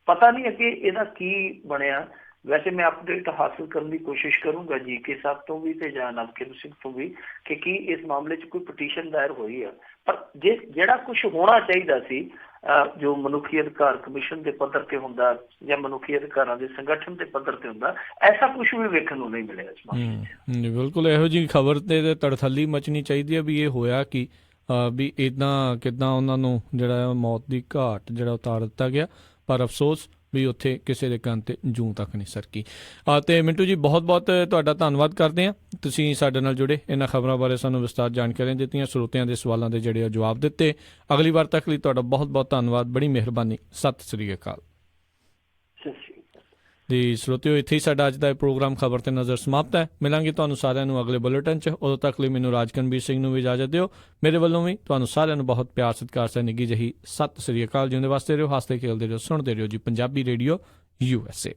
ਪਤਾ ਨਹੀਂ ਅੱਗੇ ਇਹਦਾ ਕੀ ਬਣਿਆ। ਵੈਸੇ ਮੈਂ ਅਪਡੇਟ ਹਾਸਲ ਕਰਨ ਦੀ ਕੋਸ਼ਿਸ਼ ਕਰੂੰਗਾ ਜੀਕੇ ਸਾਹਿਬ ਤੋਂ ਵੀ ਤੇ ਜਾਂ ਨਵਕਿਰਨ ਸਿੰਘ ਤੋਂ ਵੀ ਕਿ ਕੀ ਇਸ ਮਾਮਲੇ 'ਚ ਕੋਈ ਪਟੀਸ਼ਨ ਦਾਇਰ ਹੋਈ ਆ। ਪਰ ਜਿਹੜਾ ਕੁਝ ਹੋਣਾ ਚਾਹੀਦਾ ਸੀ ਜੋ ਮਨੁੱਖੀ ਅਧਿਕਾਰ ਕਮਿਸ਼ਨ ਦੇ ਪੱਧਰ ਤੇ ਹੁੰਦਾ ਜਾਂ ਮਨੁੱਖੀ ਅਧਿਕਾਰਾਂ ਦੇ ਸੰਗਠਨ ਦੇ ਪੱਧਰ ਤੇ ਹੁੰਦਾ, ਐਸਾ ਕੁਝ ਵੀ ਵੇਖਣ ਨੂੰ ਨਹੀਂ ਮਿਲਿਆ ਇਸ ਮਾਮਲੇ 'ਚ। ਬਿਲਕੁਲ ਇਹੋ ਜਿਹੀ ਖਬਰ ਤੇ ਤੜਥੱਲੀ ਮਚਣੀ ਚਾਹੀਦੀ ਹੈ ਵੀ ਇਹ ਹੋਇਆ ਕਿ ਵੀ ਇੱਦਾਂ ਕਿੱਦਾਂ ਉਹਨਾਂ ਨੂੰ ਜਿਹੜਾ ਮੌਤ ਦੀ ਘਾਟ ਜਿਹੜਾ ਉਤਾਰ ਦਿੱਤਾ ਗਿਆ। ਪਰ ਅਫਸੋਸ ਵੀ ਉੱਥੇ ਕਿਸੇ ਦੇ ਕੰਨ ਤੇ ਜੂੰ ਤੱਕ ਨਹੀਂ ਸਰਕੀ। ਤੇ ਮਿੰਟੂ ਜੀ ਬਹੁਤ ਬਹੁਤ ਤੁਹਾਡਾ ਧੰਨਵਾਦ ਕਰਦੇ ਹਾਂ, ਤੁਸੀਂ ਸਾਡੇ ਨਾਲ ਜੁੜੇ, ਇਹਨਾਂ ਖਬਰਾਂ ਬਾਰੇ ਸਾਨੂੰ ਵਿਸਤਾਰ ਜਾਣਕਾਰੀਆਂ ਦਿੱਤੀਆਂ, ਸਰੋਤਿਆਂ ਦੇ ਸਵਾਲਾਂ ਦੇ ਜਿਹੜੇ ਜਵਾਬ ਦਿੱਤੇ। ਅਗਲੀ ਵਾਰ ਤੱਕ ਲਈ ਤੁਹਾਡਾ ਬਹੁਤ ਬਹੁਤ ਧੰਨਵਾਦ, ਬੜੀ ਮਿਹਰਬਾਨੀ। ਸਤਿ ਸ੍ਰੀ ਅਕਾਲ ਜੀ ਸਰੋਤਿਓ। ਇੱਥੇ ਹੀ ਸਾਡਾ ਅੱਜ ਦਾ ਪ੍ਰੋਗਰਾਮ ਖਬਰ ਤੇ ਨਜ਼ਰ ਸਮਾਪਤ ਹੈ। ਮਿਲਾਂਗੇ ਤੁਹਾਨੂੰ ਸਾਰਿਆਂ ਨੂੰ ਅਗਲੇ ਬੁਲੇਟਿਨ 'ਚ। ਉਦੋਂ ਤੱਕ ਲਈ ਮੈਨੂੰ ਰਾਜਕਨਵੀਰ ਸਿੰਘ ਨੂੰ ਵੀ ਇਜਾਜ਼ਤ ਦਿਓ। ਮੇਰੇ ਵੱਲੋਂ ਵੀ ਤੁਹਾਨੂੰ ਸਾਰਿਆਂ ਨੂੰ ਬਹੁਤ ਪਿਆਰ ਸਤਿਕਾਰ ਸੇ ਨਿੱਘੀ ਜਿਹੀ ਸਤਿ ਸ੍ਰੀ ਅਕਾਲ। ਜਿਉਂਦੇ ਵਾਸਤੇ ਰਹੋ, ਹੱਸਦੇ ਖੇਲਦੇ ਰਹੋ, ਸੁਣਦੇ ਰਹੋ ਜੀ ਪੰਜਾਬੀ ਰੇਡੀਓ USA।